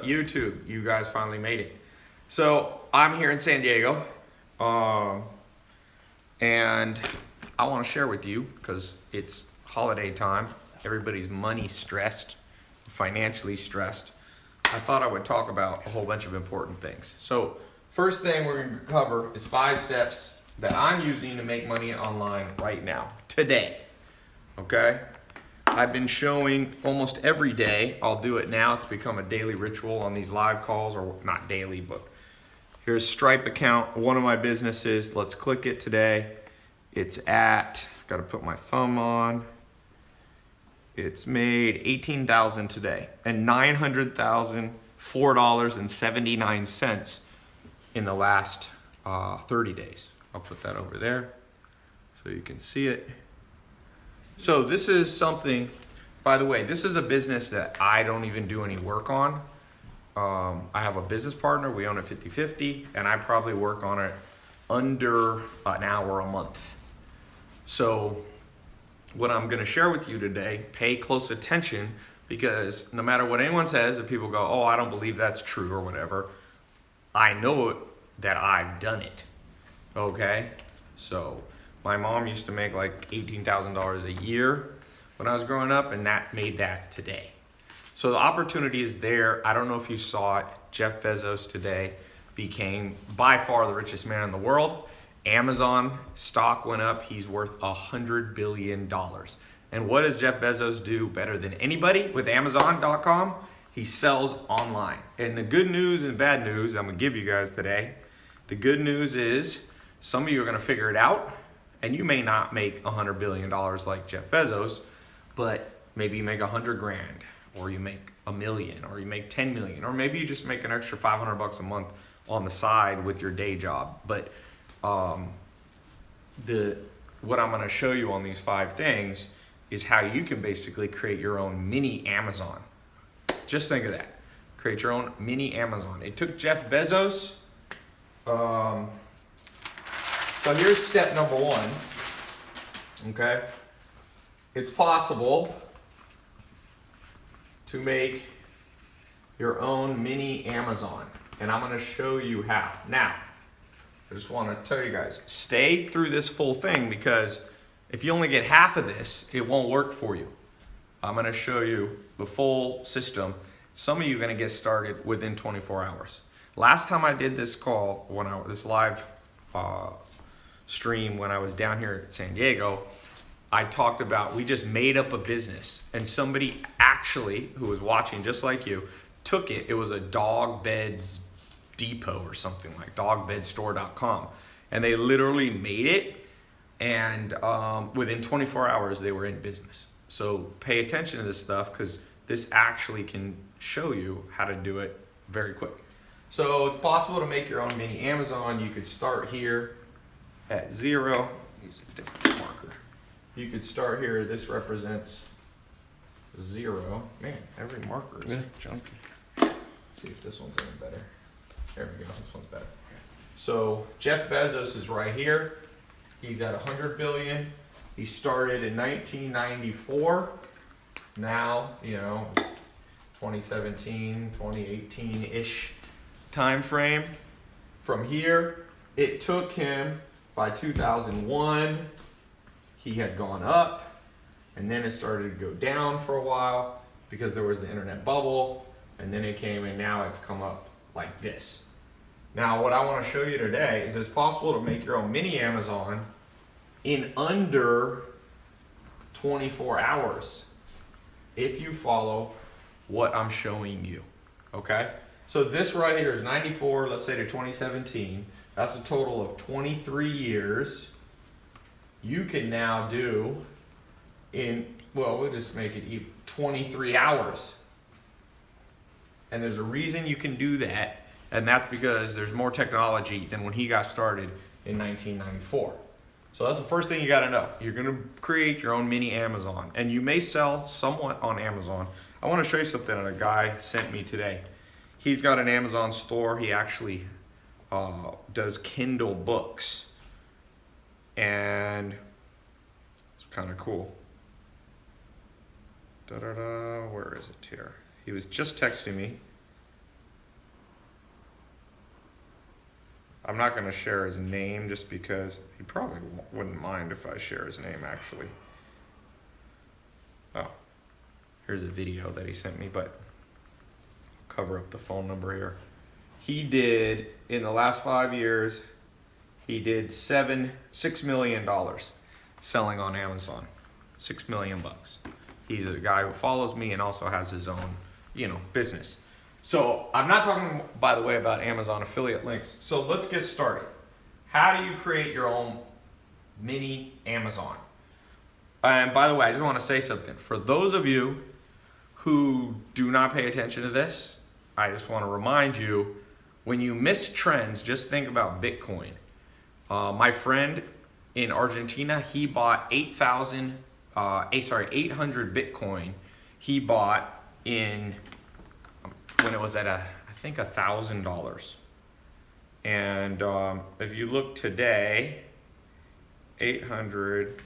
YouTube? You guys finally made it. So I'm here in San Diego, and I want to share with you because it's holiday time. Everybody's money stressed, financially stressed. I thought I would talk about a whole bunch of important things. So first thing we're going to cover is 5 steps that I'm using to make money online right now, today. Okay? I've been showing almost every day. I'll do it now. It's become a daily ritual on these live calls, or not daily, but here's Stripe account, one of my businesses. Let's click it today. It's at, got to put my thumb on. It's made $18,000 today and $900,004.79 in the last 30 days. I'll put that over there so you can see it. So this is something, by the way, this is a business that I don't even do any work on. I have a business partner, we own it 50-50, and I probably work on it under an hour a month. So what I'm gonna share with you today, pay close attention, because no matter what anyone says, if people go, oh, I don't believe that's true or whatever, I know that I've done it, okay? So my mom used to make like $18,000 a year when I was growing up, and that made that today. So the opportunity is there. I don't know if you saw it. Jeff Bezos today became by far the richest man in the world. Amazon stock went up. He's worth $100 billion. And what does Jeff Bezos do better than anybody with Amazon.com? He sells online. And the good news and bad news I'm gonna give you guys today. The good news is some of you are gonna figure it out. And you may not make $100 billion like Jeff Bezos, but maybe you make 100 grand, or you make $1 million, or you make 10 million, or maybe you just make an extra 500 bucks a month on the side with your day job. But what I'm gonna show you on these 5 things is how you can basically create your own mini Amazon. Just think of that. Create your own mini Amazon. It took Jeff Bezos, so here's step number 1, okay? It's possible to make your own mini Amazon, and I'm gonna show you how. Now, I just wanna tell you guys, stay through this full thing, because if you only get half of this, it won't work for you. I'm gonna show you the full system. Some of you are gonna get started within 24 hours. Last time I did this call, this live stream when I was down here at San Diego, I talked about, we just made up a business, and somebody actually who was watching just like you took it. It was a dog beds depot or something, like dogbedstore.com, and they literally made it, and within 24 hours they were in business. So pay attention to this stuff, because this actually can show you how to do it very quick. So it's possible to make your own mini Amazon. You could start here at 0. Use a different marker. You could start here. This represents 0. Man, every marker is junky. Let's see if this one's any better. There we go. This one's better. So Jeff Bezos is right here. He's at 100 billion. He started in 1994. Now, it's 2017, 2018-ish time frame. From here, it took him, by 2001, he had gone up, and then it started to go down for a while because there was the internet bubble, and then it came, and now it's come up like this. Now, what I want to show you today is it's possible to make your own mini Amazon in under 24 hours if you follow what I'm showing you, okay? So this right here is 94, let's say, to 2017. That's a total of 23 years. You can now do we'll just make it 23 hours. And there's a reason you can do that, and that's because there's more technology than when he got started in 1994. So that's the first thing you gotta know. You're gonna create your own mini Amazon, and you may sell somewhat on Amazon. I wanna show you something that a guy sent me today. He's got an Amazon store. He actually does Kindle books, and it's kind of cool. Where is it here? He was just texting me. I'm not going to share his name just because he probably wouldn't mind if I share his name, actually. Oh, here's a video that he sent me, but I'll cover up the phone number here. He did, in the last 5 years, he did $6 million selling on Amazon. $6 million bucks. He's a guy who follows me and also has his own, business. So I'm not talking, by the way, about Amazon affiliate links. So let's get started. How do you create your own mini Amazon? And by the way, I just want to say something. For those of you who do not pay attention to this, I just want to remind you, when you miss trends, just think about Bitcoin. My friend in Argentina, he bought 800 Bitcoin. He bought in when it was at I think $1,000. And if you look today, 800,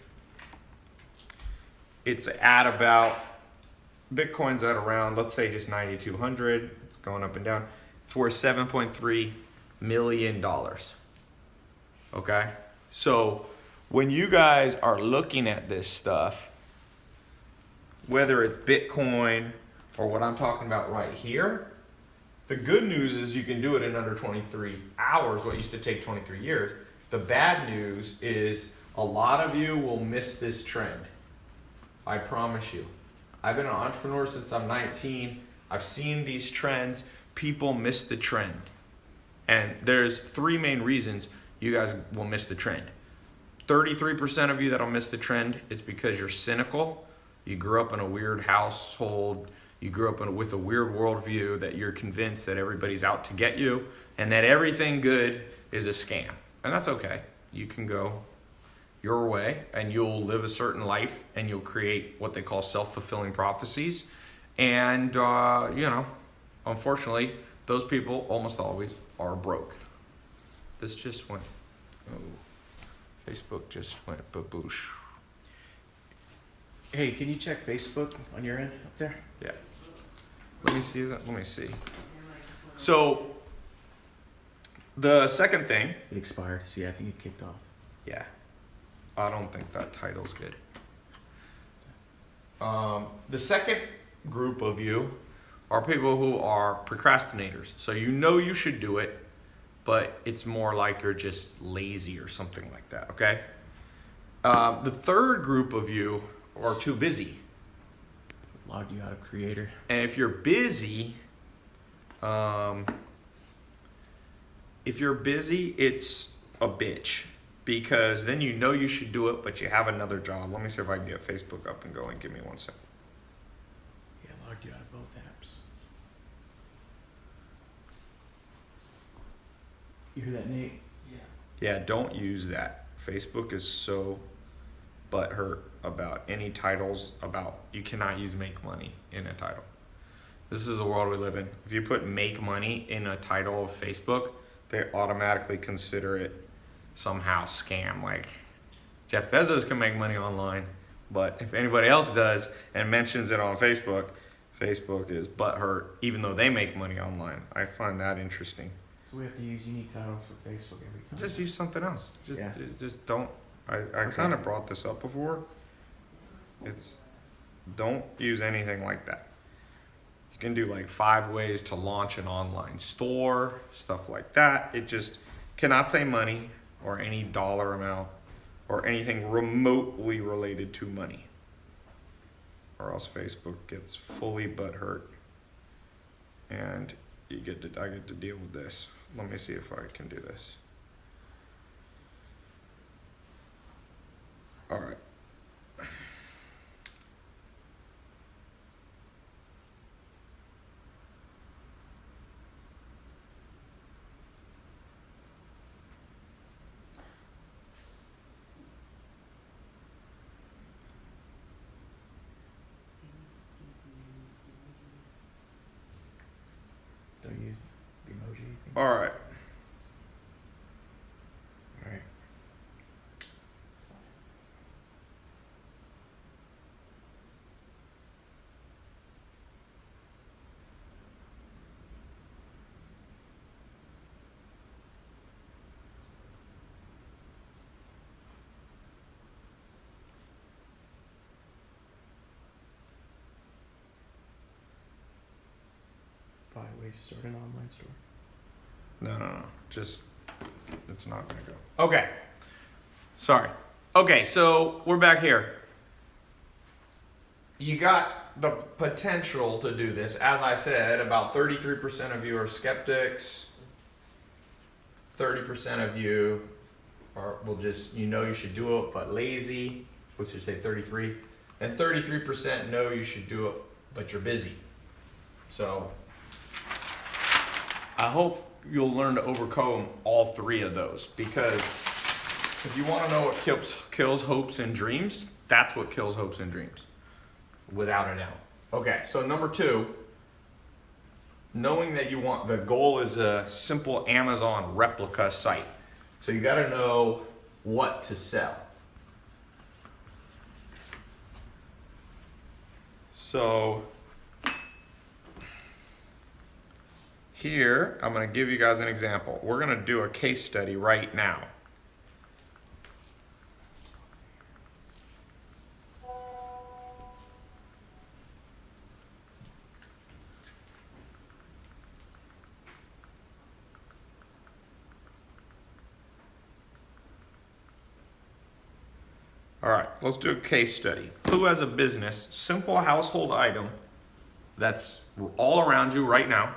it's at about, Bitcoin's at around, let's say just 9,200. It's going up and down. It's worth $7.3 million. Okay? So when you guys are looking at this stuff, whether it's Bitcoin or what I'm talking about right here, the good news is you can do it in under 23 hours, what used to take 23 years. The bad news is a lot of you will miss this trend. I promise you. I've been an entrepreneur since I'm 19. I've seen these trends. People miss the trend. And there's 3 main reasons you guys will miss the trend. 33% of you that'll miss the trend, it's because you're cynical. You grew up in a weird household. You grew up with a weird worldview that you're convinced that everybody's out to get you and that everything good is a scam. And that's okay. You can go your way and you'll live a certain life and you'll create what they call self-fulfilling prophecies. And, unfortunately, those people almost always are broke. This just went, Facebook just went baboosh. Hey, can you check Facebook on your end up there? Yeah. Let me see that. Let me see. So, the second thing. It expired. See, I think it kicked off. Yeah. I don't think that title's good. The second group of you are people who are procrastinators. So you should do it, but it's more like you're just lazy or something like that, okay? The third group of you are too busy. Logged you out of Creator. And if you're busy, it's a bitch. Because then you should do it, but you have another job. Let me see if I can get Facebook up and going. Give me 1 second. Yeah, logged you out of both apps. You hear that, Nate? Yeah, don't use that. Facebook is so butthurt about any titles about, you cannot use make money in a title. This is the world we live in. If you put make money in a title of Facebook, they automatically consider it somehow scam. Like Jeff Bezos can make money online, but if anybody else does and mentions it on Facebook, Facebook is butthurt, even though they make money online. I find that interesting. So we have to use unique titles for Facebook every time. Just use something else. Just don't. I Okay. kind of brought this up before. Don't use anything like that. You can do like 5 ways to launch an online store, stuff like that. It just cannot say money or any dollar amount or anything remotely related to money, or else Facebook gets fully butthurt and I get to deal with this. Let me see if I can do this. All right. Don't use the emoji thing. All right. All right. ways to start an online store. No. Just, it's not gonna go. Okay. Sorry. Okay, so we're back here. You got the potential to do this. As I said, about 33% of you are skeptics. 30% of you will just, you should do it, but lazy. Let's just say 33. And 33% know you should do it, but you're busy. So I hope you'll learn to overcome all three of those, because if you want to know what kills hopes and dreams, that's what kills hopes and dreams, without a doubt. Okay, so number 2, knowing that the goal is a simple Amazon replica site. So you got to know what to sell. So here, I'm going to give you guys an example. We're going to do a case study right now. All right, let's do a case study. Who has a business, simple household item that's all around you right now?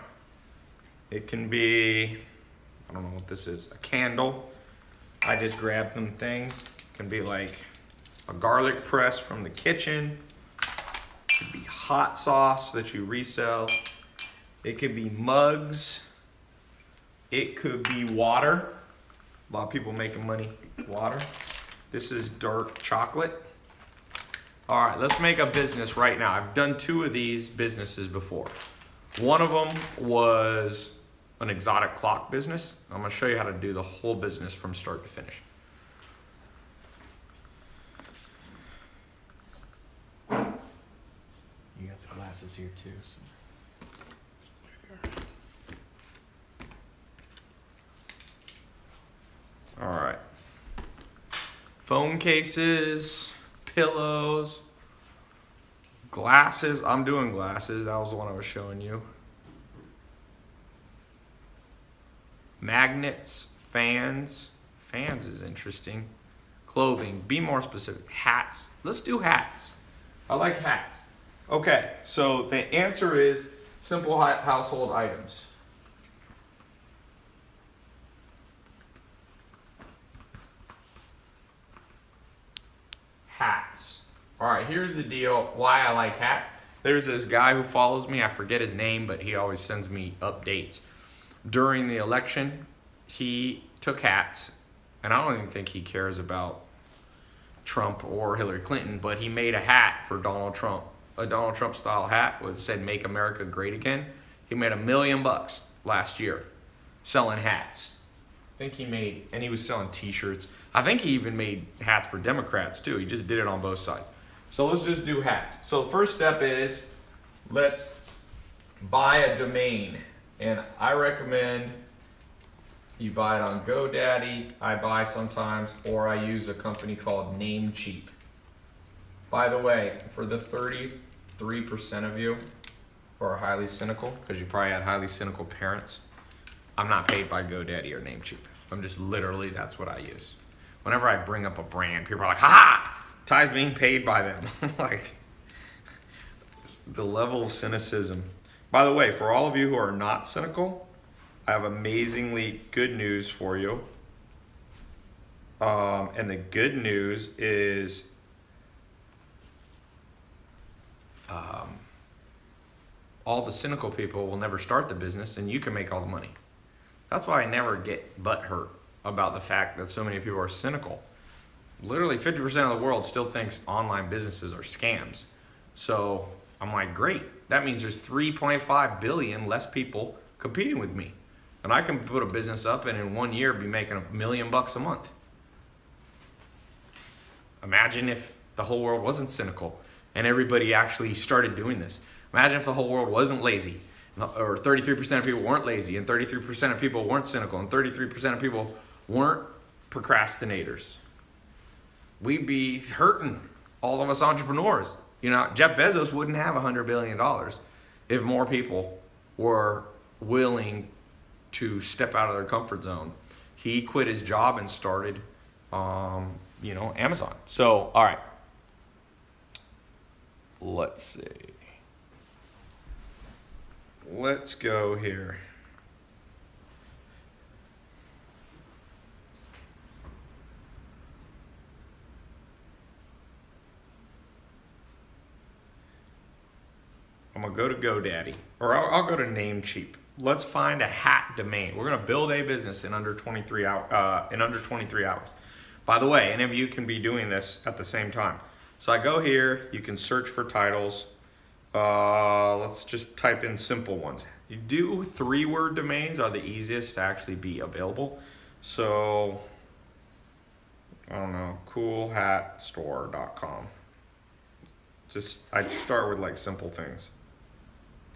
It can be, I don't know what this is, a candle. I just grabbed some things. It can be like a garlic press from the kitchen. It could be hot sauce that you resell. It could be mugs. It could be water. A lot of people making money with water. This is dark chocolate. All right, let's make a business right now. I've done 2 of these businesses before. One of them was an exotic clock business. I'm gonna show you how to do the whole business from start to finish. You got the glasses here too, so. All right. Phone cases, pillows, glasses. I'm doing glasses. That was the one I was showing you. Magnets, fans. Fans is interesting. Clothing. Be more specific. Hats. Let's do hats. I like hats. Okay, so the answer is simple household items. Hats. All right, here's the deal why I like hats. There's this guy who follows me. I forget his name, but he always sends me updates. During the election, he took hats, and I don't even think he cares about Trump or Hillary Clinton, but he made a hat for Donald Trump, a Donald Trump style hat that said "Make America Great Again." He made $1 million last year selling hats. I think he made, and he was selling t-shirts. I think he even made hats for Democrats too. He just did it on both sides. So let's just do hats. So the first step is, let's buy a domain. And I recommend you buy it on GoDaddy. I buy sometimes, or I use a company called Namecheap. By the way, for the 33% of you who are highly cynical, because you probably had highly cynical parents, I'm not paid by GoDaddy or Namecheap. I'm just literally, that's what I use. Whenever I bring up a brand, people are like, ha! Ty's being paid by them. Like, the level of cynicism. By the way, for all of you who are not cynical, I have amazingly good news for you. And the good news is all the cynical people will never start the business, and you can make all the money. That's why I never get butthurt about the fact that so many people are cynical. Literally 50% of the world still thinks online businesses are scams. So I'm like, great. That means there's 3.5 billion less people competing with me. And I can put a business up and in 1 year be making $1 million a month. Imagine if the whole world wasn't cynical and everybody actually started doing this. Imagine if the whole world wasn't lazy, or 33% of people weren't lazy, and 33% of people weren't cynical, and 33% of people weren't procrastinators. We'd be hurting, all of us entrepreneurs. You know, Jeff Bezos wouldn't have $100 billion if more people were willing to step out of their comfort zone. He quit his job and started, Amazon. So, all right. Let's see. Let's go here. I'm gonna go to GoDaddy, or I'll go to Namecheap. Let's find a hat domain. We're gonna build a business in under 23 hours. By the way, any of you can be doing this at the same time. So I go here. You can search for titles. Let's just type in simple ones. You do 3-word domains are the easiest to actually be available. So I don't know, coolhatstore.com. I start with like simple things.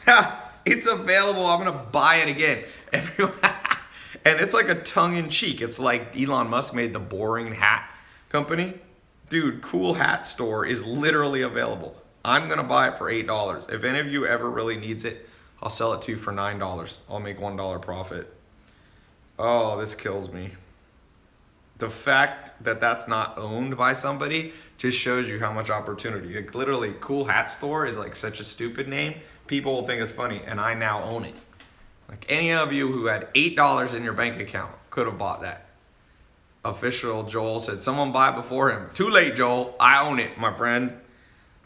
Ha! It's available. I'm gonna buy it again. Everyone, and it's like a tongue-in-cheek. It's like Elon Musk made the boring hat company. Dude, Cool Hat Store is literally available. I'm gonna buy it for $8. If any of you ever really needs it, I'll sell it to you for $9. I'll make $1 profit. Oh, this kills me. The fact that that's not owned by somebody just shows you how much opportunity. Like literally, Cool Hat Store is like such a stupid name. People will think it's funny, and I now own it. Like any of you who had $8 in your bank account could have bought that. Official Joel said, someone buy it before him. Too late, Joel. I own it, my friend.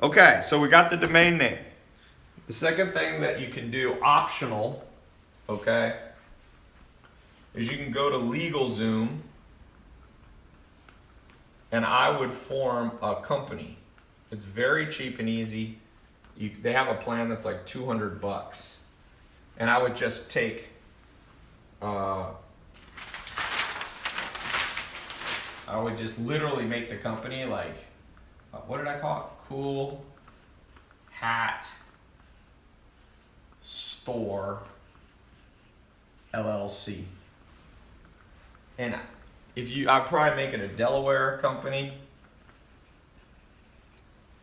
Okay, so we got the domain name. The second thing that you can do, optional, okay, is you can go to LegalZoom, and I would form a company. It's very cheap and easy. They have a plan that's like $200, and I would just take, I would just literally make the company like, what did I call it? Cool Hat Store LLC. And I'd probably make it a Delaware company.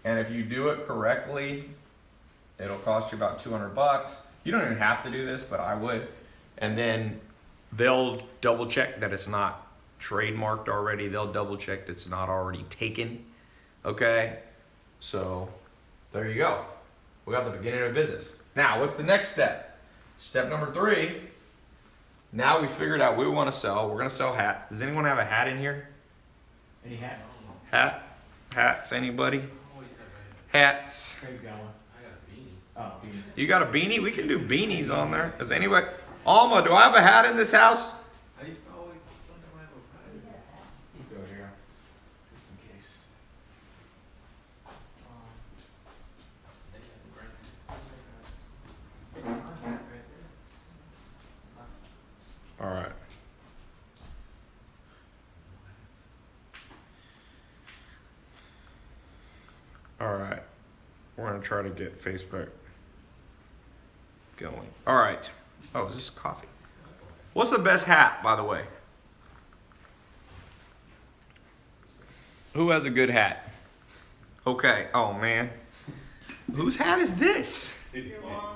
And if you do it correctly, it'll cost you about $200. You don't even have to do this, but I would. And then they'll double check that it's not trademarked already. They'll double check that it's not already taken. Okay? So there you go. We got the beginning of business. Now, what's the next step? Step number 3. Now we figured out we want to sell. We're going to sell hats. Does anyone have a hat in here? Any hats? Hats, anybody? Hats. Craig's got one. I got a beanie. Oh, beanie. You got a beanie? We can do beanies on there. Does anybody? Alma, do I have a hat in this house? I used to always sometimes have a pie. You go here, just in case. All right. All right. We're going to try to get Facebook going. All right. Oh, is this coffee? What's the best hat, by the way? Who has a good hat? Okay. Oh, man. Whose hat is this? Your mom.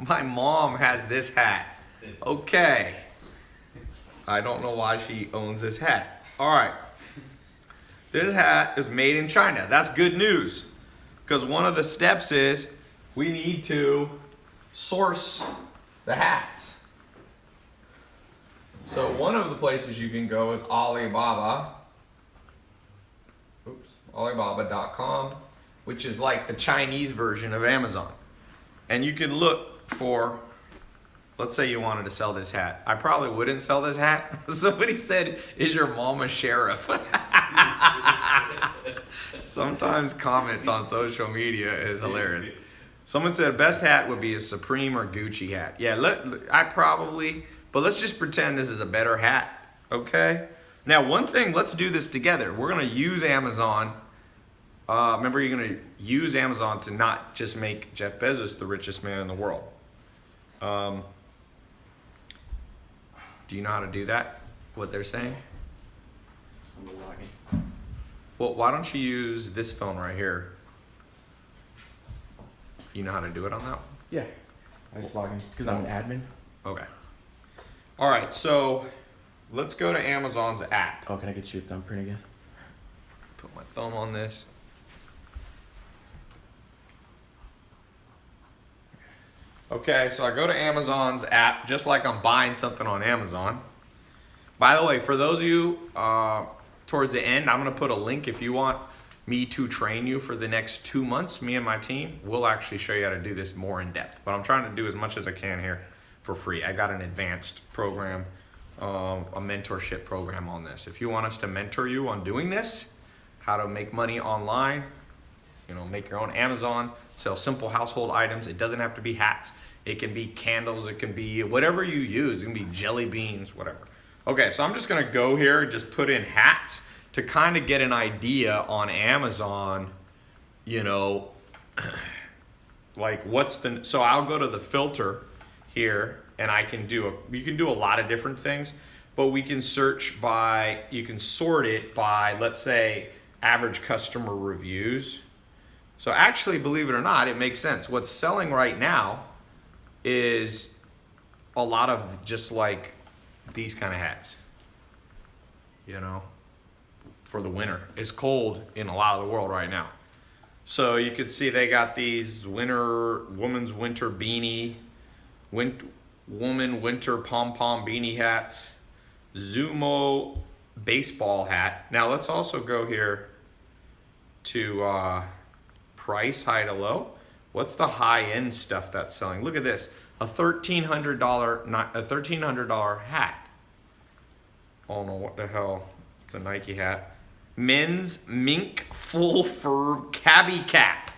My mom has this hat. Okay. I don't know why she owns this hat. All right. This hat is made in China. That's good news. Because one of the steps is we need to source the hats. So one of the places you can go is Alibaba. Alibaba.com, which is like the Chinese version of Amazon. And you can look for, let's say you wanted to sell this hat. I probably wouldn't sell this hat. Somebody said, is your mom a sheriff? Sometimes comments on social media is hilarious. Someone said best hat would be a Supreme or Gucci hat. Yeah, but let's just pretend this is a better hat, okay? Now, one thing, let's do this together. We're gonna use Amazon. Remember, you're gonna use Amazon to not just make Jeff Bezos the richest man in the world. Do you know how to do that? What they're saying? I'm the login. Well, why don't you use this phone right here? You know how to do it on that one? Yeah. I just log in because I'm an admin. Okay. All right, so let's go to Amazon's app. Oh, can I get you a thumbprint again? Put my thumb on this. Okay, so I go to Amazon's app just like I'm buying something on Amazon. By the way, for those of you towards the end, I'm going to put a link if you want me to train you for the next 2 months. Me and my team will actually show you how to do this more in depth. But I'm trying to do as much as I can here for free. I got an advanced program, a mentorship program on this. If you want us to mentor you on doing this, how to make money online, you know, make your own Amazon, sell simple household items. It doesn't have to be hats. It can be candles. It can be whatever you use. It can be jelly beans, whatever. Okay, so I'm just gonna go here and just put in hats to kind of get an idea on Amazon, you know, like what's the, so I'll go to the filter here and I can do you can do a lot of different things, but we can search by, you can sort it by, let's say, average customer reviews. So actually, believe it or not, it makes sense. What's selling right now is a lot of just like these kind of hats, you know, for the winter. It's cold in a lot of the world right now. So you could see they got these woman's winter beanie, woman winter pom-pom beanie hats, Zumo baseball hat. Now let's also go here to price, high to low. What's the high-end stuff that's selling? Look at this, a $1,300 hat. I don't know what the hell. It's a Nike hat. Men's mink full fur cabbie cap.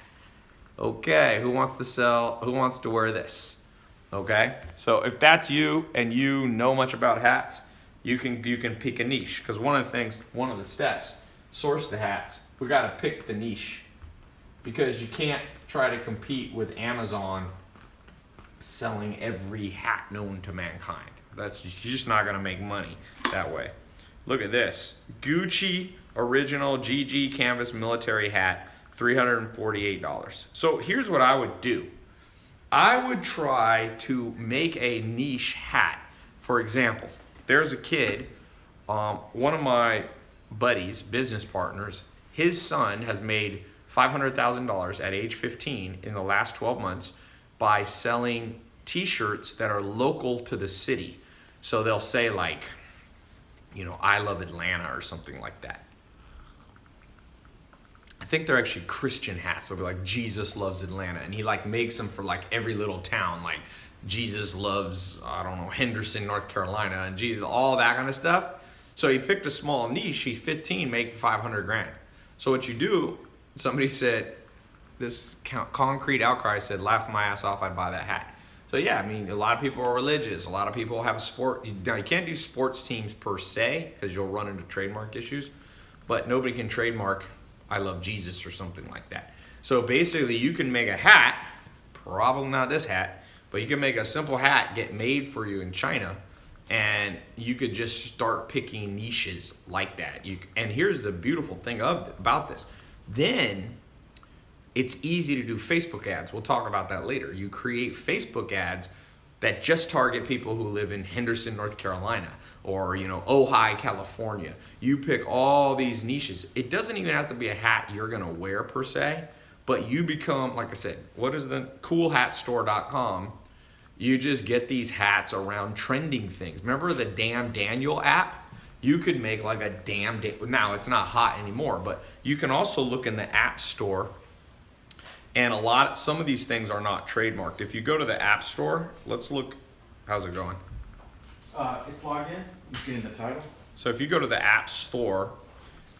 Okay, who wants to wear this? Okay, so if that's you and you know much about hats, you can pick a niche, because one of the steps, source the hats. We got to pick the niche, because you can't try to compete with Amazon selling every hat known to mankind. You're just not gonna make money that way. Look at this, Gucci original GG canvas military hat, $348. So here's what I would do. I would try to make a niche hat. For example, there's a kid, one of my buddies, business partners, his son has made $500,000 at age 15 in the last 12 months by selling t-shirts that are local to the city. So they'll say like, you know, I love Atlanta or something like that. I think they're actually Christian hats. They'll be like, Jesus loves Atlanta. And he like makes them for like every little town. Like Jesus loves, I don't know, Henderson, North Carolina, and Jesus, all that kind of stuff. So he picked a small niche. He's 15, make 500 grand. So what you do, somebody said, this concrete outcry said, laugh my ass off, I'd buy that hat. So yeah, I mean, a lot of people are religious. A lot of people have sport. Now you can't do sports teams per se, because you'll run into trademark issues, but nobody can trademark I love Jesus or something like that. So basically you can make a hat, probably not this hat, but you can make a simple hat, get made for you in China, and you could just start picking niches like that. And here's the beautiful thing about this. Then it's easy to do Facebook ads. We'll talk about that later. You create Facebook ads that just target people who live in Henderson, North Carolina, or Ojai, California. You pick all these niches. It doesn't even have to be a hat you're gonna wear per se, but you become, like I said, what is the coolhatstore.com? You just get these hats around trending things. Remember the Damn Daniel app? You could make like a now it's not hot anymore, but you can also look in the app store, and some of these things are not trademarked. If you go to the app store, let's look, how's it going? It's logged in. You see in the title. So if you go to the app store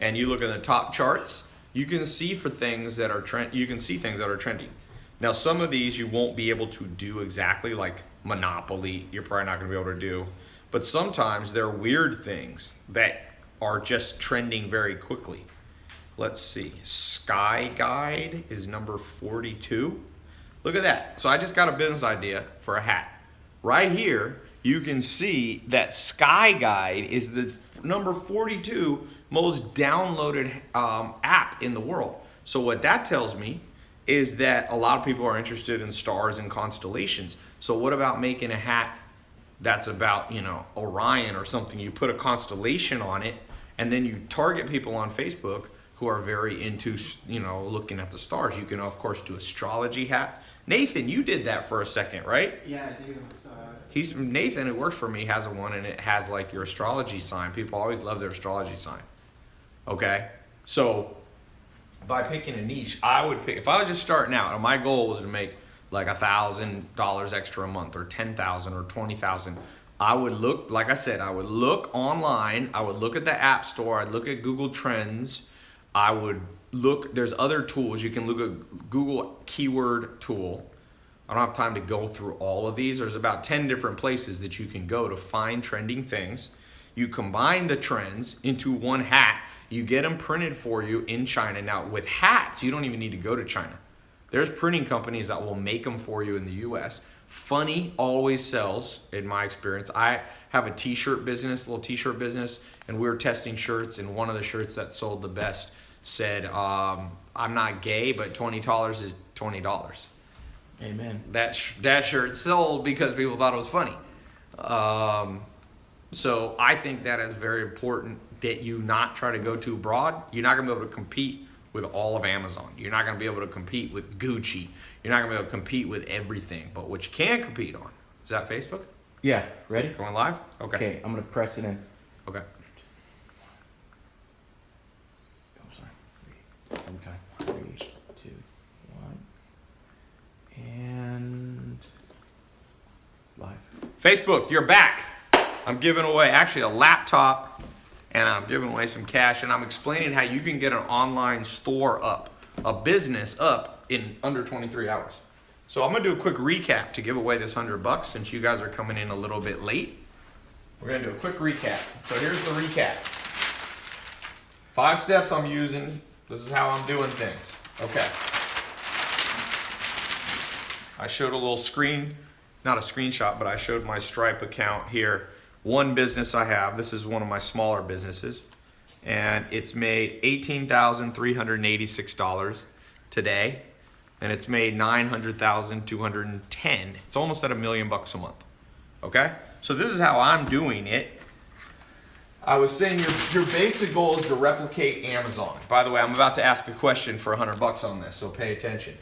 and you look at the top charts, you can see things that are trending. Now some of these you won't be able to do exactly, like Monopoly, you're probably not gonna be able to do. But sometimes there are weird things that are just trending very quickly. Let's see, Sky Guide is number 42. Look at that. So I just got a business idea for a hat. Right here, you can see that Sky Guide is the number 42 most downloaded app in the world. So what that tells me is that a lot of people are interested in stars and constellations. So what about making a hat that's about, you know, Orion or something. You put a constellation on it, and then you target people on Facebook who are very into, you know, looking at the stars. You can, of course, do astrology hats. Nathan, you did that for a second, right? Yeah, I do. Nathan, who works for me, has one, and it has like your astrology sign. People always love their astrology sign. Okay, so by picking a niche, I would pick, if I was just starting out and my goal was to make like $1,000 extra a month, or 10,000 or 20,000, I would look, like I said, I would look online, I would look at the App Store, I'd look at Google Trends, I would look, there's other tools. You can look at Google keyword tool. I don't have time to go through all of these. There's about 10 different places that you can go to find trending things. You combine the trends into one hat. You get them printed for you in China. Now with hats, you don't even need to go to China. There's printing companies that will make them for you in the US. Funny always sells, in my experience. I have a t-shirt business, little t-shirt business, and we were testing shirts, and one of the shirts that sold the best said, I'm not gay, but $20 is $20. Amen. That shirt sold because people thought it was funny. So I think that is very important that you not try to go too broad. You're not going to be able to compete with all of Amazon. You're not going to be able to compete with Gucci. You're not going to be able to compete with everything. But what you can compete on, is that Facebook? Yeah, ready? Going live? Okay. Okay, I'm gonna press it in. Okay. I'm sorry. Okay. 3, 2, 1. And live. Facebook, you're back. I'm giving away actually a laptop, and I'm giving away some cash, and I'm explaining how you can get an online store up, a business up in under 23 hours. So I'm gonna do a quick recap to give away this $100 since you guys are coming in a little bit late. We're gonna do a quick recap. So here's the recap. 5 steps I'm using. This is how I'm doing things. Okay. I showed a little screen, not a screenshot, but I showed my Stripe account here. One business I have, this is one of my smaller businesses, and it's made $18,386 today, and it's made $900,210. It's almost at $1 million a month. Okay? So this is how I'm doing it. I was saying your basic goal is to replicate Amazon. By the way, I'm about to ask a question for $100 on this, so pay attention.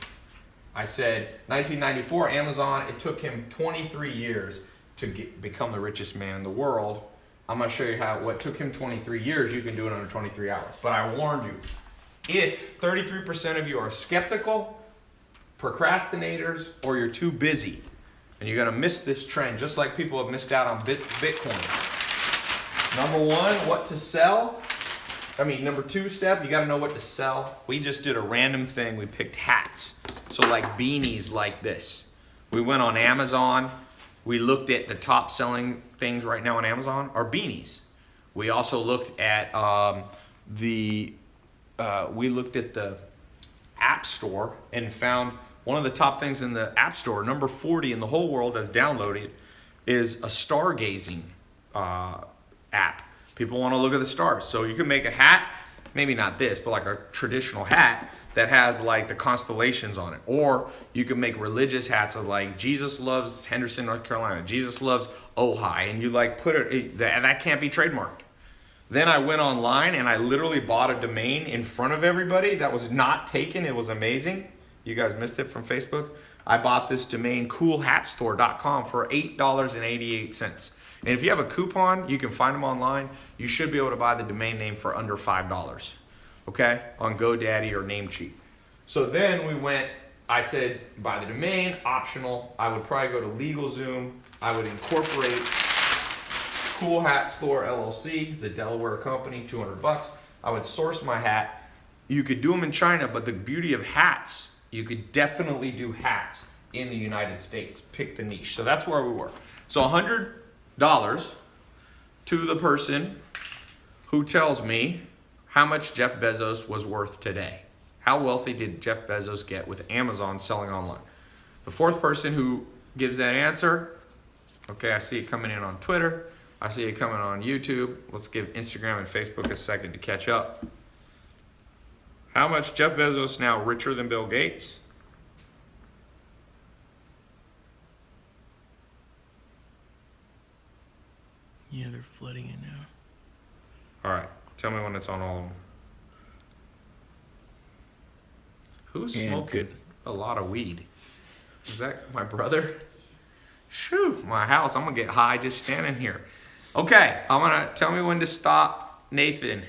I said 1994 Amazon, it took him 23 years to become the richest man in the world. I'm going to show you how what took him 23 years, you can do it under 23 hours. But I warned you, if 33% of you are skeptical, procrastinators, or you're too busy, and you're going to miss this trend, just like people have missed out on Bitcoin. Number 1, what to sell. Number 2 step, you got to know what to sell. We just did a random thing. We picked hats. So like beanies like this. We went on Amazon. We looked at the top selling things right now on Amazon are beanies. We also looked at the App Store and found one of the top things in the App Store, number 40 in the whole world that's downloaded, is a stargazing app. People want to look at the stars. So you can make a hat, maybe not this, but like a traditional hat that has like the constellations on it. Or you can make religious hats of like Jesus loves Henderson, North Carolina. Jesus loves Ojai. And you like put it, that can't be trademarked. Then I went online and I literally bought a domain in front of everybody that was not taken. It was amazing. You guys missed it from Facebook. I bought this domain, coolhatstore.com, for $8.88. And if you have a coupon, you can find them online. You should be able to buy the domain name for under $5, okay, on GoDaddy or Namecheap. So then I said, buy the domain, optional. I would probably go to LegalZoom. I would incorporate Cool Hat Store LLC. It's a Delaware company, $200. I would source my hat. You could do them in China, but the beauty of hats, you could definitely do hats in the United States. Pick the niche. So that's where we were. So $100 to the person who tells me how much Jeff Bezos was worth today. How wealthy did Jeff Bezos get with Amazon selling online? The 4th person who gives that answer, okay, I see it coming in on Twitter. I see it coming on YouTube. Let's give Instagram and Facebook a second to catch up. How much Jeff Bezos now richer than Bill Gates? Yeah, they're flooding it now. All right. Tell me when it's on all of them. Who's And smoking good. a lot of weed? Is that my brother? Shoo, my house. I'm going to get high just standing here. Okay. Tell me when to stop, Nathan.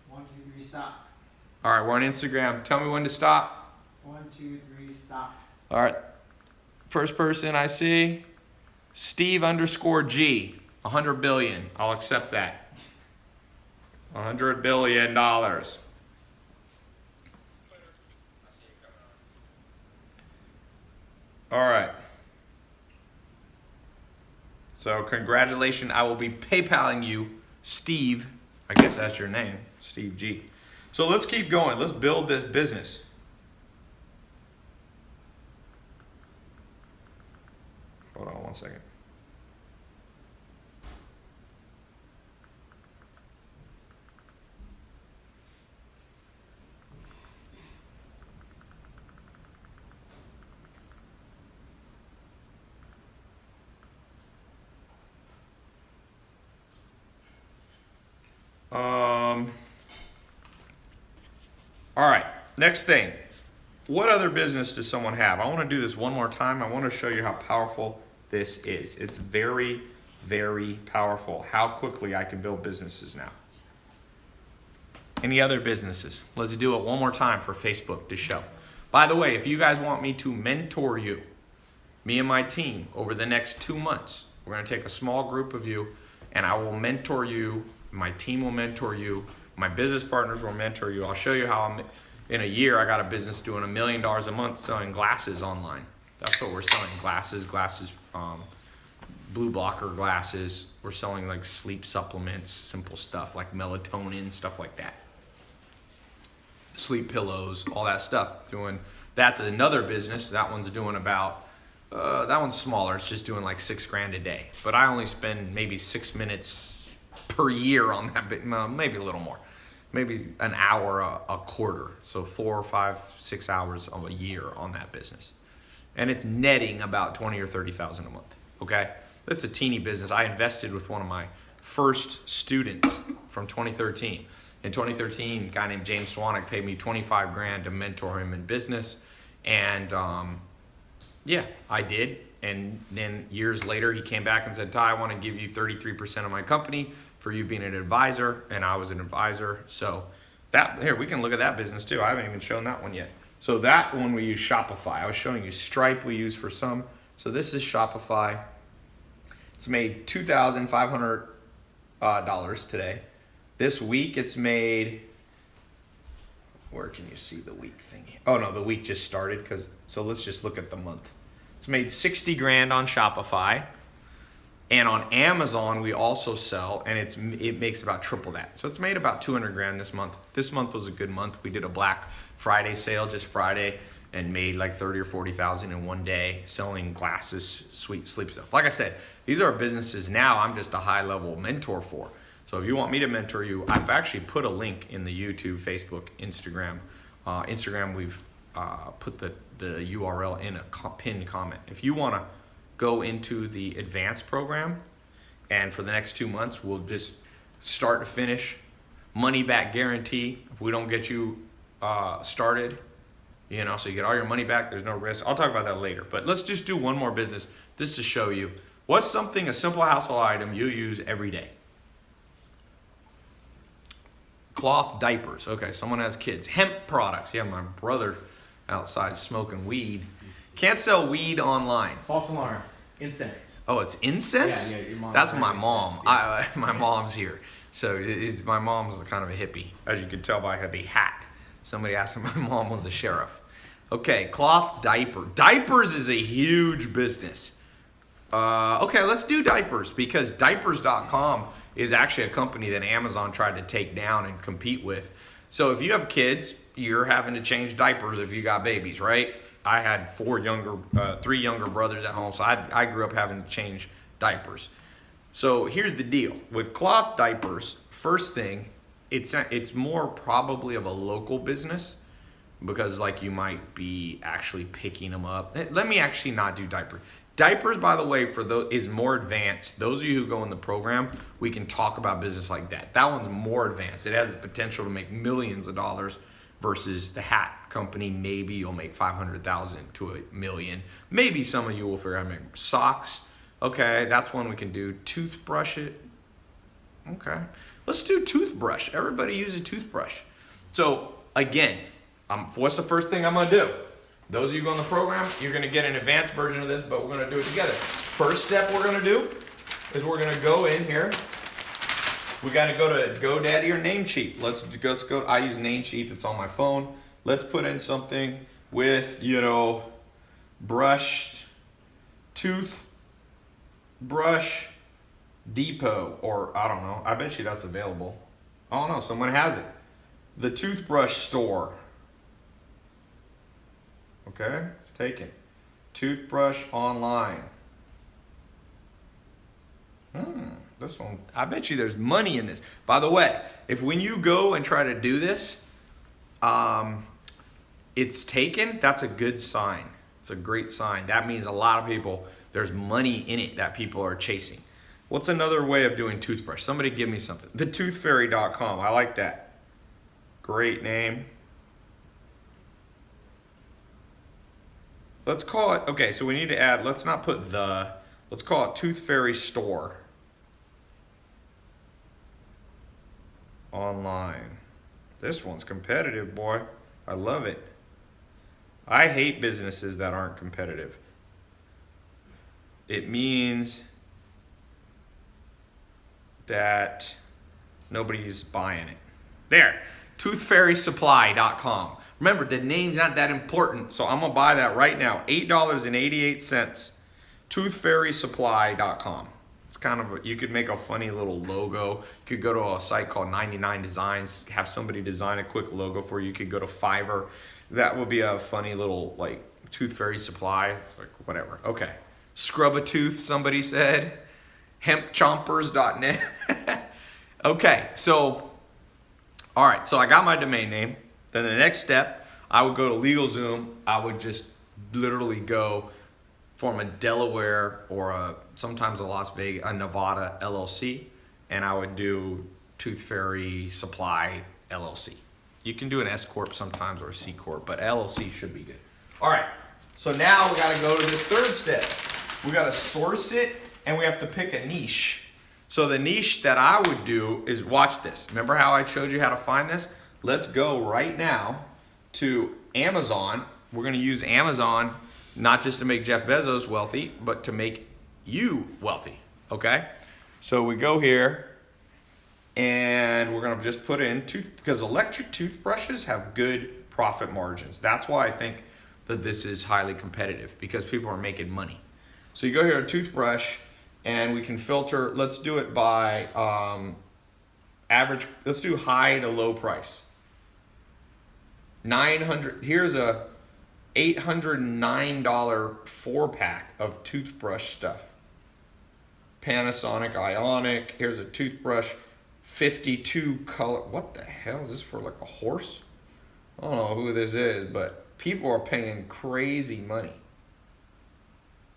1, 2, 3, stop. All right. We're on Instagram. Tell me when to stop. 1, 2, 3, stop. All right. First person I see, Steve_G. 100 billion. I'll accept that. $100 billion. All right. So congratulations. I will be PayPaling you, Steve. I guess that's your name, Steve G. So let's keep going. Let's build this business. Hold on one second. All right, next thing. What other business does someone have? I want to do this one more time. I want to show you how powerful this is. It's very, very powerful how quickly I can build businesses now. Any other businesses? Let's do it one more time for Facebook to show. By the way, if you guys want me to mentor you, me and my team, over the next 2 months, we're going to take a small group of you and I will mentor you. My team will mentor you. My business partners will mentor you. I'll show you how in a year I got a business doing $1 million a month selling glasses online. That's what we're selling. Glasses, blue blocker glasses. We're selling like sleep supplements, simple stuff like melatonin, stuff like that. Sleep pillows, all that stuff. That's another business. That one's doing about, that one's smaller. It's just doing like $6,000 a day. But I only spend maybe 6 minutes per year on that bit, maybe a little more. Maybe an hour a quarter. So 4, 5, 6 hours of a year on that business. And it's netting about 20 or 30,000 a month. Okay? That's a teeny business. I invested with one of my first students from 2013. In 2013, a guy named James Swanwick paid me $25,000 to mentor him in business. And yeah, I did. And then years later, he came back and said, Ty, I want to give you 33% of my company for you being an advisor. And I was an advisor. So here, we can look at that business too. I haven't even shown that one yet. So that one we use Shopify. I was showing you Stripe we use for some. So this is Shopify. It's made $2,500 today. This week it's made, where can you see the week thing? Oh no, the week just started, so let's just look at the month. It's made $60,000 on Shopify, and on Amazon we also sell, and it makes about triple that. So it's made about $200,000 this month. This month was a good month. We did a Black Friday sale just Friday, and made like 30 or 40,000 in one day selling glasses, sweet sleep stuff. Like I said, these are businesses now I'm just a high level mentor for. So if you want me to mentor you, I've actually put a link in the YouTube, Facebook, Instagram. Instagram, we've put the URL in a pinned comment. If you want to go into the advanced program, and for the next 2 months, we'll just start to finish, money back guarantee. If we don't get you started, so you get all your money back, there's no risk. I'll talk about that later. But let's just do one more business just to show you what's a simple household item you use every day. Cloth diapers. Okay, someone has kids. Hemp products. Yeah, my brother outside smoking weed. Can't sell weed online. False alarm. Incense. Oh, it's incense? Yeah, your mom. That's my mom. Incense, yeah. My mom's here. So my mom's kind of a hippie, as you can tell by the hat. Somebody asked if my mom was a sheriff. Okay, cloth diaper. Diapers is a huge business. Okay, let's do diapers, because diapers.com is actually a company that Amazon tried to take down and compete with. So if you have kids, you're having to change diapers if you got babies, right? I had 3 younger brothers at home, so I grew up having to change diapers. So here's the deal. With cloth diapers, first thing, it's more probably of a local business, because like you might be actually picking them up. Let me actually not do diapers. Diapers, by the way, for those is more advanced. Those of you who go in the program, we can talk about business like that. That one's more advanced. It has the potential to make millions of dollars versus the hat company. Maybe you'll make 500,000 to a million. Maybe some of you will figure out how to make socks. Okay, that's one we can do. Toothbrush it. Okay, let's do toothbrush. Everybody use a toothbrush. So again, what's the first thing I'm gonna do? Those of you who go in the program, you're gonna get an advanced version of this, but we're gonna do it together. First step we're gonna do is we're gonna go in here. We gotta go to GoDaddy or Namecheap. Let's go. I use Namecheap. It's on my phone. Let's put in something with, brushed toothbrush depot, or I don't know. I bet you that's available. Oh no, someone has it. The toothbrush store. Okay, it's taken. Toothbrush online. This one, I bet you there's money in this. By the way, if when you go and try to do this, it's taken, that's a good sign. It's a great sign. That means a lot of people, there's money in it that people are chasing. What's another way of doing toothbrush? Somebody give me something. TheToothFairy.com. I like that. Great name. Let's call it, okay, so we need to add, let's not put let's call it Tooth Fairy Store. Online. This one's competitive, boy. I love it. I hate businesses that aren't competitive. It means that nobody's buying it. There, toothfairysupply.com. Remember, the name's not that important, so I'm gonna buy that right now. $8.88. Toothfairysupply.com. It's kind of you could make a funny little logo. You could go to a site called 99 Designs, have somebody design a quick logo for you. You could go to Fiverr. That would be a funny little like Tooth Fairy Supply. It's like whatever. Okay. Scrub a tooth, somebody said. Hempchompers.net. Okay, so all right, so I got my domain name. Then the next step, I would go to LegalZoom. I would just literally go form a Delaware or sometimes a Las Vegas, a Nevada LLC, and I would do Tooth Fairy Supply LLC. You can do an S Corp sometimes or a C Corp, but LLC should be good. All right, so now we gotta go to this third step. We gotta source it and we have to pick a niche. So the niche that I would do is, watch this. Remember how I showed you how to find this? Let's go right now to Amazon. We're gonna use Amazon not just to make Jeff Bezos wealthy, but to make you wealthy, okay? So we go here and we're gonna just put in because electric toothbrushes have good profit margins. That's why I think that this is highly competitive, because people are making money. So you go here to toothbrush and we can filter, let's do it by average, let's do high to low price. 900, here's a $809 4-pack of toothbrush stuff. Panasonic Ionic, here's a toothbrush, 52 color, what the hell is this for, like a horse? I don't know who this is, but people are paying crazy money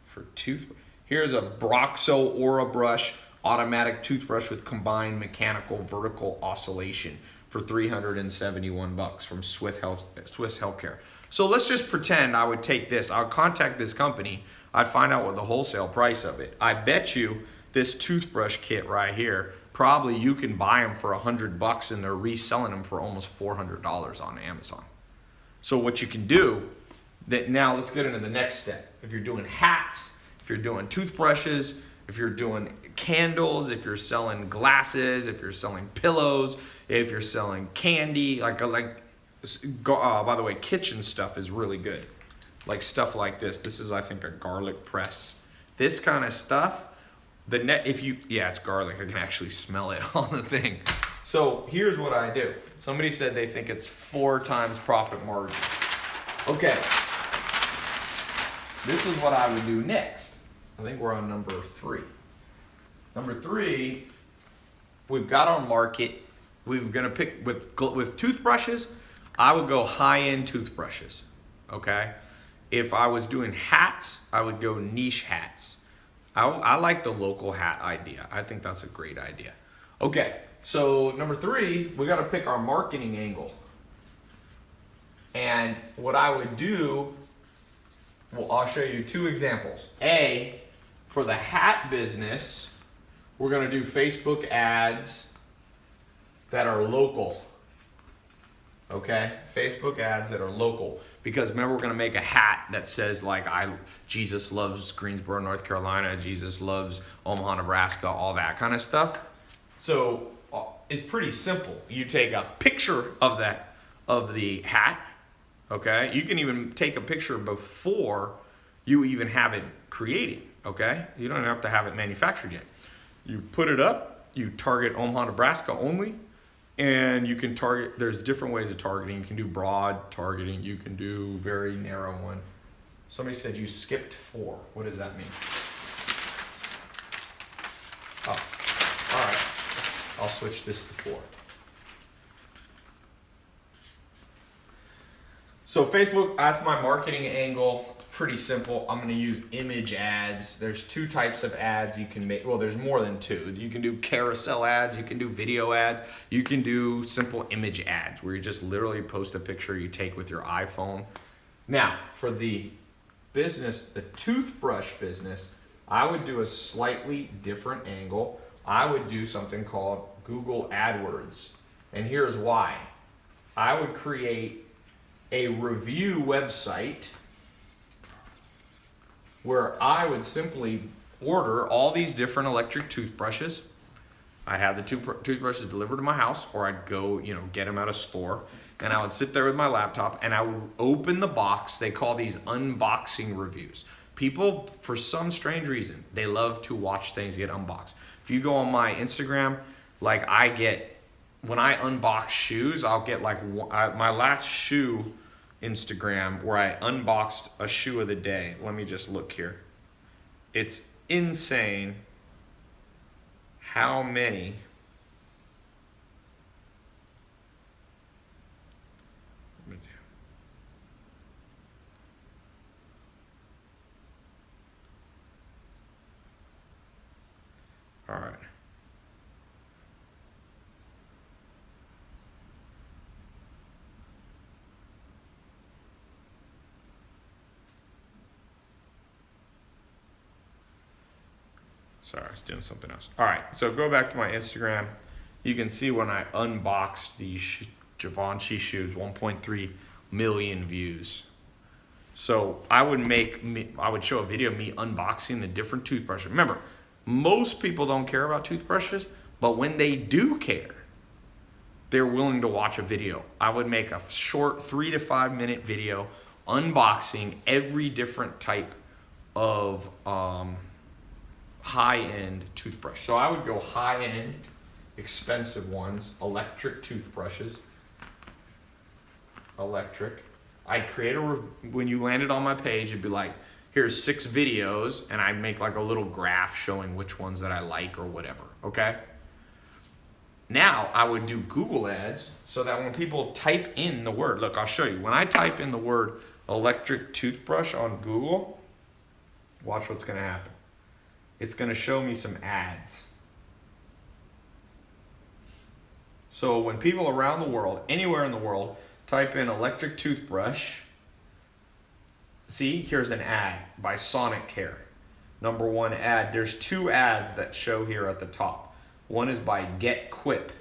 for toothbrush. Here's a Broxo Aura Brush, automatic toothbrush with combined mechanical vertical oscillation for $371 from Swiss Healthcare. So let's just pretend I would take this. I'll contact this company. I'd find out what the wholesale price of it. I bet you this toothbrush kit right here, probably you can buy them for $100 and they're reselling them for almost $400 on Amazon. So what you can do, now let's get into the next step. If you're doing hats, if you're doing toothbrushes, if you're doing candles, if you're selling glasses, if you're selling pillows, if you're selling candy, by the way, kitchen stuff is really good. Like stuff like this. This is, I think, a garlic press. This kind of stuff, it's garlic. I can actually smell it on the thing. So here's what I do. Somebody said they think it's 4 times profit margin. Okay. This is what I would do next. I think we're on number 3. Number 3, we've got our market. We're gonna pick with toothbrushes. I would go high-end toothbrushes. Okay, If I was doing hats, I would go niche hats. I like the local hat idea. I think that's a great idea. Okay, so number 3, we got to pick our marketing angle. And what I would do, well, I'll show you 2 examples. A, for the hat business, we're going to do Facebook ads that are local. Okay, Facebook ads that are local. Because remember, we're going to make a hat that says like, Jesus loves Greensboro, North Carolina, Jesus loves Omaha, Nebraska, all that kind of stuff. So it's pretty simple. You take a picture of the hat. Okay, you can even take a picture before you even have it created. Okay, you don't have to have it manufactured yet. You put it up, you target Omaha, Nebraska only, and you can target, there's different ways of targeting. You can do broad targeting, you can do very narrow one. Somebody said you skipped 4. What does that mean? Oh, all right, I'll switch this to 4. So Facebook, that's my marketing angle. It's pretty simple. I'm going to use image ads. There's 2 types of ads you can make. Well, there's more than 2. You can do carousel ads. You can do video ads. You can do simple image ads where you just literally post a picture you take with your iPhone. Now, for the business, the toothbrush business, I would do a slightly different angle. I would do something called Google AdWords. And here's why. I would create a review website where I would simply order all these different electric toothbrushes. I'd have the toothbrushes delivered to my house, or I'd go, get them at a store, and I would sit there with my laptop and I would open the box. They call these unboxing reviews. People, for some strange reason, they love to watch things get unboxed. If you go on my Instagram, like when I unbox shoes, I'll get my last shoe Instagram where I unboxed a shoe of the day. Let me just look here. It's insane how many all right. Sorry, I was doing something else. All right, so go back to my Instagram. You can see when I unboxed these Givenchy shoes, 1.3 million views. So I would show a video of me unboxing the different toothbrushes. Remember, most people don't care about toothbrushes, but when they do care, they're willing to watch a video. I would make a short 3 to 5 minute video unboxing every different type of high-end toothbrush. So I would go high-end, expensive ones, electric toothbrushes. Electric. I'd create when you landed on my page, it'd be like, here's 6 videos, and I'd make like a little graph showing which ones that I like or whatever, okay? Now I would do Google ads so that when people type in the word, look, I'll show you. When I type in the word electric toothbrush on Google, watch what's gonna happen. It's going to show me some ads. So when people around the world, anywhere in the world, type in electric toothbrush, see, here's an ad by Sonic Care. Number 1 ad. There's 2 ads that show here at the top. One is by Get Quip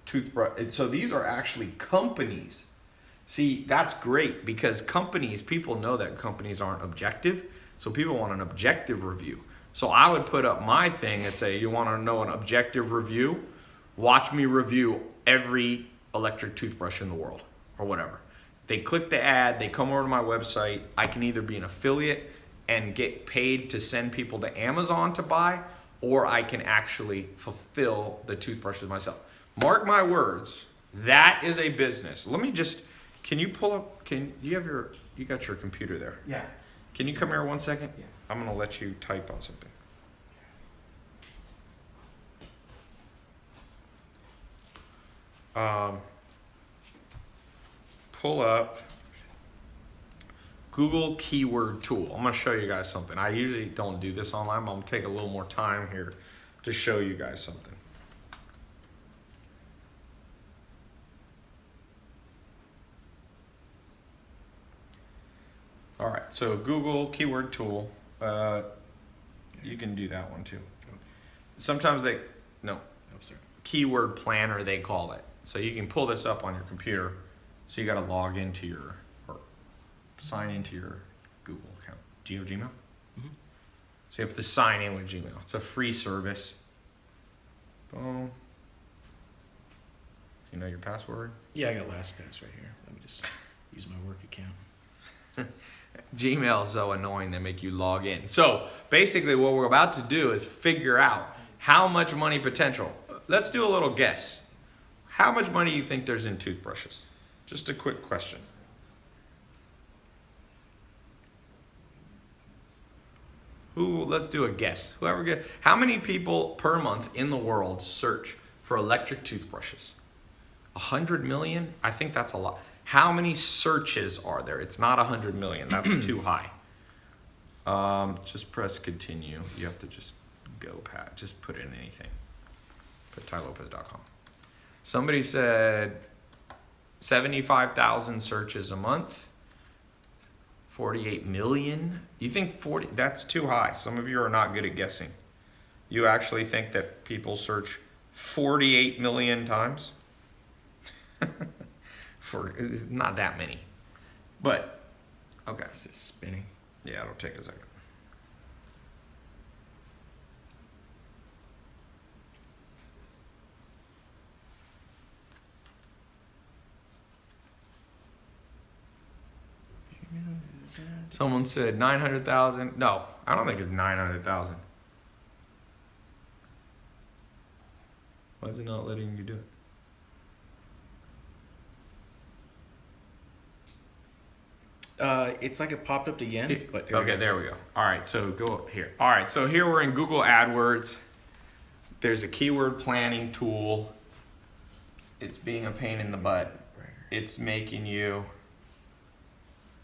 toothbrush. So these are actually companies. See, that's great because people know that companies aren't objective. So people want an objective review. So I would put up my thing and say, you want to know an objective review? Watch me review every electric toothbrush in the world or whatever. They click the ad, they come over to my website. I can either be an affiliate and get paid to send people to Amazon to buy, or I can actually fulfill the toothbrushes myself. Mark my words, that is a business. Let me just, can you pull up, you got your computer there? Yeah. Can you come here 1 second? Yeah. I'm going to let you type on something. Pull up Google keyword tool. I'm gonna show you guys something. I usually don't do this online, but I'm gonna take a little more time here to show you guys something. All right, so Google keyword tool. You can do that one too. Sometimes keyword planner they call it. So you can pull this up on your computer. So you got to log into or sign into your Google account. Do you have Gmail? Mhm. So you have to sign in with Gmail. It's a free service. Boom. You know your password? Yeah, I got LastPass right here. Let me just use my work account. Gmail is so annoying they make you log in. So basically what we're about to do is figure out how much money potential. Let's do a little guess. How much money do you think there's in toothbrushes? Just a quick question. Let's do a guess. Whoever gets, how many people per month in the world search for electric toothbrushes? 100 million? I think that's a lot. How many searches are there? It's not 100 million. That's too high. Just press continue. You have to just go past. Just put in anything. Put tailopez.com. Somebody said 75,000 searches a month. 48 million. You think 40? That's too high. Some of you are not good at guessing. You actually think that people search 48 million times? For not that many, but okay. This is spinning. Yeah, it'll take a second. Someone said 900,000. No, I don't think it's 900,000. Why is it not letting you do it? It's like it popped up again, but Okay, there we go. All right, so go up here. All right, so here we're in Google AdWords. There's a keyword planning tool. It's being a pain in the butt. It's making you.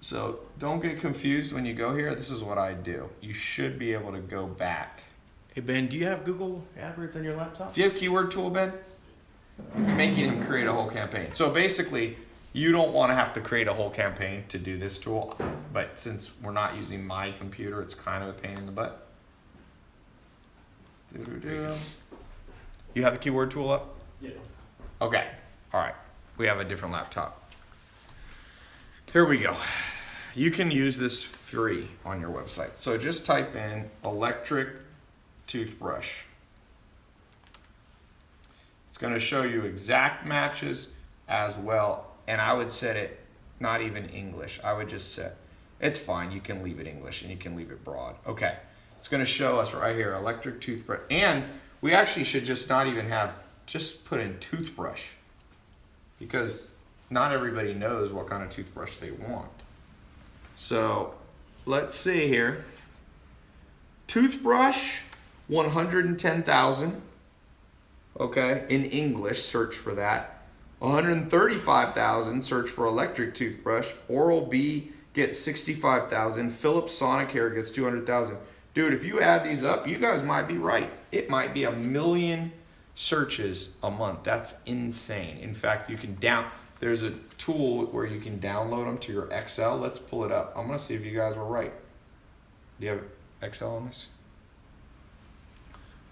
So don't get confused when you go here. This is what I do. You should be able to go back. Hey Ben, do you have Google AdWords on your laptop? Do you have keyword tool, Ben? It's making him create a whole campaign. So basically, you don't want to have to create a whole campaign to do this tool, but since we're not using my computer, it's kind of a pain in the butt. You have the keyword tool up? Yeah. Okay, all right. We have a different laptop. Here we go. You can use this free on your website. So just type in electric toothbrush. It's going to show you exact matches as well. And I would set it not even English. I would just set, it's fine. You can leave it English and you can leave it broad. Okay. It's going to show us right here, electric toothbrush. And we actually should just not even have, just put in toothbrush. Because not everybody knows what kind of toothbrush they want. So let's see here. Toothbrush, 110,000. Okay, in English, search for that. 135,000, search for electric toothbrush. Oral-B gets 65,000. Philips Sonicare gets 200,000. Dude, if you add these up, you guys might be right. It might be 1 million searches a month. That's insane. In fact, you can there's a tool where you can download them to your Excel. Let's pull it up. I'm gonna see if you guys were right. Do you have Excel on this?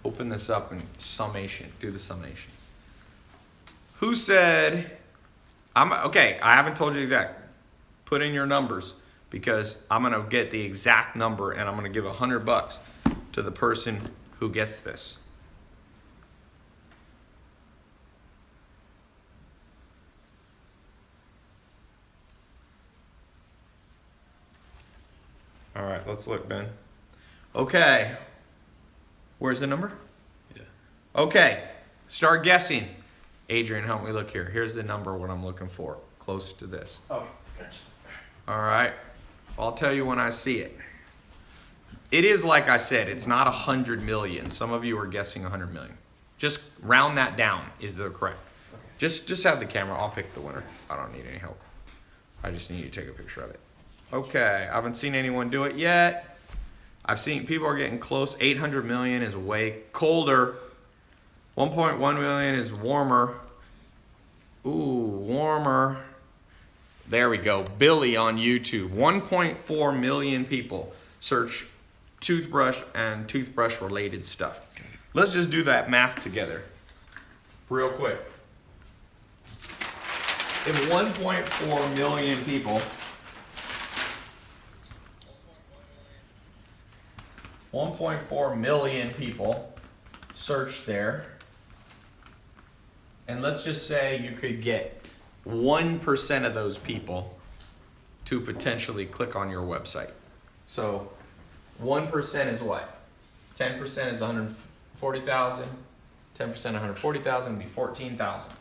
Open this up and summation. Do the summation. Who said, okay, I haven't told you exact. Put in your numbers because I'm going to get the exact number and I'm going to give $100 to the person who gets this. All right, let's look, Ben. Okay. Where's the number? Yeah. Okay, start guessing. Adrian, help me look here. Here's the number, what I'm looking for. Close to this. Oh, gotcha. All right. I'll tell you when I see it. It is like I said, it's not 100 million. Some of you are guessing 100 million. Just round that down is the correct. Okay. Just have the camera. I'll pick the winner. I don't need any help. I just need you to take a picture of it. Okay, I haven't seen anyone do it yet. I've seen people are getting close. 800 million is way colder. 1.1 million is warmer. Ooh, warmer. There we go. Billy on YouTube. 1.4 million people search toothbrush and toothbrush related stuff. Let's just do that math together real quick. If 1.4 million people 1.4 million people search there, and let's just say you could get 1% of those people to potentially click on your website. So 1% is what? 10% is 140,000. 10% 140,000 would be 14,000.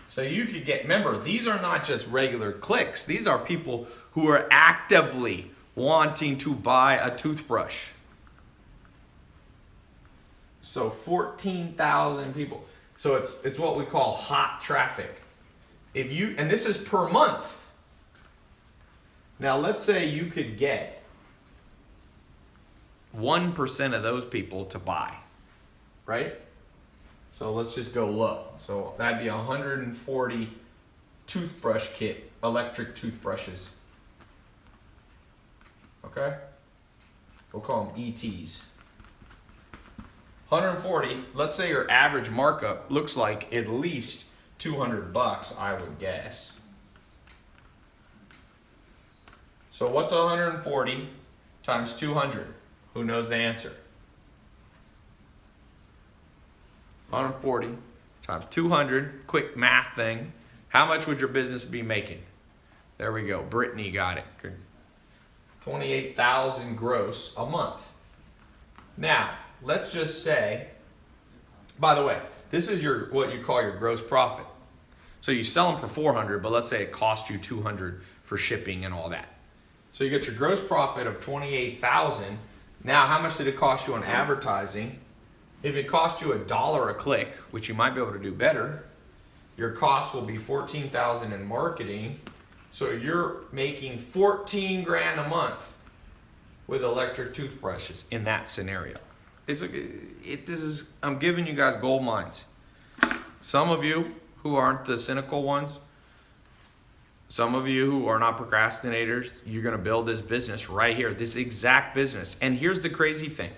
So you could get, remember, these are not just regular clicks. These are people who are actively wanting to buy a toothbrush. So 14,000 people. So it's what we call hot traffic. If you, and this is per month. Now let's say you could get 1% of those people to buy, right? So let's just go low. So that'd be 140 toothbrush kit, electric toothbrushes. Okay? We'll call them ETs. 140, let's say your average markup looks like at least $200, I would guess. So what's 140 times 200? Who knows the answer? 140 times 200, quick math thing. How much would your business be making? There we go, Brittany got it. 28,000 gross a month. Now, let's just say, by the way, this is your what you call your gross profit. So you sell them for 400, but let's say it cost you 200 for shipping and all that. So you get your gross profit of 28,000. Now, how much did it cost you on advertising? If it cost you $1 a click, which you might be able to do better, your cost will be 14,000 in marketing. So you're making 14 grand a month with electric toothbrushes in that scenario. I'm giving you guys gold mines. Some of you who aren't the cynical ones, some of you who are not procrastinators, you're gonna build this business right here, this exact business. And here's the crazy thing.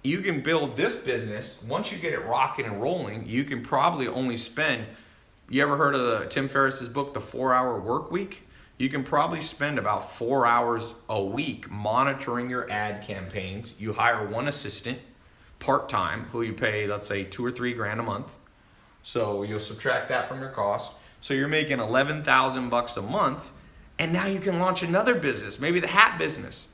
You can build this business, once you get it rocking and rolling, you can probably only spend, you ever heard of Tim Ferriss's book, The 4-Hour Work Week? You can probably spend about 4 hours a week monitoring your ad campaigns. You hire one assistant, part-time, who you pay, let's say, 2 or 3 grand a month. So you'll subtract that from your cost. So you're making 11,000 bucks a month, and now you can launch another business, maybe the hat business.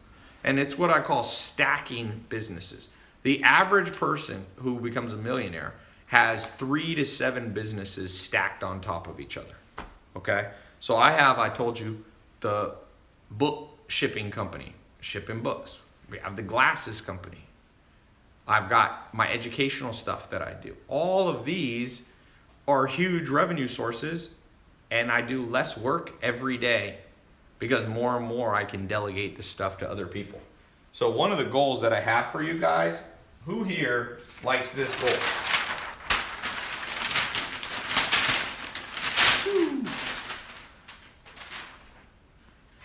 And it's what I call stacking businesses. The average person who becomes a millionaire has 3 to 7 businesses stacked on top of each other. Okay? So I told you, the book shipping company, shipping books. We have the glasses company. I've got my educational stuff that I do. All of these are huge revenue sources, and I do less work every day because more and more I can delegate this stuff to other people. So one of the goals that I have for you guys, who here likes this goal? Woo.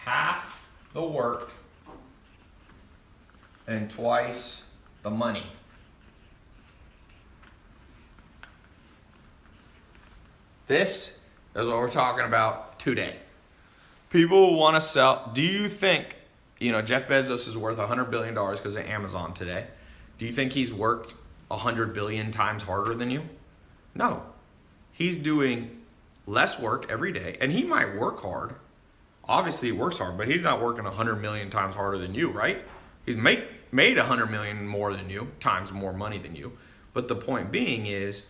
Half the work and twice the money. This is what we're talking about today. People want to sell. Do you think, Jeff Bezos is worth $100 billion because of Amazon today? Do you think he's worked 100 billion times harder than you? No. He's doing less work every day, and he might work hard. Obviously, he works hard, but he's not working 100 million times harder than you, right? He's made 100 million more than you, times more money than you. But the point being is,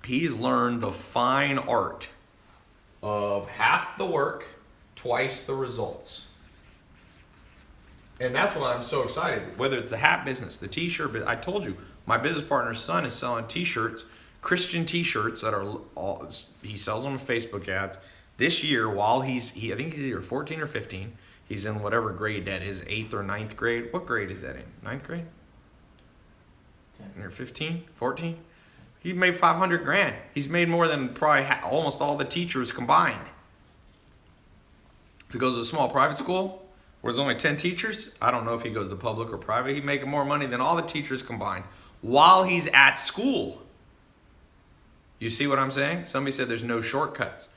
he's learned the fine art of half the work, twice the results. And that's why I'm so excited. Whether it's the hat business, the t-shirt business. I told you, my business partner's son is selling t-shirts, Christian t-shirts that are all, he sells them on Facebook ads. This year, while I think he's either 14 or 15. He's in whatever grade that is, 8th or 9th grade. What grade is that in? 9th grade? 10. Or 15, 14? He made 500 grand. He's made more than probably almost all the teachers combined. If he goes to a small private school where there's only 10 teachers, I don't know if he goes to public or private. He's making more money than all the teachers combined while he's at school. You see what I'm saying? Somebody said there's no shortcuts.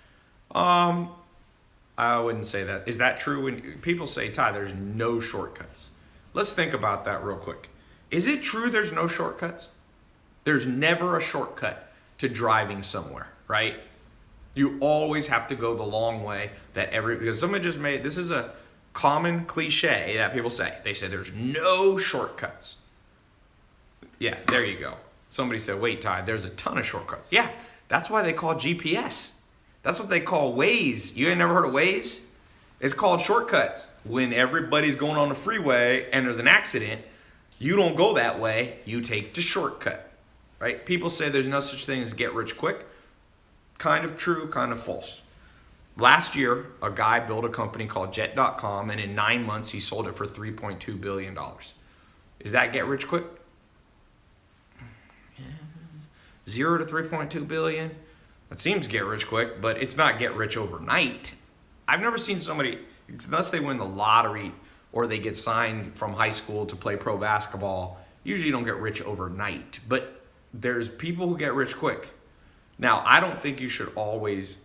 I wouldn't say that. Is that true? When people say, Ty, there's no shortcuts. Let's think about that real quick. Is it true there's no shortcuts? There's never a shortcut to driving somewhere, right? You always have to go the long way because someone just this is a common cliche that people say. They say there's no shortcuts. Yeah, there you go. Somebody said, wait, Ty, there's a ton of shortcuts. Yeah, that's why they call GPS. That's what they call Waze. You ain't never heard of Waze? It's called shortcuts. When everybody's going on the freeway and there's an accident, you don't go that way. You take the shortcut, right? People say there's no such thing as get rich quick. Kind of true, kind of false. Last year, a guy built a company called Jet.com, and in 9 months, he sold it for $3.2 billion. Is that get rich quick? 0 to 3.2 billion. That seems get rich quick, but it's not get rich overnight. I've never seen somebody, unless they win the lottery or they get signed from high school to play pro basketball, usually you don't get rich overnight. But there's people who get rich quick. Now, I don't think you should always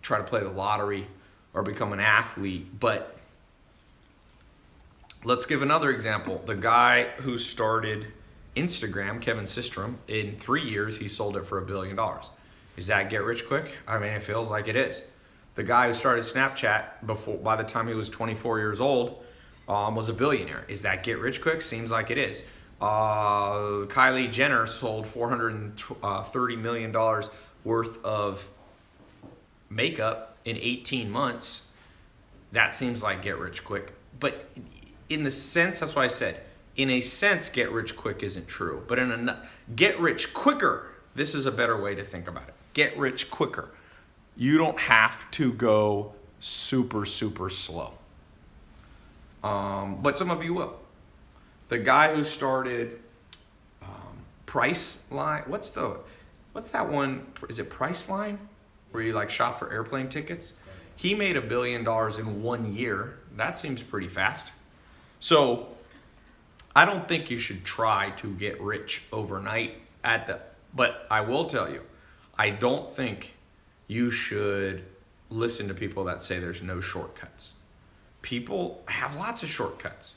try to play the lottery or become an athlete, but let's give another example. The guy who started Instagram, Kevin Systrom, in 3 years, he sold it for $1 billion. Is that get rich quick? I mean, it feels like it is. The guy who started Snapchat by the time he was 24 years old, was a billionaire. Is that get rich quick? Seems like it is. Kylie Jenner sold $430 million worth of makeup in 18 months. That seems like get rich quick. But in the sense, that's why I said, in a sense, get rich quick isn't true. But in a get rich quicker, this is a better way to think about it. Get rich quicker. You don't have to go super, super slow. But some of you will. The guy who started Priceline, what's that one? Is it Priceline? Where you like shop for airplane tickets? He made $1 billion in 1 year. That seems pretty fast. So I don't think you should try to get rich overnight but I will tell you, I don't think you should listen to people that say there's no shortcuts. People have lots of shortcuts.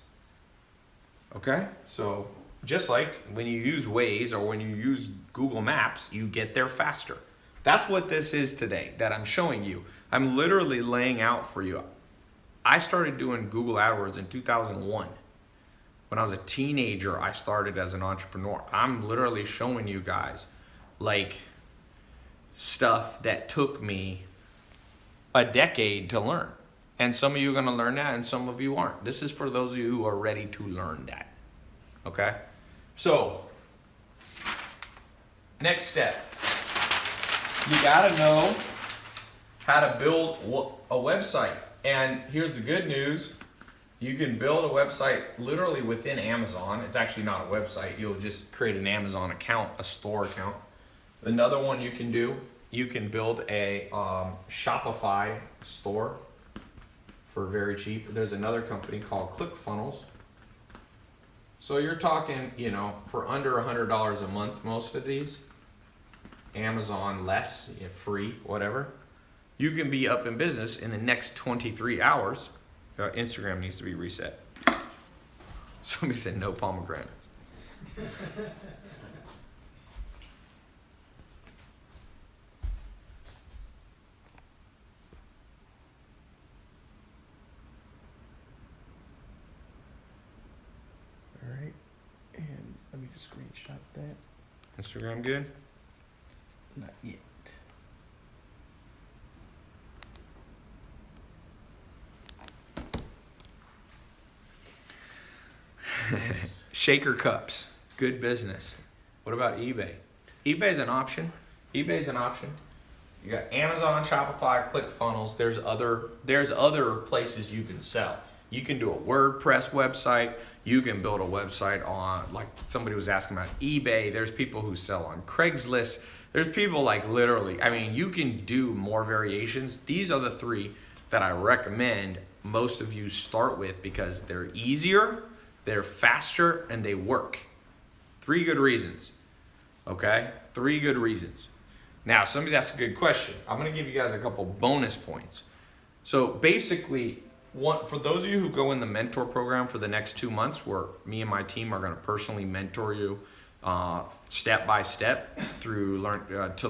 Okay? So just like when you use Waze or when you use Google Maps, you get there faster. That's what this is today that I'm showing you. I'm literally laying out for you. I started doing Google AdWords in 2001. When I was a teenager, I started as an entrepreneur. I'm literally showing you guys like stuff that took me a decade to learn. And some of you are going to learn that and some of you aren't. This is for those of you who are ready to learn that. Okay? So, next step. You got to know how to build a website. And here's the good news. You can build a website literally within Amazon. It's actually not a website. You'll just create an Amazon account, a store account. Another one you can do, you can build a Shopify store for very cheap. There's another company called ClickFunnels. So you're talking, for under $100 a month, most of these. Amazon less, free, whatever. You can be up in business in the next 23 hours. Instagram needs to be reset. Somebody said no pomegranates. All right, and let me just screenshot that. Instagram good? Not yet. Shaker cups, good business. What about eBay? eBay's an option. You got Amazon, Shopify, ClickFunnels. There's other places you can sell. You can do a WordPress website. You can build a website on, like somebody was asking about eBay. There's people who sell on Craigslist. There's people like literally, I mean, you can do more variations. These are the 3 that I recommend most of you start with because they're easier, they're faster, and they work. 3 good reasons, okay? 3 good reasons. Now, somebody asked a good question. I'm gonna give you guys a couple bonus points. So basically, for those of you who go in the mentor program for the next 2 months, where me and my team are gonna personally mentor you step by step through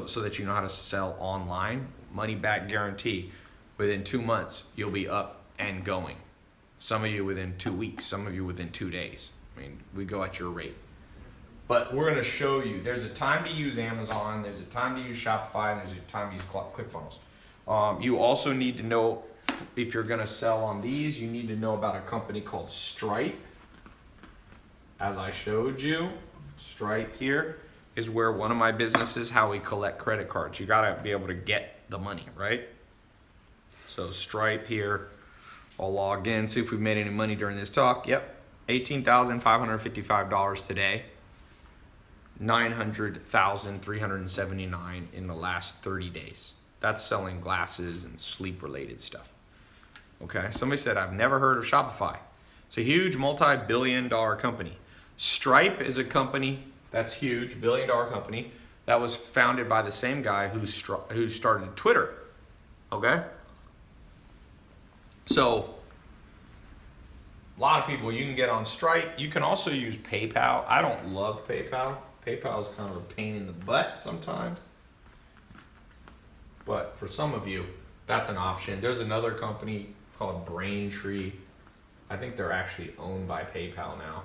so that you know how to sell online, money back guarantee. Within 2 months, you'll be up and going. Some of you within 2 weeks, some of you within 2 days. I mean, we go at your rate. But we're gonna show you, there's a time to use Amazon, there's a time to use Shopify, and there's a time to use ClickFunnels. You also need to know, if you're gonna sell on these, you need to know about a company called Stripe. As I showed you, Stripe here is where one of my businesses, how we collect credit cards. You gotta be able to get the money, right? So Stripe here, I'll log in, see if we've made any money during this talk. Yep, $18,555 today. 900,379 in the last 30 days. That's selling glasses and sleep related stuff. Okay, somebody said, I've never heard of Shopify. It's a huge multi-billion-dollar company. Stripe is a company that's huge, billion-dollar company that was founded by the same guy who started Twitter. Okay? So, a lot of people, you can get on Stripe. You can also use PayPal. I don't love PayPal. PayPal is kind of a pain in the butt sometimes. But for some of you, that's an option. There's another company called Braintree. I think they're actually owned by PayPal now.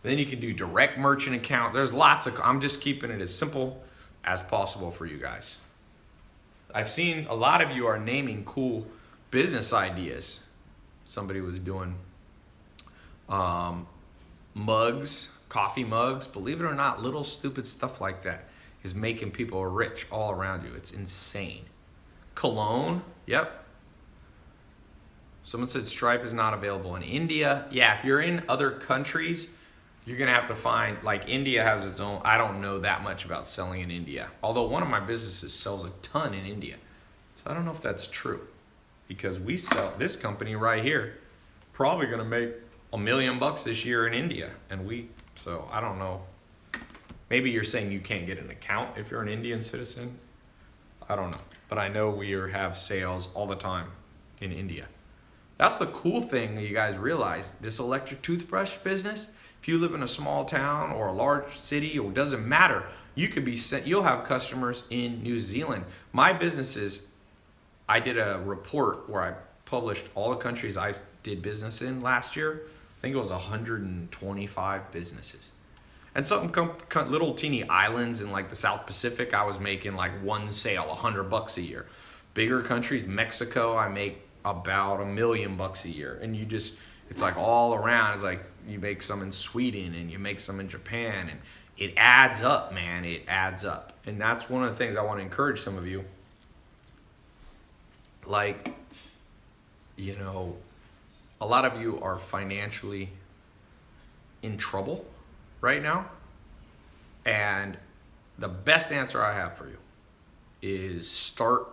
Then you can do direct merchant account. There's lots of, I'm just keeping it as simple as possible for you guys. I've seen a lot of you are naming cool business ideas. Somebody was doing mugs, coffee mugs. Believe it or not, little stupid stuff like that is making people rich all around you. It's insane. Cologne, yep. Someone said Stripe is not available in India. Yeah, if you're in other countries, you're gonna have to find, like India has its own, I don't know that much about selling in India. Although one of my businesses sells a ton in India. So I don't know if that's true. Because we sell, this company right here, probably gonna make $1 million this year in India. So I don't know. Maybe you're saying you can't get an account if you're an Indian citizen. I don't know. But I know we have sales all the time in India. That's the cool thing that you guys realize. This electric toothbrush business, if you live in a small town or a large city, or it doesn't matter, you could be sent, you'll have customers in New Zealand. My businesses, I did a report where I published all the countries I did business in last year. I think it was 125 businesses. And some little teeny islands in like the South Pacific, I was making like one sale, $100 a year. Bigger countries, Mexico, I make about $1 million a year. And you just, it's like all around. It's like you make some in Sweden and you make some in Japan, and it adds up, man. It adds up. And that's one of the things I want to encourage some of you. Like, you know, a lot of you are financially in trouble right now. And the best answer I have for you is start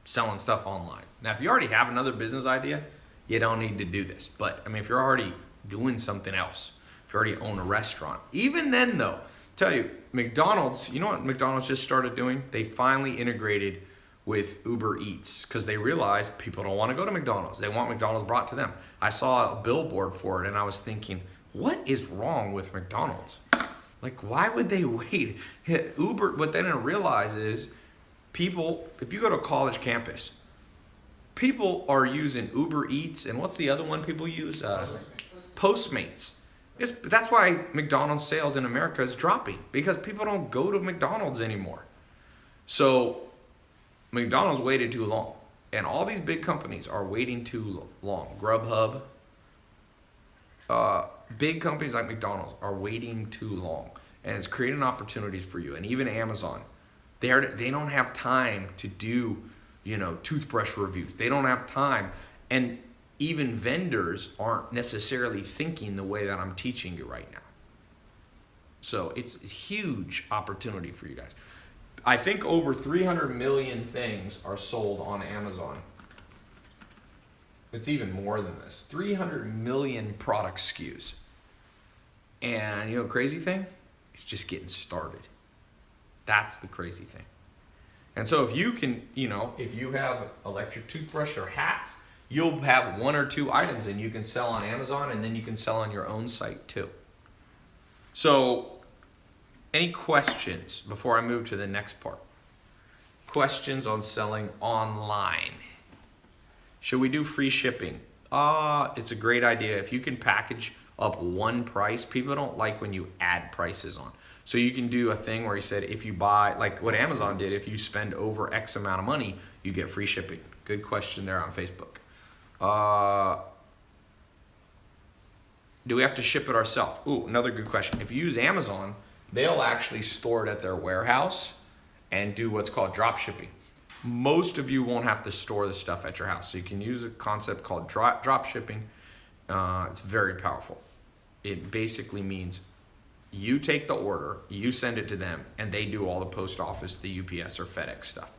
selling stuff online. Now, if you already have another business idea, you don't need to do this. But I mean, if you're already doing something else, if you already own a restaurant, even then though, tell you, McDonald's, you know what McDonald's just started doing? They finally integrated with Uber Eats because they realized people don't want to go to McDonald's. They want McDonald's brought to them. I saw a billboard for it and I was thinking, what is wrong with McDonald's? Like, why would they wait? Uber, what they didn't realize is people, if you go to a college campus, people are using Uber Eats, and what's the other one people use? Postmates. That's why McDonald's sales in America is dropping, because people don't go to McDonald's anymore. So McDonald's waited too long, and all these big companies are waiting too long. Grubhub, big companies like McDonald's are waiting too long, and it's creating opportunities for you. And even Amazon, They don't have time to do, toothbrush reviews. They don't have time. And even vendors aren't necessarily thinking the way that I'm teaching you right now. So it's a huge opportunity for you guys. I think over 300 million things are sold on Amazon. It's even more than this. 300 million product SKUs. And crazy thing? It's just getting started. That's the crazy thing. And so if you can, if you have electric toothbrush or hats, you'll have 1 or 2 items and you can sell on Amazon, and then you can sell on your own site too. So any questions before I move to the next part? Questions on selling online. Should we do free shipping? It's a great idea. If you can package up one price, people don't like when you add prices on. So you can do a thing where you said, if you buy, like what Amazon did, if you spend over X amount of money, you get free shipping. Good question there on Facebook. Do we have to ship it ourselves? Ooh, another good question. If you use Amazon, they'll actually store it at their warehouse and do what's called drop shipping. Most of you won't have to store the stuff at your house. So you can use a concept called drop shipping. It's very powerful. It basically means you take the order, you send it to them, and they do all the post office, the UPS or FedEx stuff.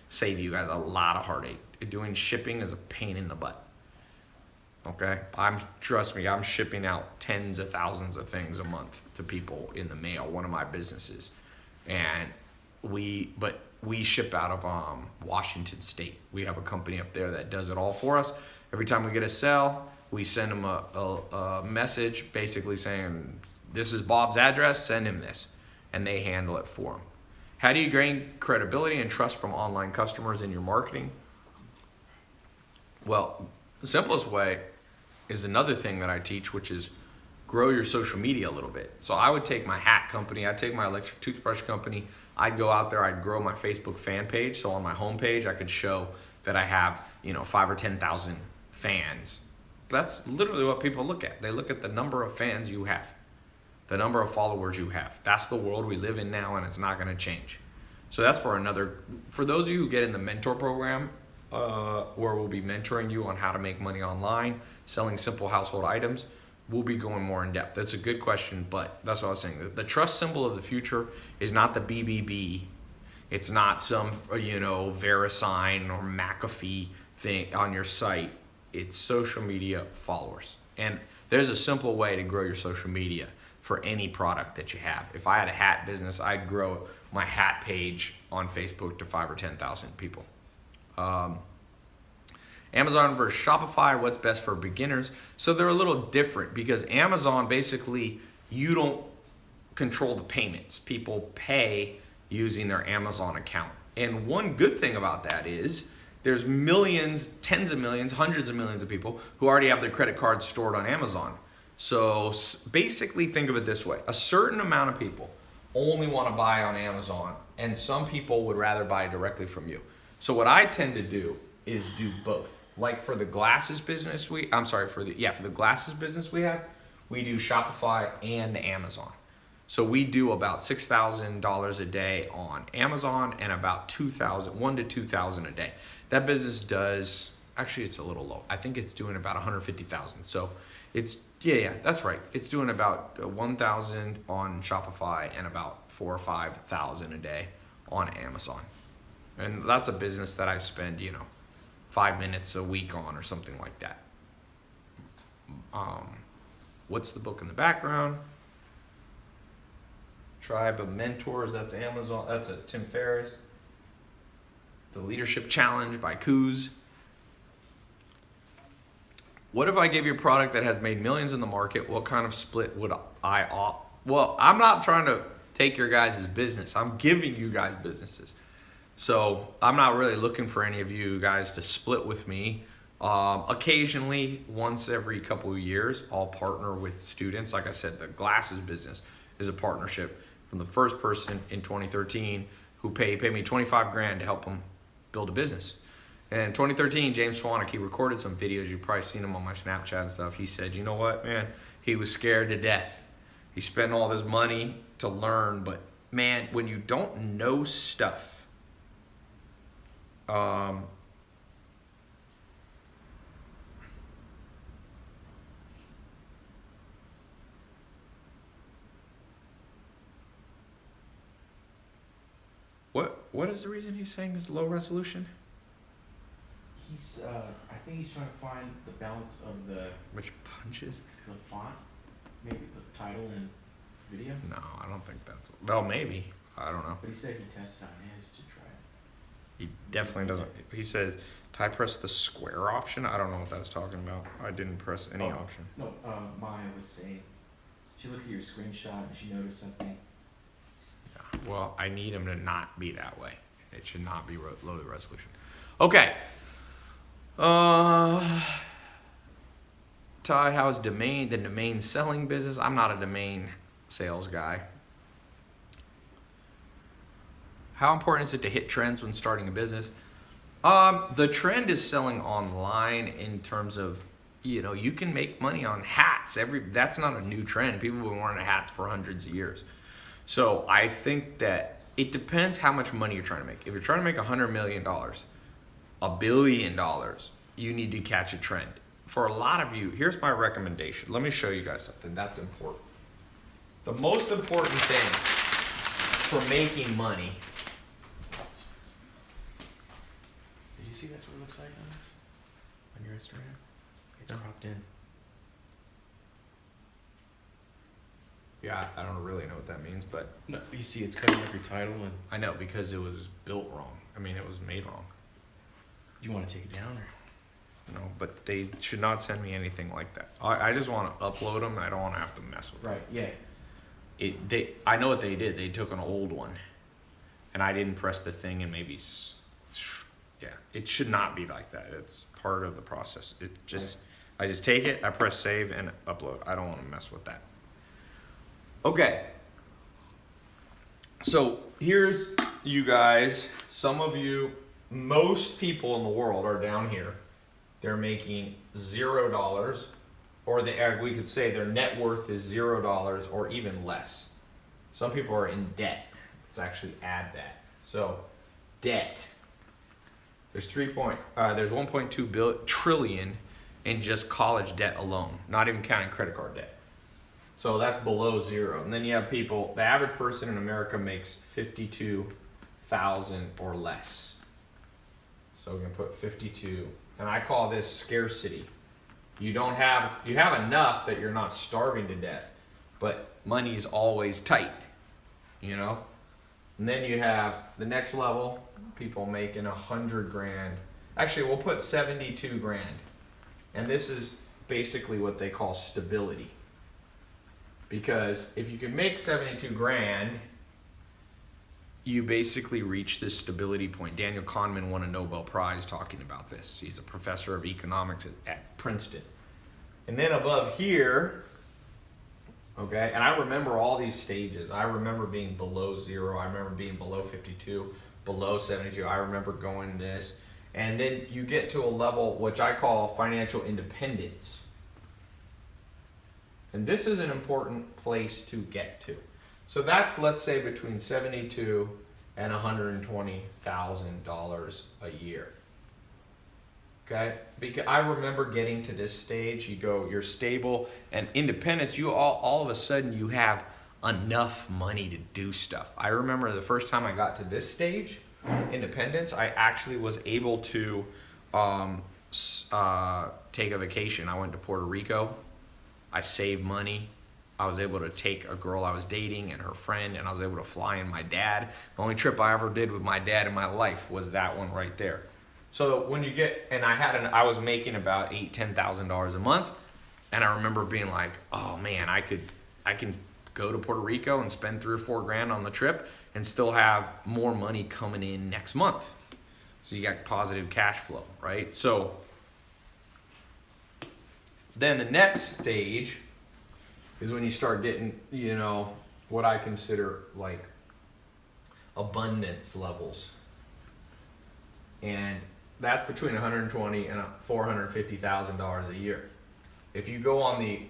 Save you guys a lot of heartache. Doing shipping is a pain in the butt. Okay? Trust me, I'm shipping out tens of thousands of things a month to people in the mail, one of my businesses. And we ship out of Washington State. We have a company up there that does it all for us. Every time we get a sale, we send them a message basically saying, this is Bob's address, send him this. And they handle it for him. How do you gain credibility and trust from online customers in your marketing? Well, the simplest way is another thing that I teach, which is grow your social media a little bit. So I would take my hat company, I'd take my electric toothbrush company, I'd go out there, I'd grow my Facebook fan page. So on my homepage, I could show that I have, 5 or 10,000 fans. That's literally what people look at. They look at the number of fans you have, the number of followers you have. That's the world we live in now, and it's not going to change. So that's for those of you who get in the mentor program, where we'll be mentoring you on how to make money online, selling simple household items, we'll be going more in depth. That's a good question, but that's what I was saying. The trust symbol of the future is not the BBB. It's not some, VeriSign or McAfee thing on your site. It's social media followers. And there's a simple way to grow your social media for any product that you have. If I had a hat business, I'd grow my hat page on Facebook to 5 or 10,000 people. Amazon versus Shopify, what's best for beginners? So they're a little different because Amazon, basically, you don't control the payments. People pay using their Amazon account. And one good thing about that is there's millions, tens of millions, hundreds of millions of people who already have their credit cards stored on Amazon. So basically think of it this way. A certain amount of people only want to buy on Amazon, and some people would rather buy directly from you. So what I tend to do is do both. Like for the glasses business for the glasses business we have, we do Shopify and Amazon. So we do about $6,000 a day on Amazon and about $1,000 to $2,000 a day. That business does, actually it's a little low. I think it's doing about $150,000. So it's, that's right. It's doing about $1,000 on Shopify and about $4,000 or $5,000 a day on Amazon. And that's a business that I spend, 5 minutes a week on or something like that. What's the book in the background? Tribe of Mentors, that's Amazon, that's a Tim Ferriss. The Leadership Challenge by Coos. What if I gave you a product that has made millions in the market? What kind of split would I opt? Well, I'm not trying to take your guys' business. I'm giving you guys businesses. So I'm not really looking for any of you guys to split with me. Occasionally, once every couple of years, I'll partner with students. Like I said, the glasses business is a partnership from the first person in 2013 who paid me $25,000 to help him build a business. And in 2013, James Swanwick, he recorded some videos. You've probably seen him on my Snapchat and stuff. He said, you know what, man? He was scared to death. He spent all this money to learn, but man, when you don't know stuff, Um, what is the reason he's saying this low resolution? He's, I think he's trying to find the balance of the Which punches? font, maybe the title and video. No, I don't think that's. Well, maybe. I don't know. But he said he tested on his to try it. He definitely doesn't. He says, "I press the square option." I don't know what that's talking about. I didn't press any option. No, Maya was saying, she looked at your screenshot and she noticed something. Yeah. Well, I need him to not be that way. It should not be low resolution. Okay. Ty, how's the domain selling business? I'm not a domain sales guy. How important is it to hit trends when starting a business? The trend is selling online in terms of, you can make money on hats. That's not a new trend. People have been wearing hats for hundreds of years. So I think that it depends how much money you're trying to make. If you're trying to make $100 million, $1 billion, you need to catch a trend. For a lot of you, here's my recommendation. Let me show you guys something that's important. The most important thing for making money. Did you see that's what it looks like on this? On your Instagram? It's No. cropped in. Yeah, I don't really know what that means, but No, you see it's cutting up your title and I know because it was built wrong. I mean, it was made wrong. you want to take it down or? No, but they should not send me anything like that. I just want to upload them. I don't want to have to mess with them. Right, yeah. I know what they did. They took an old one, and I didn't press the thing, and maybe, yeah, it should not be like that. It's part of the process. I just take it, I press save, and upload. I don't want to mess with that. Okay. So here's you guys. Some of you, most people in the world are down here. They're making $0, or we could say their net worth is $0 or even less. Some people are in debt. Let's actually add that. So, debt. There's 1.2 trillion in just college debt alone, not even counting credit card debt. So that's below zero. And then you have people. The average person in America makes $52,000 or less. So we're gonna put 52. And I call this scarcity. You have enough that you're not starving to death, but money's always tight, And then you have the next level, people making 100 grand. Actually, we'll put 72 grand. And this is basically what they call stability. Because if you can make 72 grand, you basically reach this stability point. Daniel Kahneman won a Nobel Prize talking about this. He's a professor of economics at Princeton. And then above here, okay, and I remember all these stages. I remember being below zero. I remember being below 52, below 72. I remember going this. And then you get to a level which I call financial independence. And this is an important place to get to. So that's, let's say, between $72,000 and $120,000 a year. Okay? Because I remember getting to this stage. You're stable and independence. You all of a sudden you have enough money to do stuff. I remember the first time I got to this stage, independence, I actually was able to take a vacation. I went to Puerto Rico. I saved money. I was able to take a girl I was dating and her friend, and I was able to fly in my dad. The only trip I ever did with my dad in my life was that one right there. So when you get, and I was making about $10,000 a month, and I remember being like, oh man, I can go to Puerto Rico and spend $3 or $4 grand on the trip and still have more money coming in next month. So you got positive cash flow, right? So then the next stage is when you start getting, what I consider like abundance levels. And that's between $120,000 and $450,000 a year. If you go on the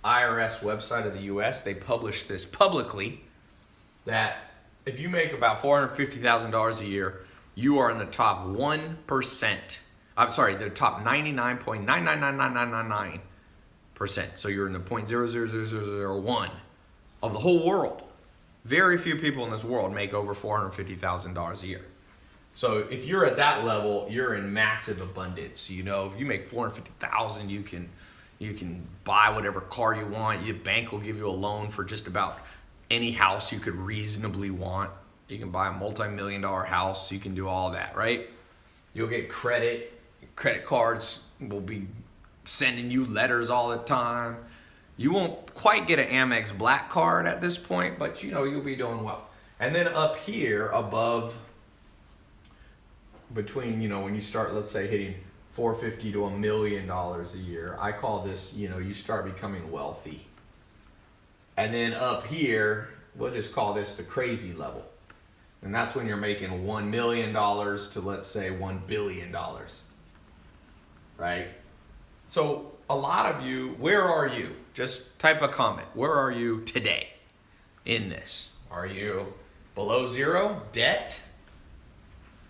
IRS website of the US, they publish this publicly that if you make about $450,000 a year, you are in the top 1%. I'm sorry, the top 99.9999999%. So you're in the 0.00001 of the whole world. Very few people in this world make over $450,000 a year. So if you're at that level, you're in massive abundance. You know, if you make $450,000, you can buy whatever car you want. Your bank will give you a loan for just about any house you could reasonably want. You can buy a multi-million-dollar house. You can do all that, right? You'll get credit. Credit cards will be sending you letters all the time. You won't quite get an Amex Black card at this point, but you know, you'll be doing well. And then up here above, between, you know, when you start, let's say, hitting $450 to $1 million a year, I call this, you know, you start becoming wealthy. And then up here, we'll just call this the crazy level. And that's when you're making $1 million to, let's say, $1 billion. Right? So a lot of you, where are you? Just type a comment. Where are you today in this? Are you below zero? Debt?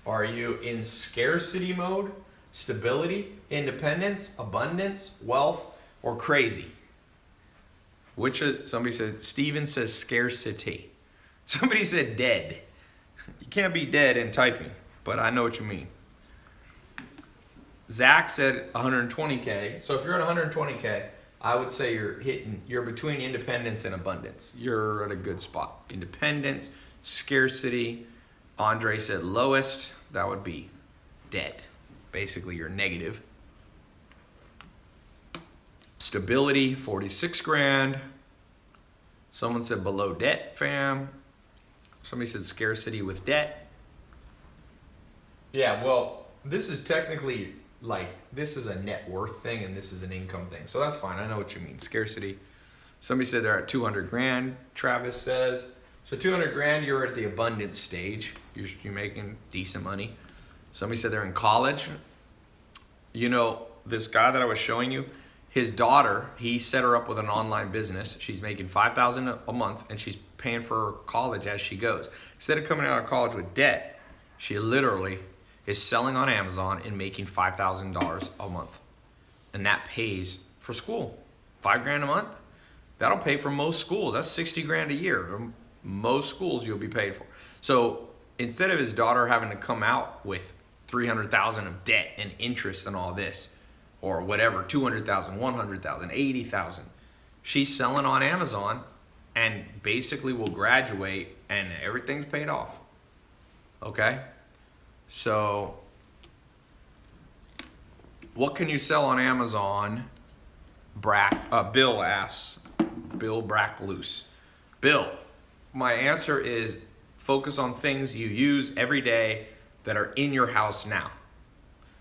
Are you in scarcity mode? Stability? Independence? Abundance? Wealth? Or crazy? Somebody said, Steven says scarcity. Somebody said dead. You can't be dead in typing, but I know what you mean. Zach said 120K. So if you're at 120K, I would say you're between independence and abundance. You're at a good spot. Independence, scarcity. Andre said lowest, that would be dead. Basically, you're negative. Stability, 46 grand. Someone said below debt, fam. Somebody said scarcity with debt. Yeah, well, this is technically this is a net worth thing and this is an income thing. So that's fine. I know what you mean. Scarcity. Somebody said they're at 200 grand, Travis says. So 200 grand, you're at the abundance stage. You're making decent money. Somebody said they're in college. You know, this guy that I was showing you, his daughter, he set her up with an online business. She's making $5,000 a month and she's paying for her college as she goes. Instead of coming out of college with debt, she literally is selling on Amazon and making $5,000 a month. And that pays for school. $5 grand a month. That'll pay for most schools. That's 60 grand a year. Most schools you'll be paid for. So instead of his daughter having to come out with 300,000 of debt and interest and all this, or whatever, 200,000, 100,000, 80,000, she's selling on Amazon and basically will graduate and everything's paid off. Okay? So what can you sell on Amazon? Bill asks. Bill Brackloose. Bill, my answer is focus on things you use every day that are in your house now.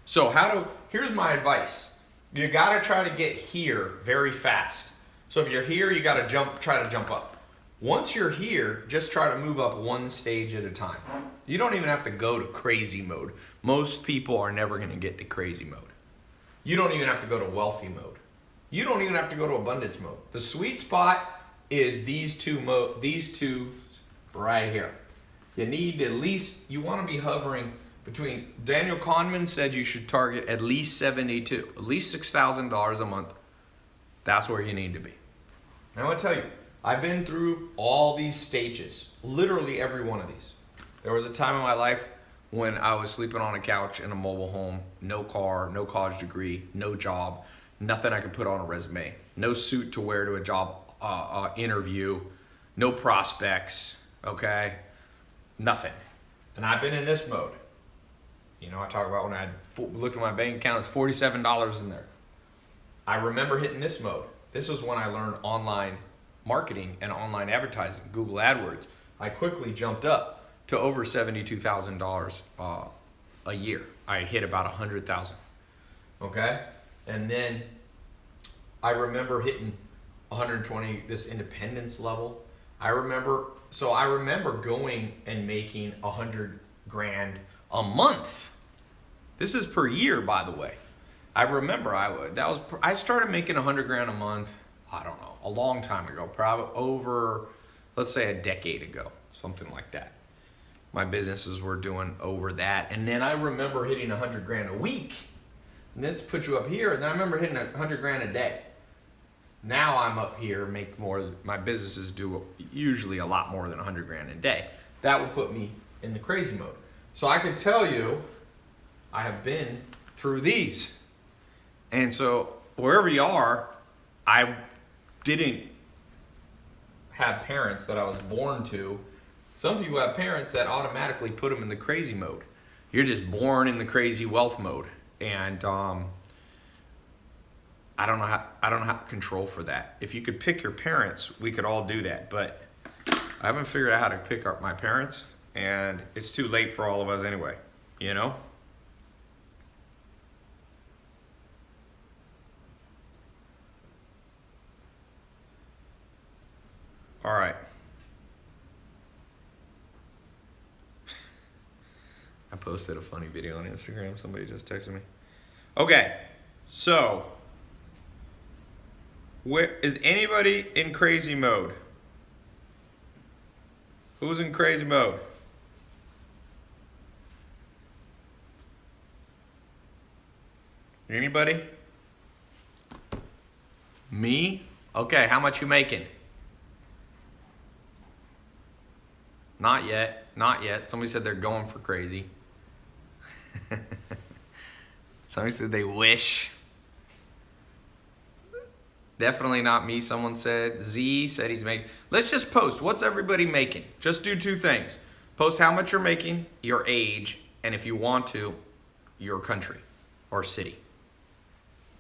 So here's my advice. You gotta try to get here very fast. So if you're here, you gotta try to jump up. Once you're here, just try to move up one stage at a time. You don't even have to go to crazy mode. Most people are never gonna get to crazy mode. You don't even have to go to wealthy mode. You don't even have to go to abundance mode. The sweet spot is these two right here. You need you wanna be hovering between, Daniel Kahneman said you should target at least 72, at least $6,000 a month. That's where you need to be. Now I want to tell you, I've been through all these stages, literally every one of these. There was a time in my life when I was sleeping on a couch in a mobile home, no car, no college degree, no job, nothing I could put on a resume, no suit to wear to a job interview, no prospects, okay? Nothing. And I've been in this mode. You know, I talk about when I looked at my bank account, it's $47 in there. I remember hitting this mode. This is when I learned online marketing and online advertising, Google AdWords. I quickly jumped up to over $72,000 a year. I hit about 100,000. Okay? And then I remember hitting 120, this independence level. I remember going and making 100 grand a month. This is per year, by the way. I remember I started making 100 grand a month, I don't know, a long time ago, probably over, let's say a decade ago, something like that. my businesses were doing over that. And then I remember hitting 100 grand a week. And that's put you up here. And then I remember hitting 100 grand a day. Now I'm up here, make more. My businesses do usually a lot more than 100 grand a day. That would put me in the crazy mode. So I could tell you, I have been through these. And so wherever you are, I didn't have parents that I was born to. Some people have parents that automatically put them in the crazy mode. You're just born in the crazy wealth mode. And I don't know how to control for that. If you could pick your parents, we could all do that. But I haven't figured out how to pick up my parents, and it's too late for all of us anyway, you know? All right. I posted a funny video on Instagram. Somebody just texted me. Okay, so where is anybody in crazy mode? Who's in crazy mode? Anybody? Me? Okay, how much you making? Not yet, not yet. Somebody said they're going for crazy. Somebody said they wish. Definitely not me, someone said. Z said he's making. Let's just post. What's everybody making? Just do two things. Post how much you're making, your age, and if you want to, your country or city.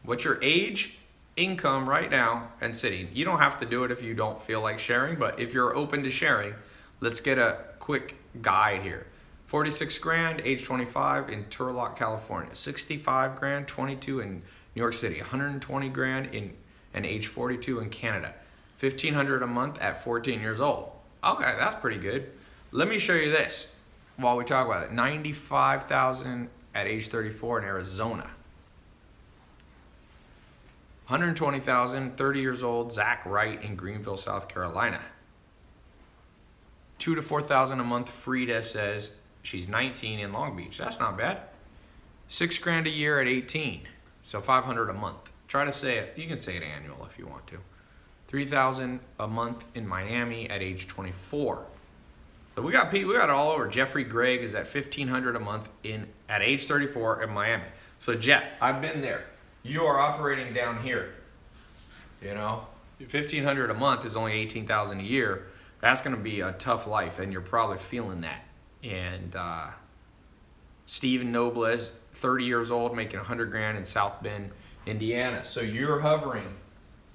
What's your age, income right now, and city? You don't have to do it if you don't feel like sharing, but if you're open to sharing, let's get a quick guide here. 46 grand, age 25 in Turlock, California. 65 grand, 22 in New York City. 120 grand in and age 42 in Canada. 1,500 a month at 14 years old. Okay, that's pretty good. Let me show you this while we talk about it. 95,000 at age 34 in Arizona. 120,000, 30 years old, Zach Wright in Greenville, South Carolina. 2,000 to 4,000 a month, Frida says she's 19 in Long Beach. That's not bad. 6 grand a year at 18, so 500 a month. Try to say it. You can say it annual if you want to. 3,000 a month in Miami at age 24. So we got it all over. Jeffrey Gregg is at 1,500 a month at age 34 in Miami. So Jeff, I've been there. You are operating down here. You know, 1,500 a month is only 18,000 a year. That's going to be a tough life, and you're probably feeling that. And Stephen Nobles, 30 years old, making 100 grand in South Bend, Indiana. So you're hovering.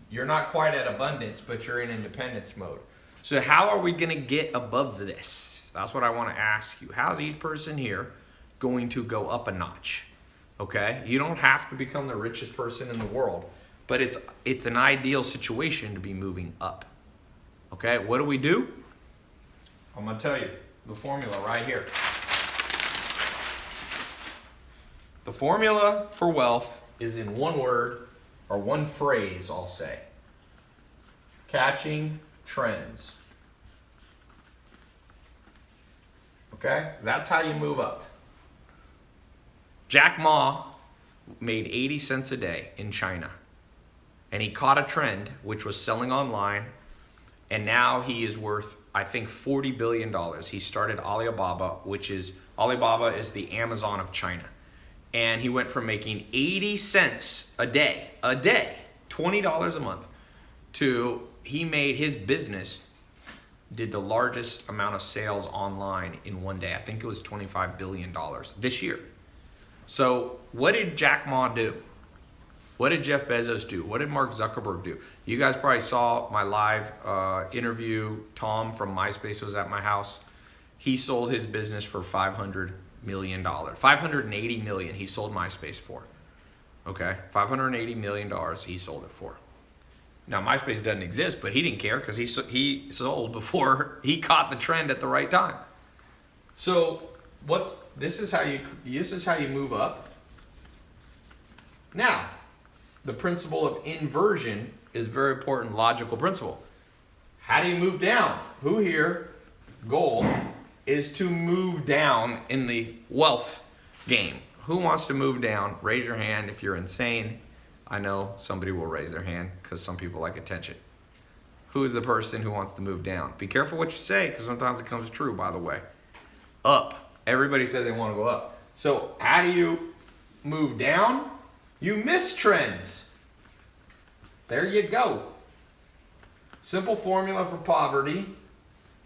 You're not quite at abundance, but you're in independence mode. So how are we going to get above this? That's what I want to ask you. How's each person here going to go up a notch? Okay? You don't have to become the richest person in the world, but it's an ideal situation to be moving up. Okay? What do? I'm going to tell you the formula right here. The formula for wealth is in one word, or one phrase, I'll say. Catching trends. Okay? That's how you move up. Jack Ma made 80 cents a day in China. And he caught a trend, which was selling online. And now he is worth, I think, $40 billion. He started Alibaba, Alibaba is the Amazon of China. And he went from making 80 cents a day, $20 a month, to he made his business, did the largest amount of sales online in one day. I think it was $25 billion this year. So what did Jack Ma do? What did Jeff Bezos do? What did Mark Zuckerberg do? You guys probably saw my live interview. Tom from MySpace was at my house. He sold his business for $500 million. $580 million he sold MySpace for. Okay, $580 million he sold it for. Now MySpace doesn't exist, but he didn't care because he sold before he caught the trend at the right time. So this is how you move up. Now, the principle of inversion is a very important logical principle. How do you move down? Who here, goal, is to move down in the wealth game. Who wants to move down? Raise your hand if you're insane. I know somebody will raise their hand because some people like attention. Who is the person who wants to move down? Be careful what you say because sometimes it comes true, by the way. Up. Everybody says they want to go up. So how do you move down? You miss trends. There you go. Simple formula for poverty.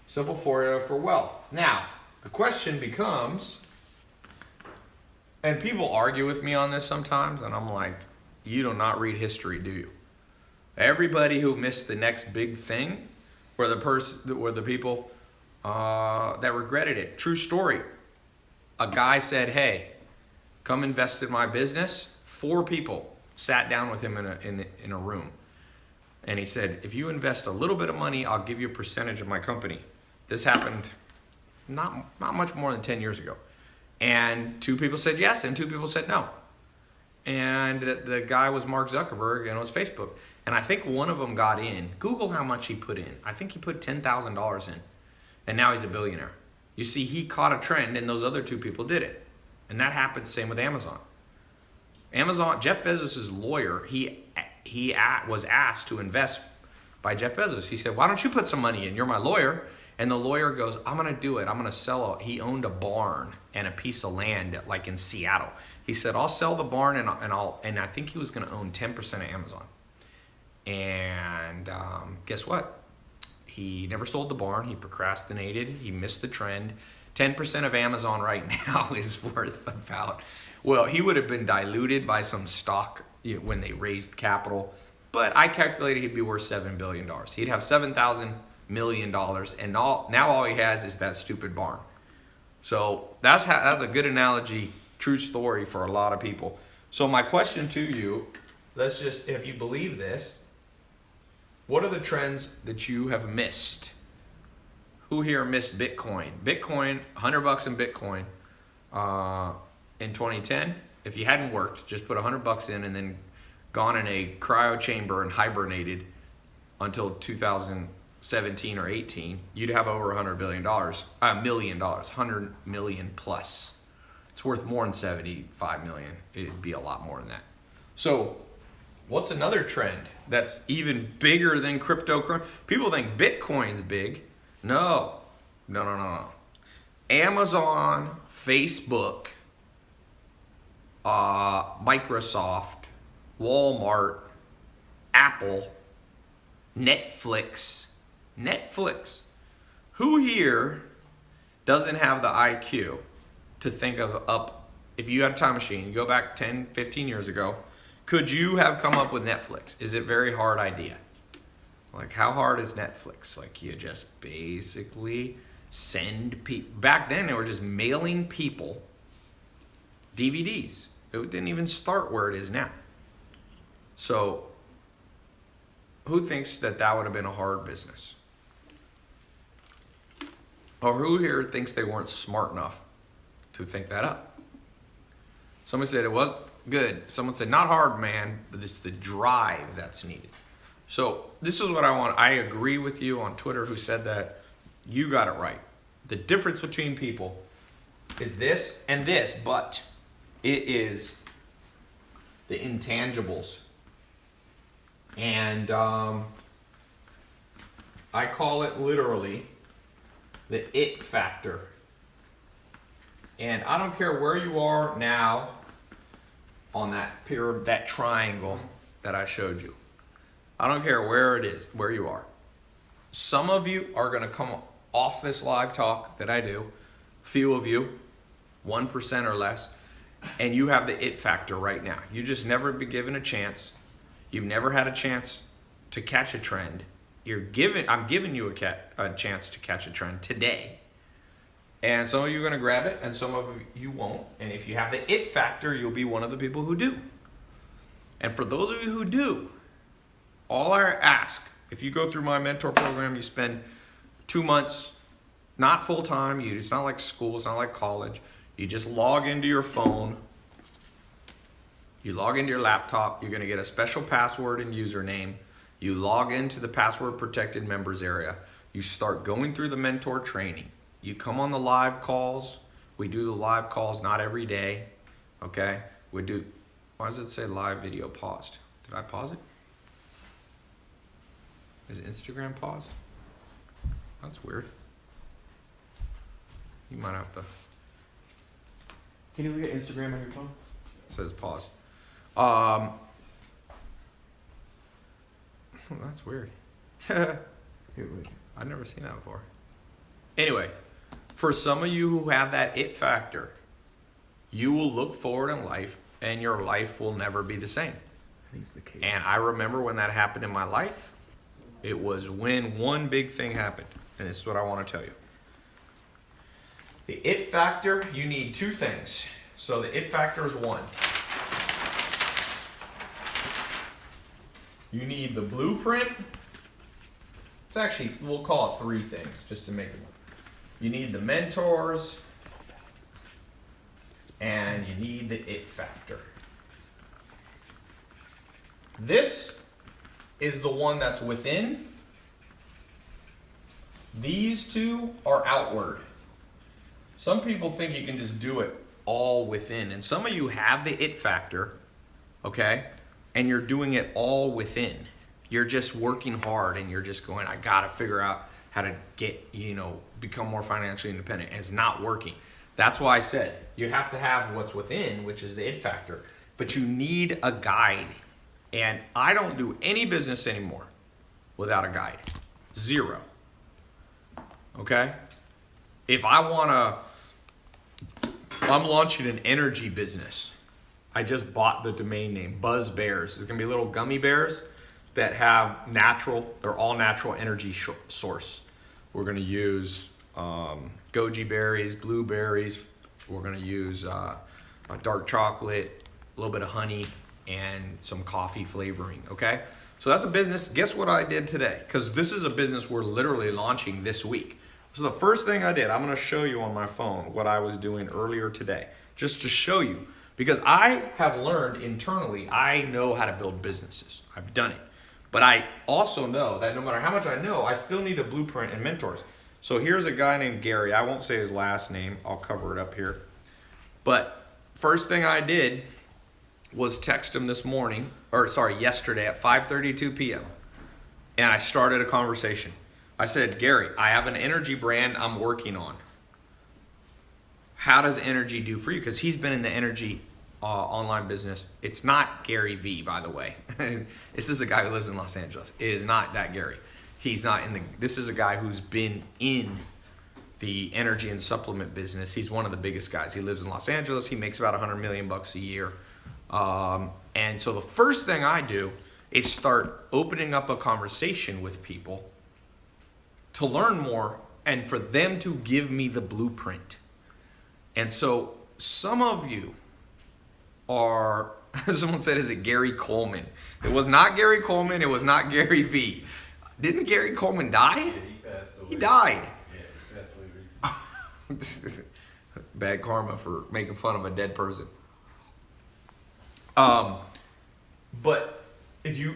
Simple formula for wealth. Now, the question becomes, and people argue with me on this sometimes, and I'm like, you do not read history, do you? Everybody who missed the next big thing were the people that regretted it. True story. A guy said, hey, come invest in my business. 4 people sat down with him in a room. And he said, if you invest a little bit of money, I'll give you a percentage of my company. This happened not much more than 10 years ago. And 2 people said yes, and 2 people said no. And the guy was Mark Zuckerberg, and it was Facebook. And I think one of them got in. Google how much he put in. I think he put $10,000 in. And now he's a billionaire. You see, he caught a trend, and those other 2 people did it. And that happened same with Amazon. Jeff Bezos' lawyer, he was asked to invest by Jeff Bezos. He said, why don't you put some money in? You're my lawyer. And the lawyer goes, I'm going to do it. I'm going to sell it. He owned a barn and a piece of land like in Seattle. He said, I'll sell the barn and I think he was going to own 10% of Amazon. And guess what? He never sold the barn. He procrastinated. He missed the trend. 10% of Amazon right now is worth about, well, he would have been diluted by some stock when they raised capital. But I calculated he'd be worth $7 billion. He'd have $7,000 million, and now all he has is that stupid barn. So that's a good analogy, true story for a lot of people. So my question to you, if you believe this, what are the trends that you have missed? Who here missed Bitcoin? Bitcoin, $100 in Bitcoin in 2010. If you hadn't worked, just put $100 in and then gone in a cryo chamber and hibernated until 2017 or 18, you'd have over $100 million, $100 million plus. It's worth more than 75 million. It'd be a lot more than that. So what's another trend that's even bigger than cryptocurrency? People think Bitcoin's big. No. Amazon, Facebook, Microsoft, Walmart, Apple, Netflix. Who here doesn't have the IQ to think of if you had a time machine, you go back 10, 15 years ago, could you have come up with Netflix? Is it a very hard idea? Like, how hard is Netflix? Like, you just basically send people. Back then, they were just mailing people DVDs. It didn't even start where it is now. So, who thinks that would have been a hard business? Or who here thinks they weren't smart enough to think that up? Someone said it was good. Someone said not hard, man, but it's the drive that's needed. So this is what I want. I agree with you on Twitter who said that. You got it right. The difference between people is this and this, but it is the intangibles. And I call it literally the it factor. And I don't care where you are now on that triangle that I showed you. I don't care where it is, where you are. Some of you are going to come off this live talk that I do, few of you, 1% or less, and you have the it factor right now. You just never been given a chance. You've never had a chance to catch a trend. I'm giving you a chance to catch a trend today. And some of you are going to grab it, and some of you won't. And if you have the it factor, you'll be one of the people who do. And for those of you who do, all I ask, if you go through my mentor program, you spend 2 months, not full time. It's not like school. It's not like college. You just log into your phone. You log into your laptop. You're going to get a special password and username. You log into the password protected members area. You start going through the mentor training. You come on the live calls. We do the live calls not every day. Okay? We do, why does it say live video paused? Did I pause it? Is Instagram paused? That's weird. You might have to. Can you look at Instagram on your phone? It says pause. That's weird. Here, wait. I've never seen that before. Anyway, for some of you who have that it factor, you will look forward in life and your life will never be the same. I think it's the case. And I remember when that happened in my life. It was when one big thing happened. And this is what I want to tell you. The it factor, you need two things. So the it factor is one. You need the blueprint. It's actually, we'll call it three things just to make it. You need the mentors, and you need the it factor. This is the one that's within. These two are outward. Some people think you can just do it all within, and some of you have the it factor, okay? And you're doing it all within. You're just working hard and you're just going, I gotta figure out how to get, become more financially independent. And it's not working. That's why I said you have to have what's within, which is the it factor. But you need a guide. And I don't do any business anymore without a guide. Zero. Okay? If I I'm launching an energy business. I just bought the domain name, Buzz Bears. It's gonna be little gummy bears that have they're all natural energy source. We're gonna use goji berries, blueberries. We're gonna use dark chocolate, a little bit of honey, and some coffee flavoring, okay? So that's a business. Guess what I did today? Because this is a business we're literally launching this week. So the first thing I did, I'm gonna show you on my phone what I was doing earlier today, just to show you. Because I have learned internally, I know how to build businesses. I've done it. But I also know that no matter how much I know, I still need a blueprint and mentors. So here's a guy named Gary. I won't say his last name. I'll cover it up here. But first thing I did was text him yesterday at 5:32 p.m. And I started a conversation. I said, Gary, I have an energy brand I'm working on. How does energy do for you? Because he's been in the energy online business. It's not Gary V, by the way. This is a guy who lives in Los Angeles. It is not that Gary. He's not this is a guy who's been in the energy and supplement business. He's one of the biggest guys. He lives in Los Angeles. He makes about $100 million a year. And so the first thing I do is start opening up a conversation with people to learn more and for them to give me the blueprint. And so some of you are, someone said, is it Gary Coleman? It was not Gary Coleman. It was not Gary V. Didn't Gary Coleman die? Yeah, he passed away. He died. Yeah, he passed away recently. Bad karma for making fun of a dead person. But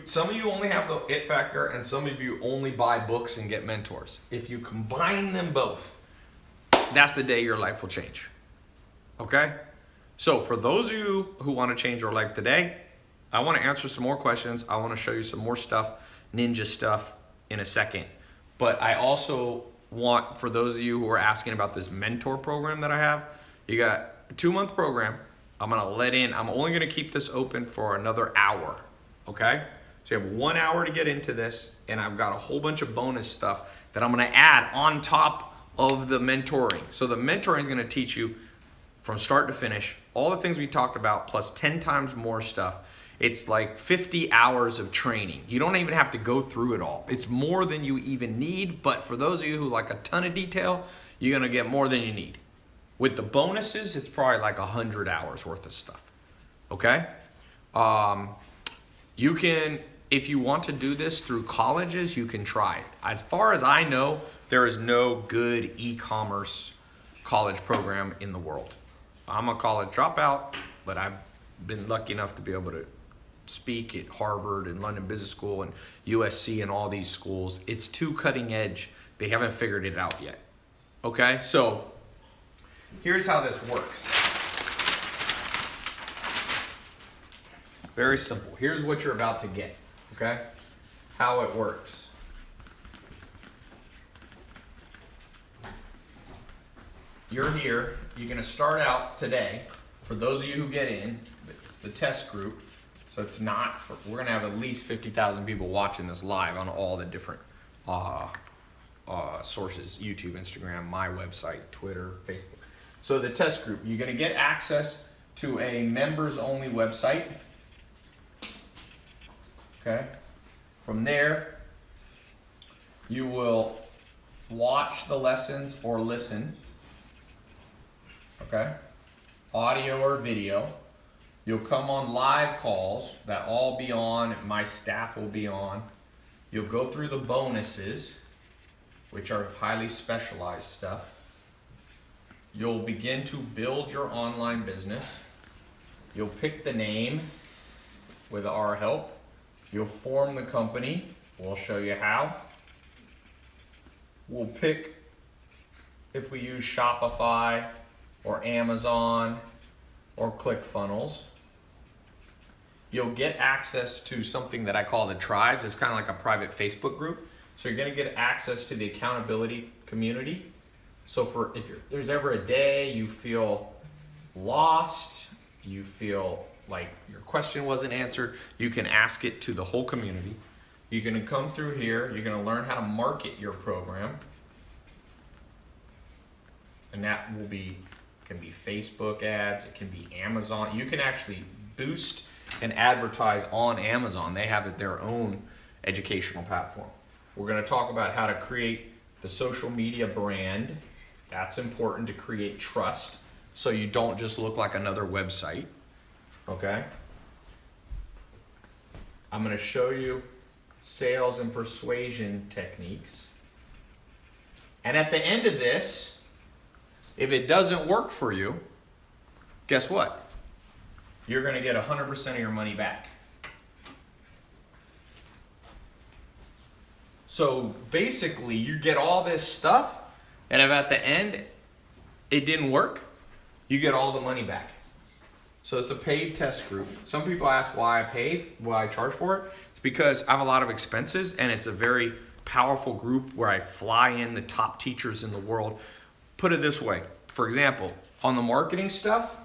some of you only have the it factor and some of you only buy books and get mentors. If you combine them both, that's the day your life will change. Okay? So for those of you who want to change your life today, I want to answer some more questions. I want to show you some more stuff, ninja stuff in a second. But I also want, for those of you who are asking about this mentor program that I have, you got a 2-month program. I'm only going to keep this open for another hour. Okay? So you have 1 hour to get into this, and I've got a whole bunch of bonus stuff that I'm going to add on top of the mentoring. So the mentoring is going to teach you from start to finish all the things we talked about plus 10 times more stuff. It's like 50 hours of training. You don't even have to go through it all. It's more than you even need, but for those of you who like a ton of detail, you're going to get more than you need. With the bonuses, it's probably like 100 hours worth of stuff. Okay? You can, if you want to do this through colleges, you can try it. As far as I know, there is no good e-commerce college program in the world. I'm a college dropout, but I've been lucky enough to be able to speak at Harvard and London Business School and USC and all these schools. It's too cutting edge. They haven't figured it out yet. Okay, so here's how this works. Very simple. Here's what you're about to get, okay? How it works. You're here. You're going to start out today. For those of you who get in, it's the test group. So it's not, we're going to have at least 50,000 people watching this live on all the different sources, YouTube, Instagram, my website, Twitter, Facebook. So the test group, you're going to get access to a members only website. Okay. From there, you will watch the lessons or listen. Okay. Audio or video. You'll come on live calls that I'll be on, and my staff will be on. You'll go through the bonuses, which are highly specialized stuff. You'll begin to build your online business. You'll pick the name with our help. You'll form the company. We'll show you how. We'll pick if we use Shopify or Amazon or ClickFunnels. You'll get access to something that I call the tribes. It's kind of like a private Facebook group. So you're going to get access to the accountability community. So if there's ever a day you feel lost, you feel like your question wasn't answered, you can ask it to the whole community. You're going to come through here. You're going to learn how to market your program. And that can be Facebook ads. It can be Amazon. You can actually boost and advertise on Amazon. They have their own educational platform. We're going to talk about how to create the social media brand. That's important to create trust so you don't just look like another website. Okay? I'm going to show you sales and persuasion techniques. And at the end of this, if it doesn't work for you, guess what? You're going to get 100% of your money back. So basically, you get all this stuff, and if at the end it didn't work, you get all the money back. So it's a paid test group. Some people ask why I charge for it. It's because I have a lot of expenses, and it's a very powerful group where I fly in the top teachers in the world. Put it this way. For example, on the marketing stuff,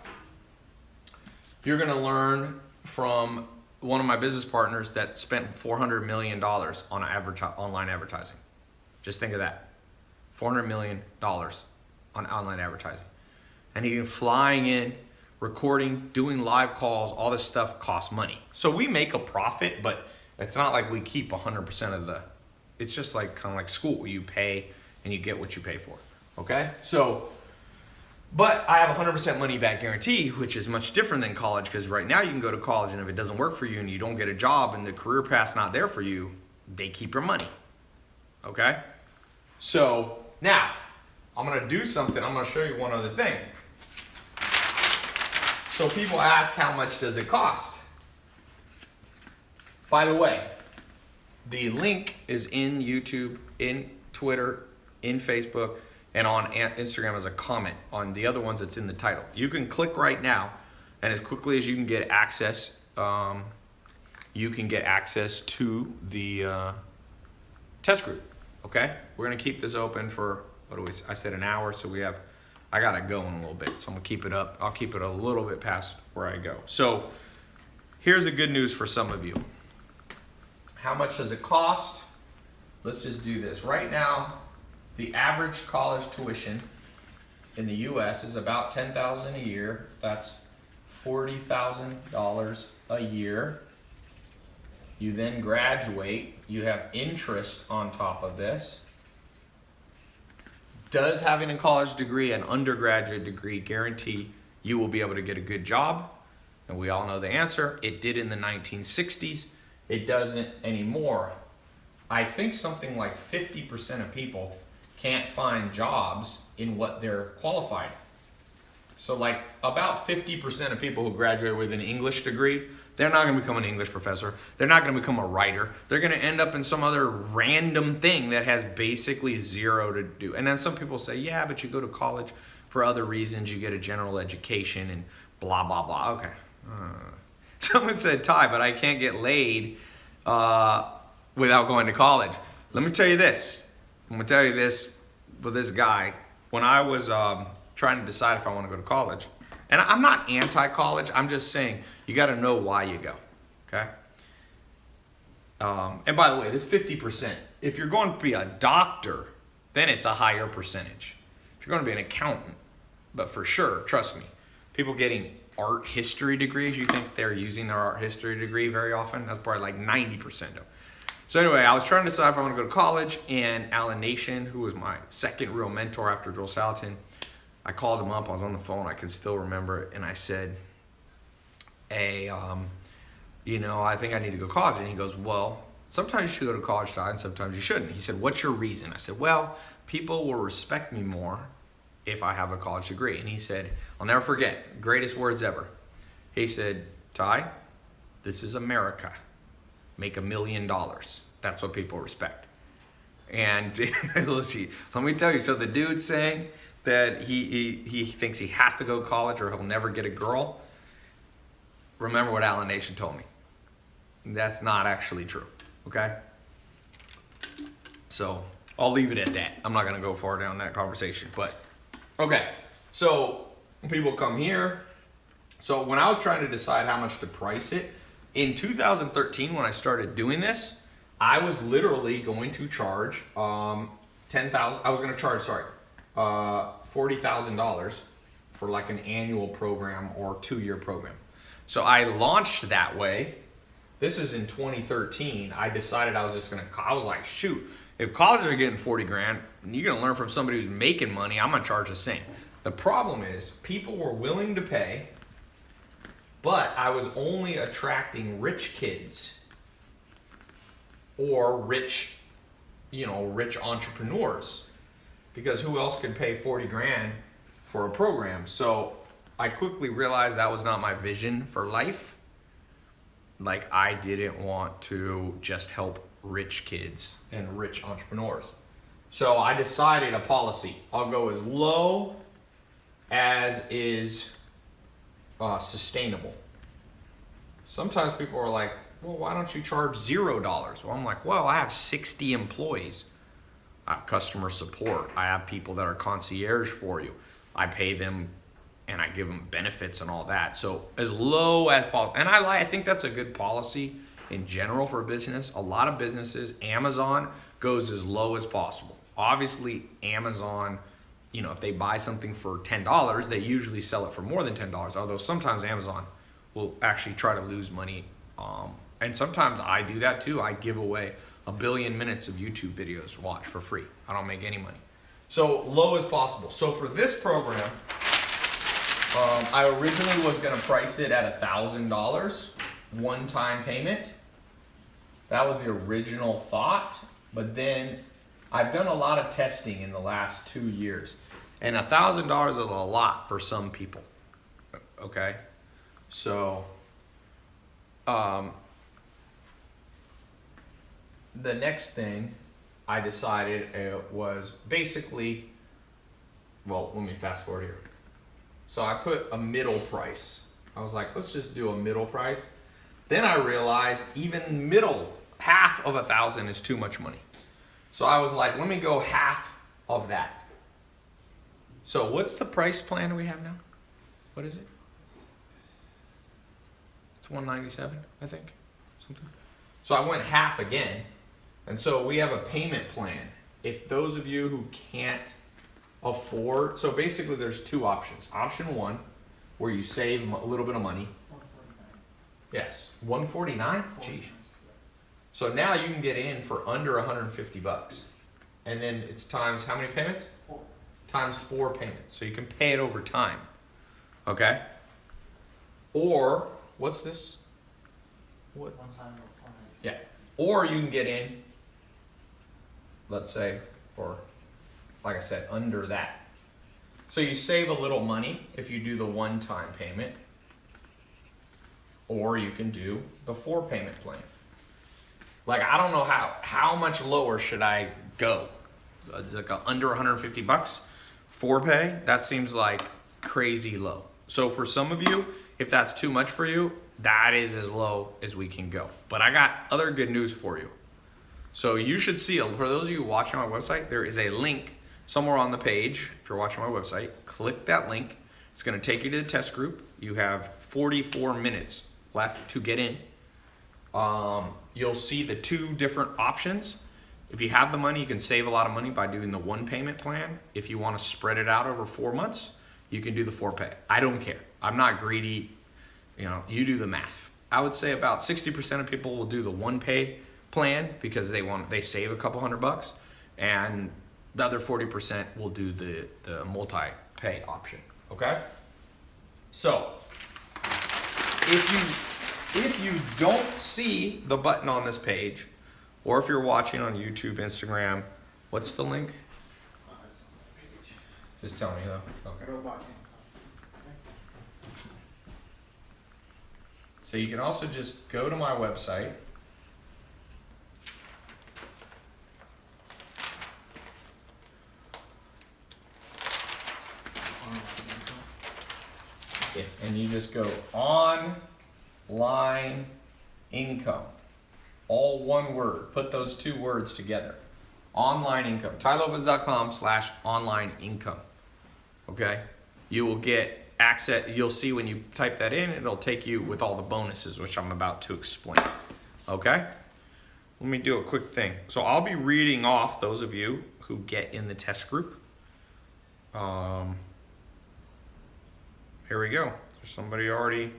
you're going to learn from one of my business partners that spent $400 million on online advertising. Just think of that. $400 million on online advertising. And he's flying in, recording, doing live calls, all this stuff costs money. So we make a profit, but it's not like we keep 100% of the, it's just like kind of like school. You pay and you get what you pay for. Okay? So, but I have 100% money back guarantee, which is much different than college, because right now you can go to college and if it doesn't work for you and you don't get a job and the career path's not there for you, they keep your money. Okay? So now I'm going to do something. I'm going to show you one other thing. So people ask, how much does it cost? By the way, the link is in YouTube, in Twitter, in Facebook, and on Instagram as a comment. On the other ones, it's in the title. You can click right now, and as quickly as you can get access, to the test group. Okay, we're gonna keep this open for I said an hour, so I gotta go in a little bit, so I'm gonna keep it up. I'll keep it a little bit past where I go. So here's the good news for some of you. How much does it cost? Let's just do this right now. The average college tuition in the U.S. is about $10,000 a year. That's $40,000 a year. You then graduate. You have interest on top of this. Does having a college degree, an undergraduate degree, guarantee you will be able to get a good job? And we all know the answer. It did in the 1960s. It doesn't anymore. I think something like 50% of people can't find jobs in what they're qualified. So like about 50% of people who graduate with an English degree, they're not going to become an English professor. They're not going to become a writer. They're going to end up in some other random thing that has basically zero to do. And then some people say, yeah, but you go to college for other reasons. You get a general education and blah, blah, blah. Okay. Someone said, Ty, but I can't get laid without going to college. Let me tell you this. I'm going to tell you this with this guy. When I was trying to decide if I want to go to college, and I'm not anti-college, I'm just saying you got to know why you go, okay? And by the way, this 50%, if you're going to be a doctor, then it's a higher percentage. If you're going to be an accountant, but for sure, trust me, people getting art history degrees, you think they're using their art history degree very often? That's probably like 90% of them. So anyway, I was trying to decide if I want to go to college, and Alan Nation, who was my second real mentor after Joel Salatin, I called him up. I was on the phone. I can still remember it. And I said, hey, I think I need to go to college. And he goes, well, sometimes you should go to college, Todd, and sometimes you shouldn't. He said, what's your reason? I said, well, people will respect me more if I have a college degree. And he said, I'll never forget, greatest words ever. He said, Ty, this is America. Make $1 million. That's what people respect. And let's see, let me tell you, so the dude's saying that he thinks he has to go to college or he'll never get a girl. Remember what Alan Nation told me. That's not actually true, okay? So I'll leave it at that. I'm not gonna go far down that conversation, but okay. So people come here. So when I was trying to decide how much to price it, in 2013 when I started doing this, I was literally going to charge $40,000 for like an annual program or 2-year program. So I launched that way. This is in 2013. I decided I was like, shoot, if colleges are getting 40 grand, and you're gonna learn from somebody who's making money, I'm gonna charge the same. The problem is people were willing to pay, but I was only attracting rich kids or rich entrepreneurs, because who else could pay 40 grand for a program? So I quickly realized that was not my vision for life. Like, I didn't want to just help rich kids and rich entrepreneurs. So I decided a policy. I'll go as low as is sustainable. Sometimes people are like, well, why don't you charge $0? Well, I'm like, well, I have 60 employees. I have customer support. I have people that are concierge for you. I pay them and I give them benefits and all that. So as low as possible. And I think that's a good policy in general for a business. A lot of businesses, Amazon goes as low as possible. Obviously, Amazon, if they buy something for $10, they usually sell it for more than $10. Although sometimes Amazon will actually try to lose money. And sometimes I do that too. I give away 1 billion minutes of YouTube videos to watch for free. I don't make any money. So low as possible. So for this program, I originally was going to price it at $1,000, one-time payment. That was the original thought. But then I've done a lot of testing in the last 2 years. And $1,000 is a lot for some people. Okay? So the next thing I decided was basically, well, let me fast forward here. So I put a middle price. I was like, let's just do a middle price. Then I realized even middle, half of 1,000 is too much money. So I was like, let me go half of that. So what's the price plan we have now? What is it? It's $197, I think, something. So I went half again. And so we have a payment plan. If those of you who can't afford, so basically there's 2 options. Option 1, where you save a little bit of money. 149. Yes, 149? Geez. So now you can get in for under $150. And then it's times how many payments? 4. Times 4 payments. So you can pay it over time. Okay? Or, what's this? What? One time or 4 nights. Yeah. Or you can get in, let's say, for, like I said, under that. So you save a little money if you do the one-time payment, or you can do the 4-payment plan. Like, I don't know how much lower should I go? It's like under 150 bucks, 4-pay, that seems like crazy low. So for some of you, if that's too much for you, that is as low as we can go. But I got other good news for you. So you should see, for those of you watching my website, there is a link somewhere on the page. If you're watching my website, click that link. It's gonna take you to the test group. You have 44 minutes left to get in. You'll see the 2 different options. If you have the money, you can save a lot of money by doing the 1-payment plan. If you want to spread it out over 4 months, you can do the 4-pay. I don't care. I'm not greedy. You know, you do the math. I would say about 60% of people will do the 1-pay plan because they save a couple $100, and the other 40% will do the multi-pay option. Okay? So if you don't see the button on this page, or if you're watching on YouTube, Instagram, what's the link? It's on the page. Just tell me though. Okay. Robot income. So you can also just go to my website. Yeah, and you just go online income. All one word. Put those 2 words together. Online income. tailopez.com/online income. Okay? You will get access. You'll see when you type that in, it'll take you with all the bonuses, which I'm about to explain. Okay? Let me do a quick thing. So I'll be reading off those of you who get in the test group. Here we go. There's somebody already.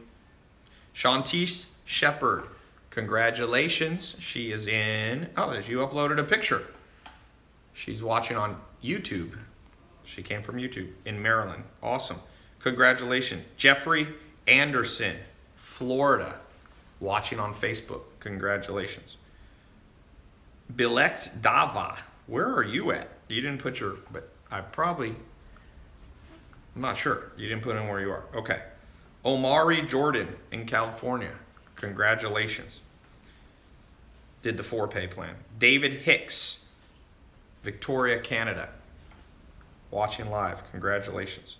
Shantice Shepherd. Congratulations. She is in. Oh, you uploaded a picture. She's watching on YouTube. She came from YouTube in Maryland. Awesome. Congratulations. Jeffrey Anderson, Florida, watching on Facebook. Congratulations. Bilekt Dava. Where are you at? You didn't put your, but I'm not sure. You didn't put in where you are. Okay. Omari Jordan in California. Congratulations. Did the 4-pay plan. David Hicks, Victoria, Canada. Watching live. Congratulations.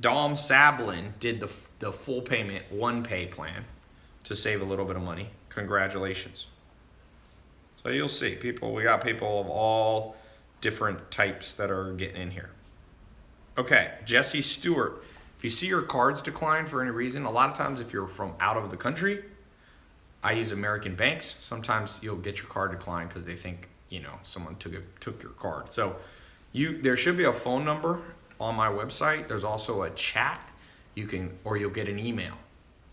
Dom Sablin did the full payment 1-pay plan to save a little bit of money. Congratulations. So you'll see we got people of all different types that are getting in here. Okay, Jesse Stewart. If you see your cards decline for any reason, a lot of times if you're from out of the country, I use American banks. Sometimes you'll get your card declined because they think, someone took your card. So there should be a phone number on my website. There's also a chat. Or you'll get an email.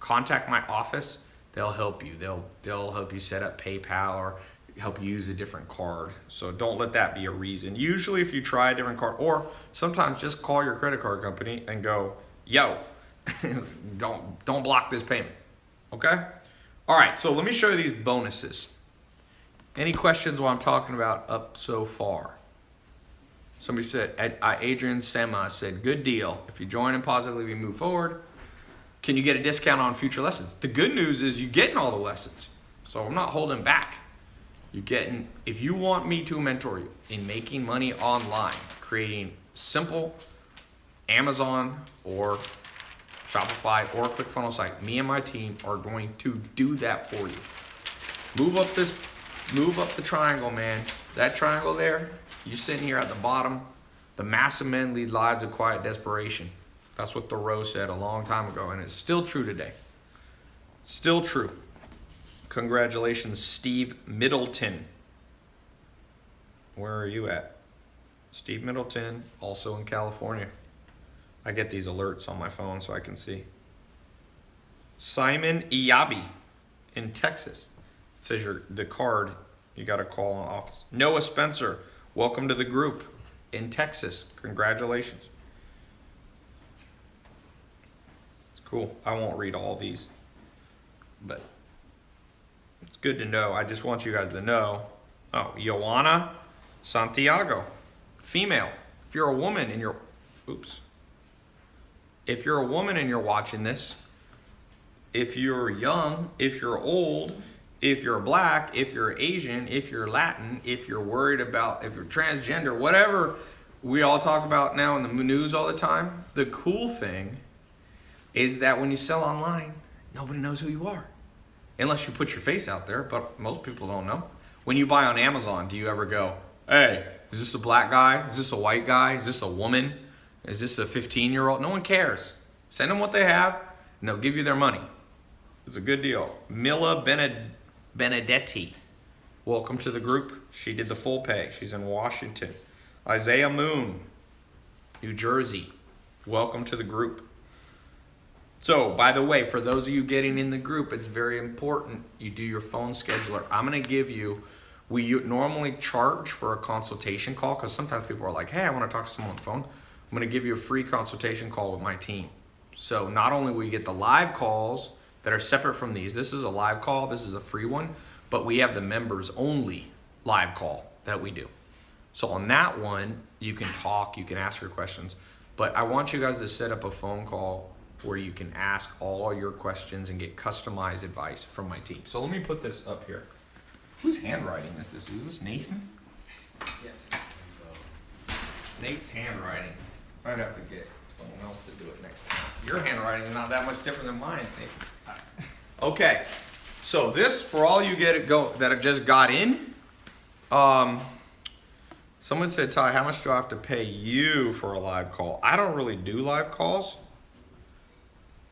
Contact my office. They'll help you. They'll help you set up PayPal or help you use a different card. So don't let that be a reason. Usually if you try a different card, or sometimes just call your credit card company and go, yo, don't block this payment. Okay? All right, so let me show you these bonuses. Any questions while I'm talking about up so far? Somebody said, Adrian Sema said, good deal. If you join and positively move forward, can you get a discount on future lessons? The good news is you're getting all the lessons. So I'm not holding back. If you want me to mentor you in making money online, creating simple Amazon or Shopify or ClickFunnels site, me and my team are going to do that for you. Move up the triangle, man. That triangle there, you sitting here at the bottom. The massive men lead lives of quiet desperation. That's what Thoreau said a long time ago, and it's still true today. Still true. Congratulations, Steve Middleton. Where are you at? Steve Middleton, also in California. I get these alerts on my phone so I can see. Simon Iyabi in Texas. It says the card, you got to call in office. Noah Spencer, welcome to the group in Texas. Congratulations. It's cool. I won't read all these, but it's good to know. I just want you guys to know. Oh, Joanna Santiago, female. If you're a woman and you're Oops. If you're a woman and you're watching this, if you're young, if you're old, if you're black, if you're Asian, if you're Latin, if you're worried about, if you're transgender, whatever we all talk about now in the news all the time, the cool thing is that when you sell online, nobody knows who you are. Unless you put your face out there, but most people don't know. When you buy on Amazon, do you ever go, hey, is this a black guy? Is this a white guy? Is this a woman? Is this a 15-year-old? No one cares. Send them what they have, and they'll give you their money. It's a good deal. Mila Benedetti, welcome to the group. She did the full pay. She's in Washington. Isaiah Moon, New Jersey, welcome to the group. So, by the way, for those of you getting in the group, it's very important you do your phone scheduler. I'm going to give you, we normally charge for a consultation call because sometimes people are like, hey, I want to talk to someone on the phone. I'm going to give you a free consultation call with my team. So not only will you get the live calls that are separate from these, this is a live call, this is a free one, but we have the members only live call that we do. So on that one, you can talk, you can ask your questions, but I want you guys to set up a phone call where you can ask all your questions and get customized advice from my team. So let me put this up here. Whose handwriting is this? Is this Nathan? Yes. Nate's handwriting. I'd have to get someone else to do it next time. Your handwriting is not that much different than mine, Nathan. Okay, so this, for all you that have just got in, someone said, Ty, how much do I have to pay you for a live call? I don't really do live calls.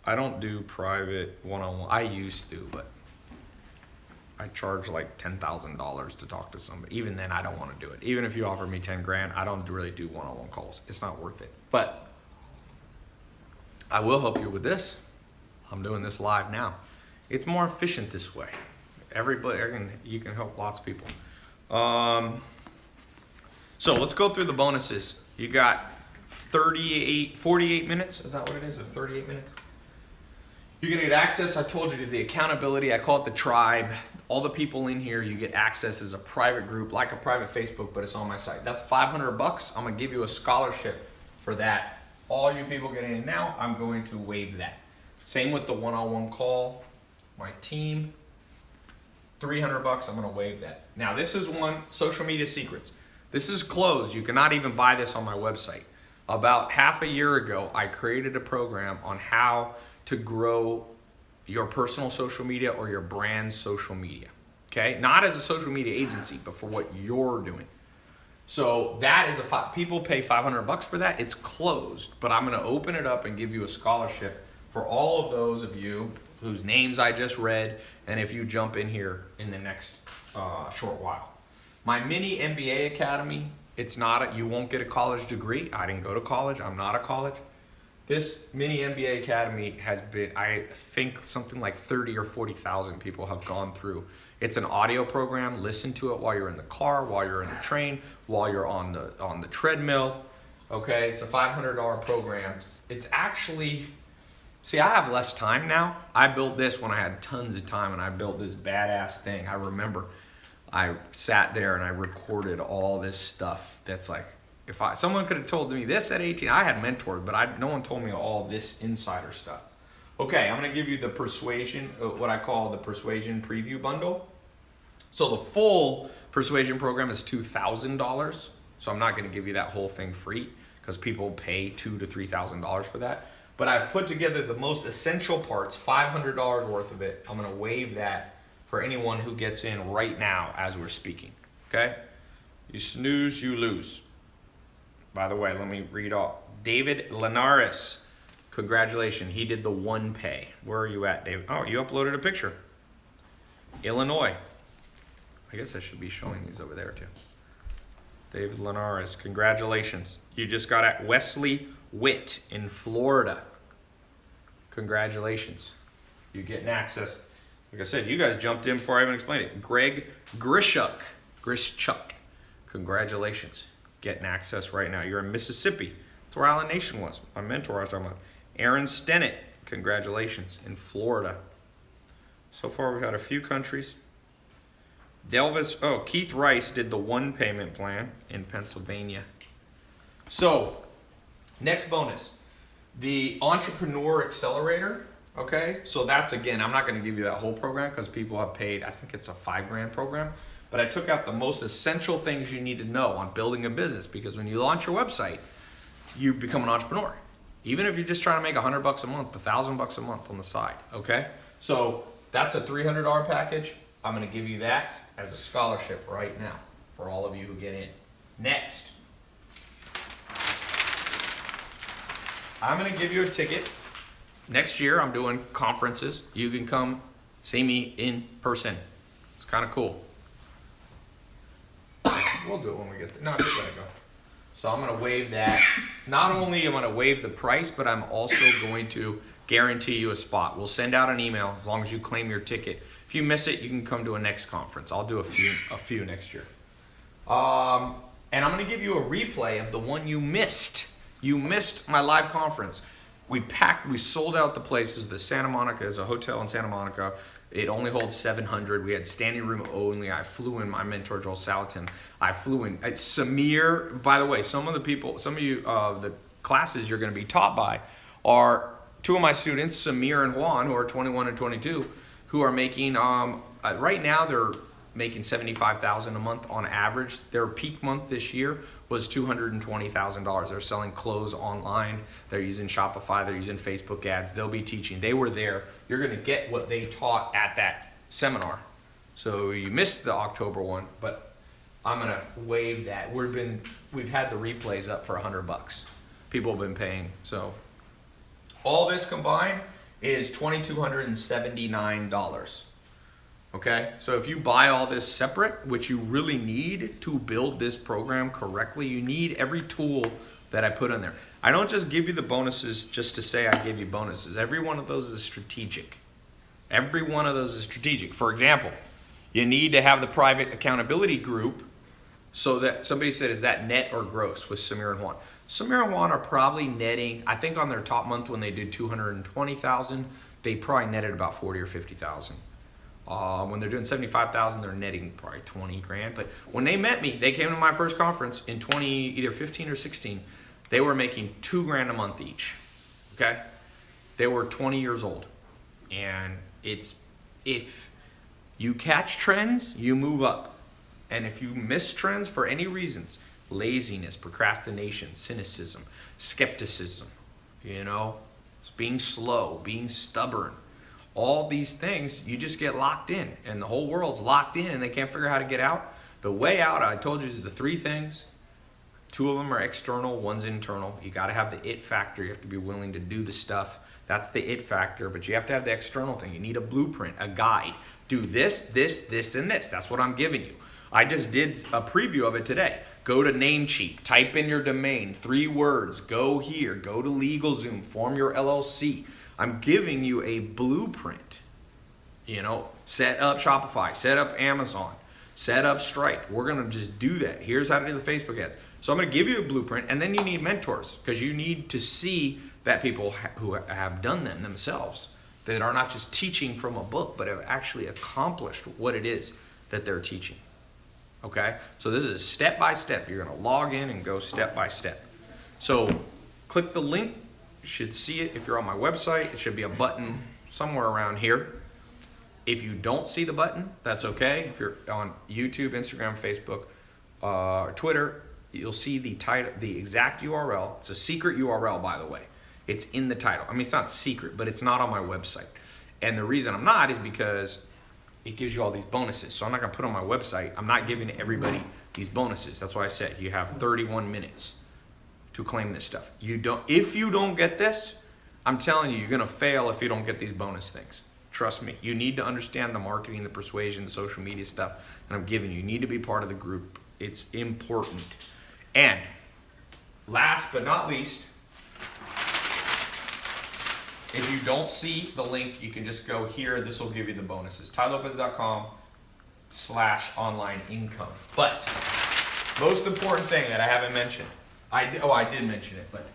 I don't do private one-on-one. I used to, but I charge like $10,000 to talk to somebody. Even then, I don't want to do it. Even if you offer me 10 grand, I don't really do one-on-one calls. It's not worth it. But I will help you with this. I'm doing this live now. It's more efficient this way. You can help lots of people. So let's go through the bonuses. You got 48 minutes. Is that what it is? Or 38 minutes? You're going to get access, I told you, to the accountability. I call it the tribe. All the people in here, you get access as a private group, like a private Facebook, but it's on my site. That's $500. I'm going to give you a scholarship for that. All you people getting in now, I'm going to waive that. Same with the one-on-one call. My team, $300. I'm going to waive that. Now, this is one, social media secrets. This is closed. You cannot even buy this on my website. About half a year ago, I created a program on how to grow your personal social media or your brand's social media, okay? Not as a social media agency, but for what you're doing. So that is people pay $500 for that. It's closed, but I'm gonna open it up and give you a scholarship for all of those of you whose names I just read, and if you jump in here in the next short while. My mini MBA Academy, you won't get a college degree. I didn't go to college, I'm not a college. This mini MBA Academy has been, I think something like 30 or 40,000 people have gone through. It's an audio program. Listen to it while you're in the car, while you're in the train, while you're on the treadmill. Okay, it's a $500 program. It's actually, see, I have less time now. I built this when I had tons of time, and I built this badass thing. I remember I sat there and I recorded all this stuff that's like, someone could have told me this at 18, I had mentors, but no one told me all this insider stuff. Okay, I'm gonna give you the persuasion, what I call the persuasion preview bundle. So the full persuasion program is $2,000. So I'm not gonna give you that whole thing free because people pay $2,000 to $3,000 for that. But I've put together the most essential parts, $500 worth of it. I'm gonna waive that for anyone who gets in right now as we're speaking, okay? You snooze, you lose. By the way, let me read off. David Linares, congratulations. He did the one pay. Where are you at, David? Oh, you uploaded a picture. Illinois. I guess I should be showing these over there too. David Linares, congratulations. You just got at Wesley Witt in Florida. Congratulations. You're getting access. Like I said, you guys jumped in before I even explained it. Greg Grishuk. Congratulations. Getting access right now. You're in Mississippi. That's where Island Nation was. My mentor I was talking about. Aaron Stennett, congratulations, in Florida. So far we've had a few countries. Keith Rice did the one payment plan in Pennsylvania. So Next bonus, the Entrepreneur Accelerator. Okay, so that's, again, I'm not going to give you that whole program because people have paid, I think it's a $5,000 program, but I took out the most essential things you need to know on building a business, because when you launch your website, you become an entrepreneur. Even if you're just trying to make $100 a month, $1,000 a month on the side. Okay, so that's a $300 package. I'm going to give you that as a scholarship right now for all of you who get in. Next, I'm going to give you a ticket. Next year, I'm doing conferences. You can come see me in person. It's kind of cool. We'll do it when we get there. No, just let it go. So I'm going to waive that. Not only am I going to waive the price, but I'm also going to guarantee you a spot. We'll send out an email as long as you claim your ticket. If you miss it, you can come to a next conference. I'll do a few next year. And I'm going to give you a replay of the one you missed. You missed my live conference. We sold out the places. The Santa Monica is a hotel in Santa Monica. It only holds 700. We had standing room only. I flew in my mentor, Joel Salatin. I flew in. Samir, by the way, some of you, the classes you're going to be taught by are two of my students, Samir and Juan, who are 21 and 22, who are making, right now they're making $75,000 a month on average. Their peak month this year was $220,000. They're selling clothes online. They're using Shopify. They're using Facebook ads. They'll be teaching. They were there. You're going to get what they taught at that seminar. So you missed the October one, but I'm going to waive that. We've had the replays up for $100. People have been paying. So all this combined is $2,279. Okay, so if you buy all this separate, which you really need to build this program correctly, you need every tool that I put in there. I don't just give you the bonuses just to say I give you bonuses. Every one of those is strategic. Every one of those is strategic. For example, you need to have the private accountability group so that somebody said, is that net or gross with Samir and Juan? Samir and Juan are probably netting, I think on their top month when they did 220,000, they probably netted about 40 or 50,000. When they're doing 75,000, they're netting probably 20 grand. But when they met me, they came to my first conference in either 15 or 16. They were making $2,000 a month each. Okay, they were 20 years old, and if you catch trends, you move up, and if you miss trends for any reasons, laziness, procrastination, cynicism, skepticism, being slow, being stubborn. All these things, you just get locked in, and the whole world's locked in and they can't figure out how to get out. The way out, I told you, is the three things. Two of them are external, one's internal. You got to have the it factor. You have to be willing to do the stuff. That's the it factor, but you have to have the external thing. You need a blueprint, a guide. Do this, this, this, and this. That's what I'm giving you. I just did a preview of it today. Go to Namecheap, type in your domain, 3 words, go here, go to LegalZoom, form your LLC. I'm giving you a blueprint. Set up Shopify, set up Amazon, set up Stripe. We're going to just do that. Here's how to do the Facebook ads. So I'm going to give you a blueprint, and then you need mentors because you need to see that people who have done them themselves, that are not just teaching from a book, but have actually accomplished what it is that they're teaching. Okay? So this is step by step. You're going to log in and go step by step. So click the link. You should see it if you're on my website. It should be a button somewhere around here. If you don't see the button, that's okay. If you're on YouTube, Instagram, Facebook, or Twitter, you'll see the title, the exact URL. It's a secret URL, by the way. It's in the title. I mean, it's not secret, but it's not on my website. And the reason I'm not is because it gives you all these bonuses. So I'm not going to put it on my website. I'm not giving everybody these bonuses. That's why I said you have 31 minutes to claim this stuff. If you don't get this, I'm telling you, you're going to fail if you don't get these bonus things. Trust me. You need to understand the marketing, the persuasion, the social media stuff that I'm giving you. You need to be part of the group. It's important. And last but not least, if you don't see the link, you can just go here. This will give you the bonuses. tailopez.com/online income. But most important thing that I haven't mentioned, I did mention it, but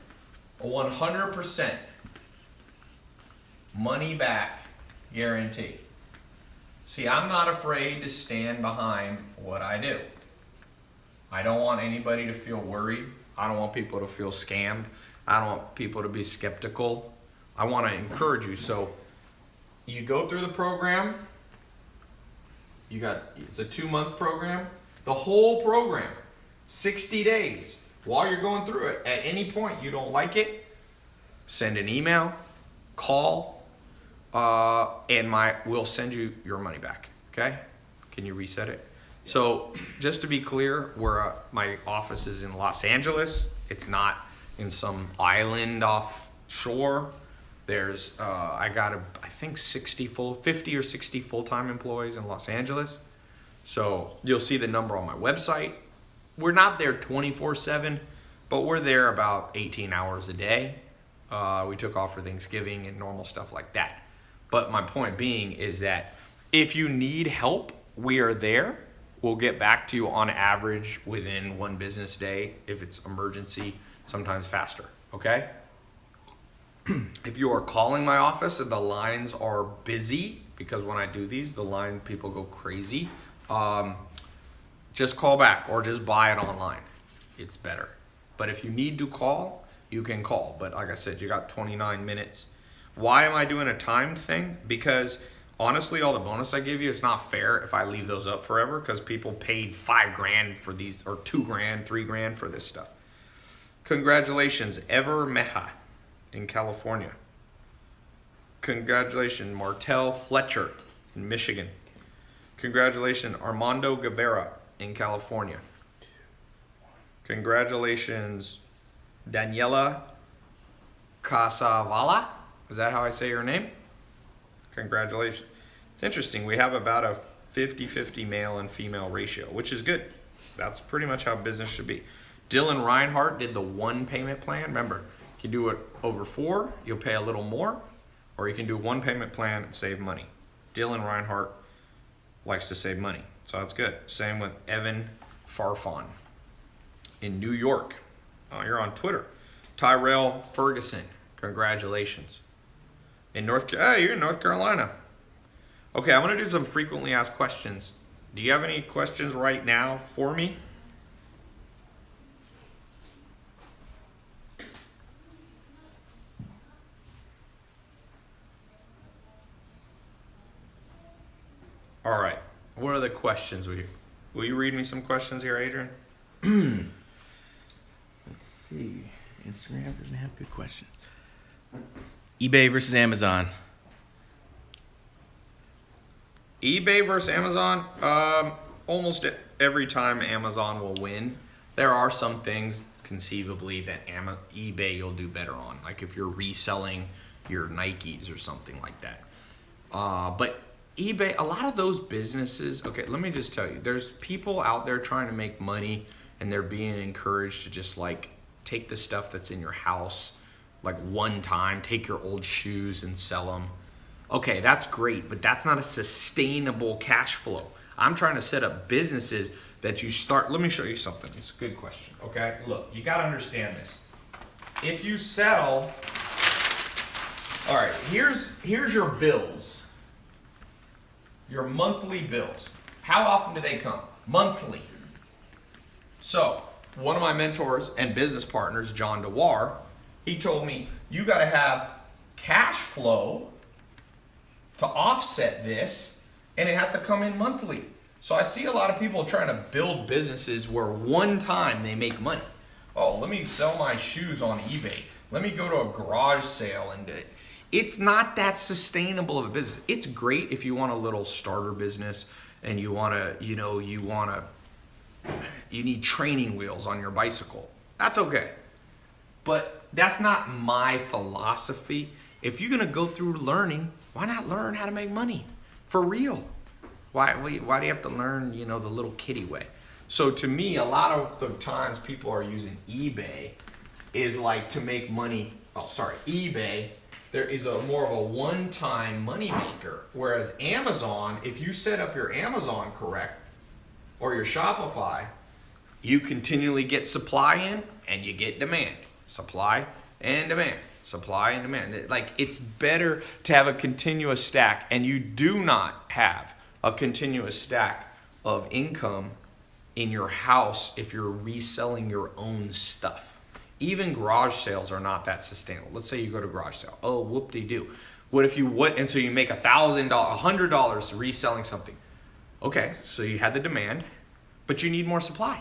a 100% money back guarantee. See, I'm not afraid to stand behind what I do. I don't want anybody to feel worried. I don't want people to feel scammed. I don't want people to be skeptical. I want to encourage you. So you go through the program. It's a 2-month program. The whole program, 60 days. While you're going through it, at any point you don't like it, send an email, call, and we'll send you your money back. Okay? Can you reset it? So just to be clear, my office is in Los Angeles. It's not in some island offshore. There's I got I think 50 or 60 full-time employees in Los Angeles. So you'll see the number on my website. We're not there 24/7, but we're there about 18 hours a day. We took off for Thanksgiving and normal stuff like that. But my point being is that if you need help, we are there. We'll get back to you on average within 1 business day. If it's emergency, sometimes faster, okay? If you are calling my office and the lines are busy, because when I do these, people go crazy, just call back or just buy it online. It's better. But if you need to call, you can call. But like I said, you got 29 minutes. Why am I doing a timed thing? Because honestly, all the bonus I give you, it's not fair if I leave those up forever, because people paid $5,000 for these, or $2,000, $3,000 for this stuff. Congratulations, Ever Meha in California. Congratulations, Martell Fletcher in Michigan. Congratulations, Armando Guevara in California. Congratulations, Daniela Casavala. Is that how I say your name? Congratulations. It's interesting. We have about a 50-50 male and female ratio, which is good. That's pretty much how business should be. Dylan Reinhardt did the 1 payment plan. Remember, you can do it over 4, you'll pay a little more, or you can do 1 payment plan and save money. Dylan Reinhardt likes to save money, so that's good. Same with Evan Farfan in New York. Oh, you're on Twitter. Tyrell Ferguson, congratulations. You're in North Carolina. Okay, I'm gonna do some frequently asked questions. Do you have any questions right now for me? All right. What are the questions? Will you read me some questions here, Adrian? Let's see. Instagram doesn't have good questions. eBay versus Amazon. eBay versus Amazon. Almost every time Amazon will win. There are some things conceivably that eBay you'll do better on, like if you're reselling your Nikes or something like that. But eBay, a lot of those businesses, okay, let me just tell you, there's people out there trying to make money and they're being encouraged to just like take the stuff that's in your house, like one time, take your old shoes and sell them. Okay, that's great, but that's not a sustainable cash flow. I'm trying to set up businesses that you start. Let me show you something. It's a good question, okay? Look, you got to understand this. If you sell, all right, here's your bills. Your monthly bills. How often do they come? Monthly. So, one of my mentors and business partners, John DeWar, he told me, you got to have cash flow to offset this, and it has to come in monthly. So I see a lot of people trying to build businesses where one time they make money. Oh, let me sell my shoes on eBay. Let me go to a garage sale and it's not that sustainable of a business. It's great if you want a little starter business and you need training wheels on your bicycle. That's okay. But that's not my philosophy. If you're gonna go through learning, why not learn how to make money for real? Why do you have to learn, the little kiddie way? So to me, a lot of the times people are using eBay is like to make money. eBay, there is more of a one-time money maker. Whereas Amazon, if you set up your Amazon correct, or your Shopify, you continually get supply in and you get demand. Supply and demand. Supply and demand. Like, it's better to have a continuous stack, and you do not have a continuous stack of income in your house if you're reselling your own stuff. Even garage sales are not that sustainable. Let's say you go to garage sale. Oh, whoop-de-doo. What if you would, and so you make $1,000, $100 reselling something. Okay, so you had the demand, but you need more supply.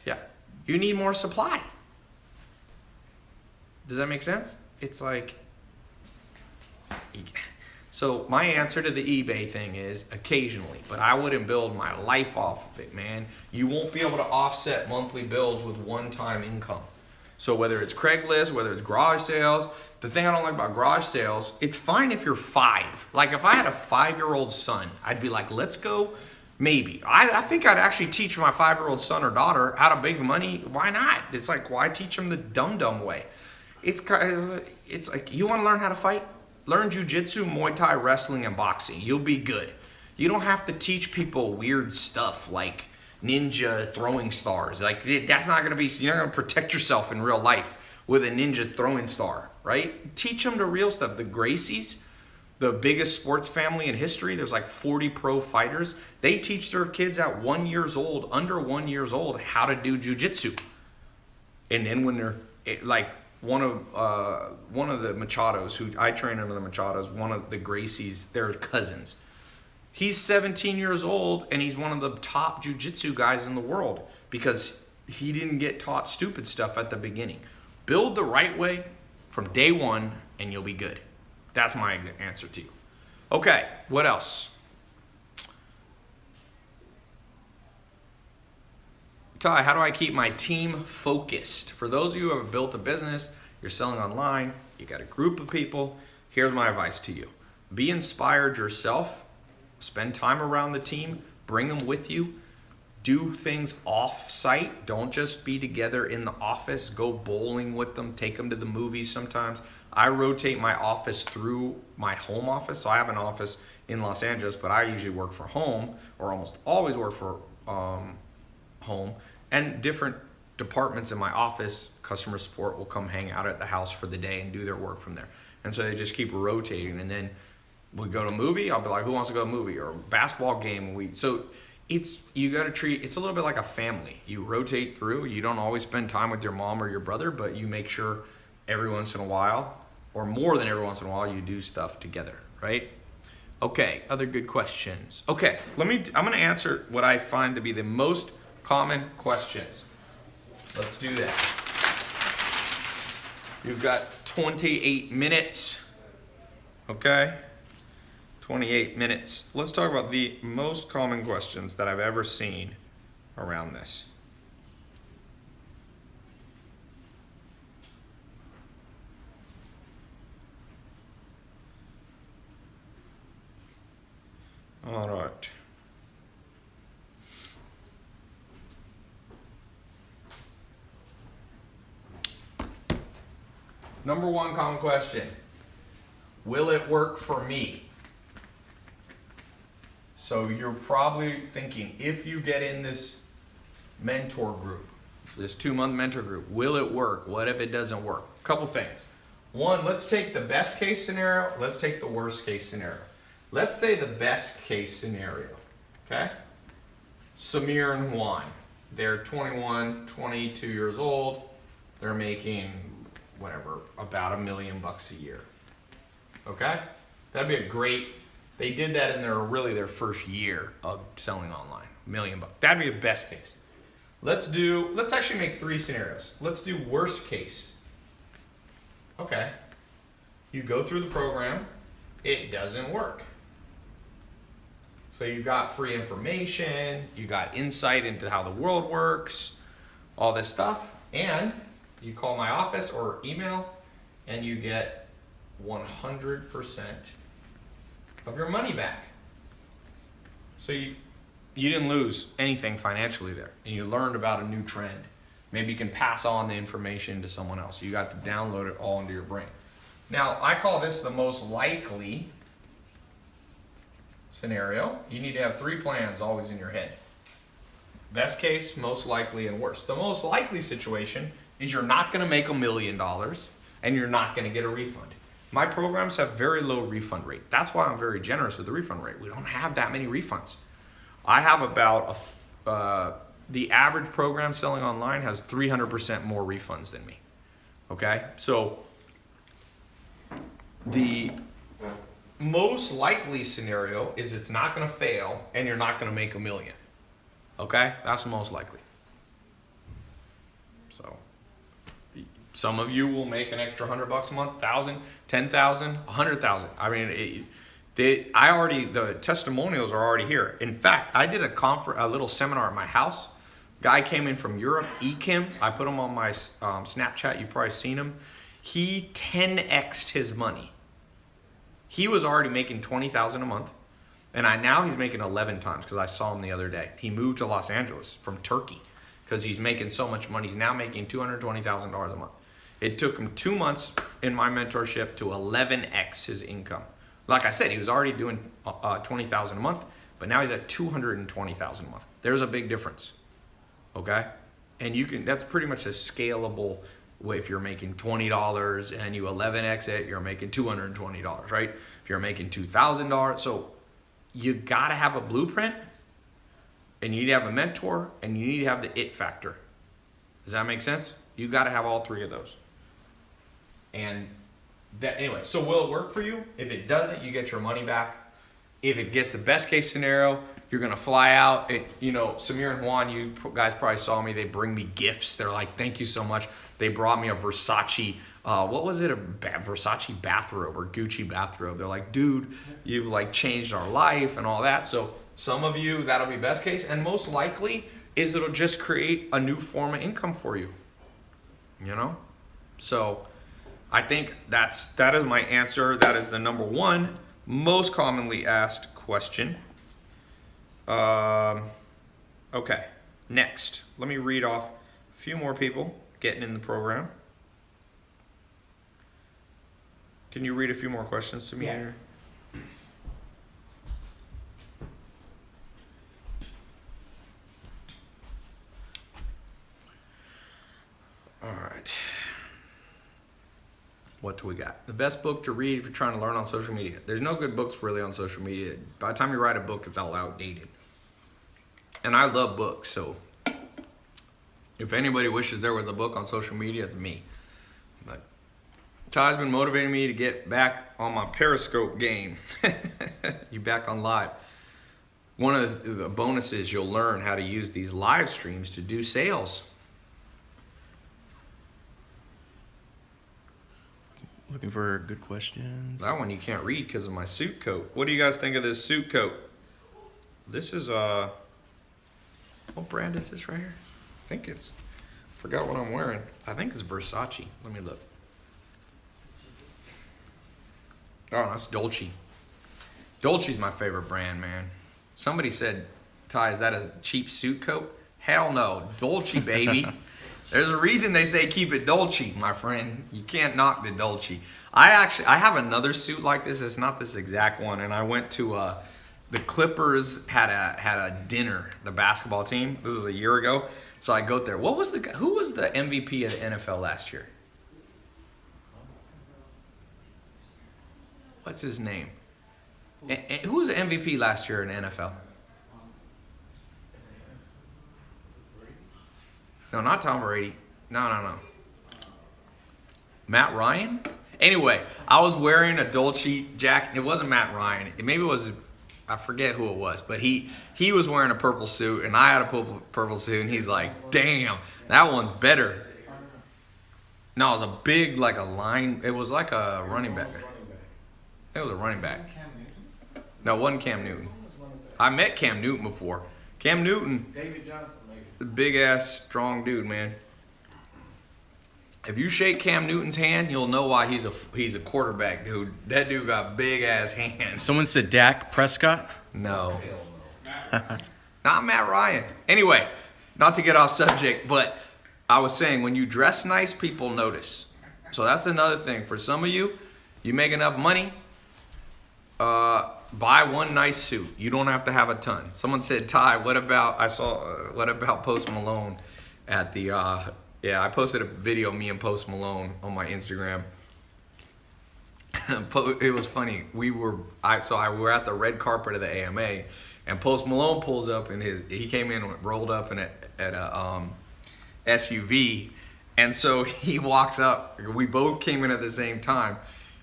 Yeah, you need more supply. Does that make sense? It's like, so my answer to the eBay thing is occasionally, but I wouldn't build my life off of it, man. You won't be able to offset monthly bills with one-time income. So whether it's Craigslist, whether it's garage sales, the thing I don't like about garage sales, it's fine if you're 5. Like if I had a 5-year-old son, I'd be like, let's go. Maybe. I think I'd actually teach my 5-year-old son or daughter how to make money. Why not? It's like, why teach them the dumb way? It's like, you want to learn how to fight? Learn jujitsu, Muay Thai, wrestling, and boxing. You'll be good. You don't have to teach people weird stuff like ninja throwing stars. Like that's not gonna be. You're not gonna protect yourself in real life with a ninja throwing star, right? Teach them the real stuff. The Gracies, the biggest sports family in history. There's like 40 pro fighters. They teach their kids at 1 year old, under 1 year old, how to do jujitsu. And then when they're like. One of the Machados, who I train under the Machados, one of the Gracies, they're cousins. He's 17 years old, and he's one of the top jiu-jitsu guys in the world because he didn't get taught stupid stuff at the beginning. Build the right way from day one, and you'll be good. That's my answer to you. Okay, what else? Ty, how do I keep my team focused? For those of you who have built a business, you're selling online, you got a group of people, here's my advice to you. Be inspired yourself, spend time around the team, bring them with you, do things off-site. Don't just be together in the office, go bowling with them, take them to the movies sometimes. I rotate my office through my home office, so I have an office in Los Angeles, but I usually work for home, or almost always work for home. And different departments in my office, customer support will come hang out at the house for the day and do their work from there. And so they just keep rotating. And then we go to a movie, I'll be like, who wants to go to a movie? Or a basketball game. So you got to treat, it's a little bit like a family. You rotate through. You don't always spend time with your mom or your brother, but you make sure every once in a while, or more than every once in a while, you do stuff together, right? Okay, other good questions. Okay, I'm going to answer what I find to be the most common questions. Let's do that. You've got 28 minutes. Okay? 28 minutes. Let's talk about the most common questions that I've ever seen around this. All right. Number one common question, will it work for me? So you're probably thinking, if you get in this mentor group, this 2-month mentor group, will it work? What if it doesn't work? Couple things. One, let's take the best case scenario. Let's take the worst case scenario. Let's say the best case scenario, okay? Samir and Juan, they're 21, 22 years old. They're making whatever, about $1 million a year. Okay? That'd be a great, they did that in their first year of selling online. $1 million. That'd be the best case. Let's actually make 3 scenarios. Let's do worst case. Okay. You go through the program, it doesn't work. So you got free information, you got insight into how the world works, all this stuff, and you call my office or email, and you get 100% of your money back. So you didn't lose anything financially there, and you learned about a new trend. Maybe you can pass on the information to someone else. You got to download it all into your brain. Now, I call this the most likely scenario. You need to have 3 plans always in your head. Best case, most likely, and worst. The most likely situation is you're not going to make $1 million and you're not going to get a refund. My programs have very low refund rate. That's why I'm very generous with the refund rate. We don't have that many refunds. I have about the average program selling online has 300% more refunds than me. Okay? So the most likely scenario is it's not going to fail and you're not going to make $1 million. Okay? That's the most likely. So some of you will make an extra $100 a month, 1,000, 10,000, 100,000. I mean, the testimonials are already here. In fact, I did a little seminar at my house. Guy came in from Europe, Ekim. I put him on my Snapchat. You've probably seen him. He 10x'd his money. He was already making $20,000 a month, and now he's making 11 times because I saw him the other day. He moved to Los Angeles from Turkey because he's making so much money. He's now making $220,000 a month. It took him 2 months in my mentorship to 11x his income. Like I said, he was already doing $20,000 a month, but now he's at $220,000 a month. There's a big difference, okay? And that's pretty much a scalable way. If you're making $20 and you 11x it, you're making $220, right? If you're making $2,000, so you gotta have a blueprint, and you need to have a mentor, and you need to have the it factor. Does that make sense? You gotta have all three of those. And anyway, so will it work for you? If it doesn't, you get your money back. If it gets the best case scenario, you're gonna fly out. Samir and Juan, you guys probably saw me. They bring me gifts. They're like, "Thank you so much." They brought me a Versace. What was it? A Versace bathrobe or Gucci bathrobe. They're like, "Dude, you've like changed our life and all that." So some of you, that'll be best case, and most likely is it'll just create a new form of income for you. So I think that is my answer. That is the number one most commonly asked question. Okay, next. Let me read off a few more people getting in the program. Can you read a few more questions to me here? All right. What do we got? The best book to read if you're trying to learn on social media. There's no good books really on social media. By the time you write a book, it's all outdated. And I love books, so if anybody wishes there was a book on social media, it's me. But Ty's been motivating me to get back on my Periscope game. You back on live. One of the bonuses, you'll learn how to use these live streams to do sales. Looking for good questions. That one you can't read because of my suit coat. What do you guys think of this suit coat? This is what brand is this right here? I think forgot what I'm wearing. I think it's Versace. Let me look. Oh, that's Dolce. Dolce's my favorite brand, man. Somebody said, "Ty, is that a cheap suit coat?" Hell no, Dolce, baby. There's a reason they say keep it Dolce, my friend. You can't knock the Dolce. I have another suit like this. It's not this exact one. And I went to the Clippers had a dinner. The basketball team. This is a year ago. So I go there. Who was the MVP of the NFL last year? What's his name? Who was the MVP last year in the NFL? No, not Tom Brady. No. Matt Ryan? Anyway, I was wearing a Dolce jacket. It wasn't Matt Ryan. Maybe it was, I forget who it was. But he was wearing a purple suit, and I had a purple suit, and he's like, "Damn, that one's better." No, it was a big, like a line. It was like a running back. It was a running back. No, it wasn't Cam Newton. I met Cam Newton before. Cam Newton. David Johnson, maybe. Big ass strong dude, man. If you shake Cam Newton's hand, you'll know why he's a quarterback, dude. That dude got big ass hands. Someone said Dak Prescott? No. Not Matt Ryan. Anyway, not to get off subject, but I was saying when you dress nice, people notice. So that's another thing. For some of you, you make enough money, buy one nice suit. You don't have to have a ton. Someone said, "Ty, what about Post Malone at the I posted a video of me and Post Malone on my Instagram. It was funny. We were at the red carpet of the AMA, And Post Malone pulls up in he came in rolled up in a SUV, and so he walks up. We both came in at the same time,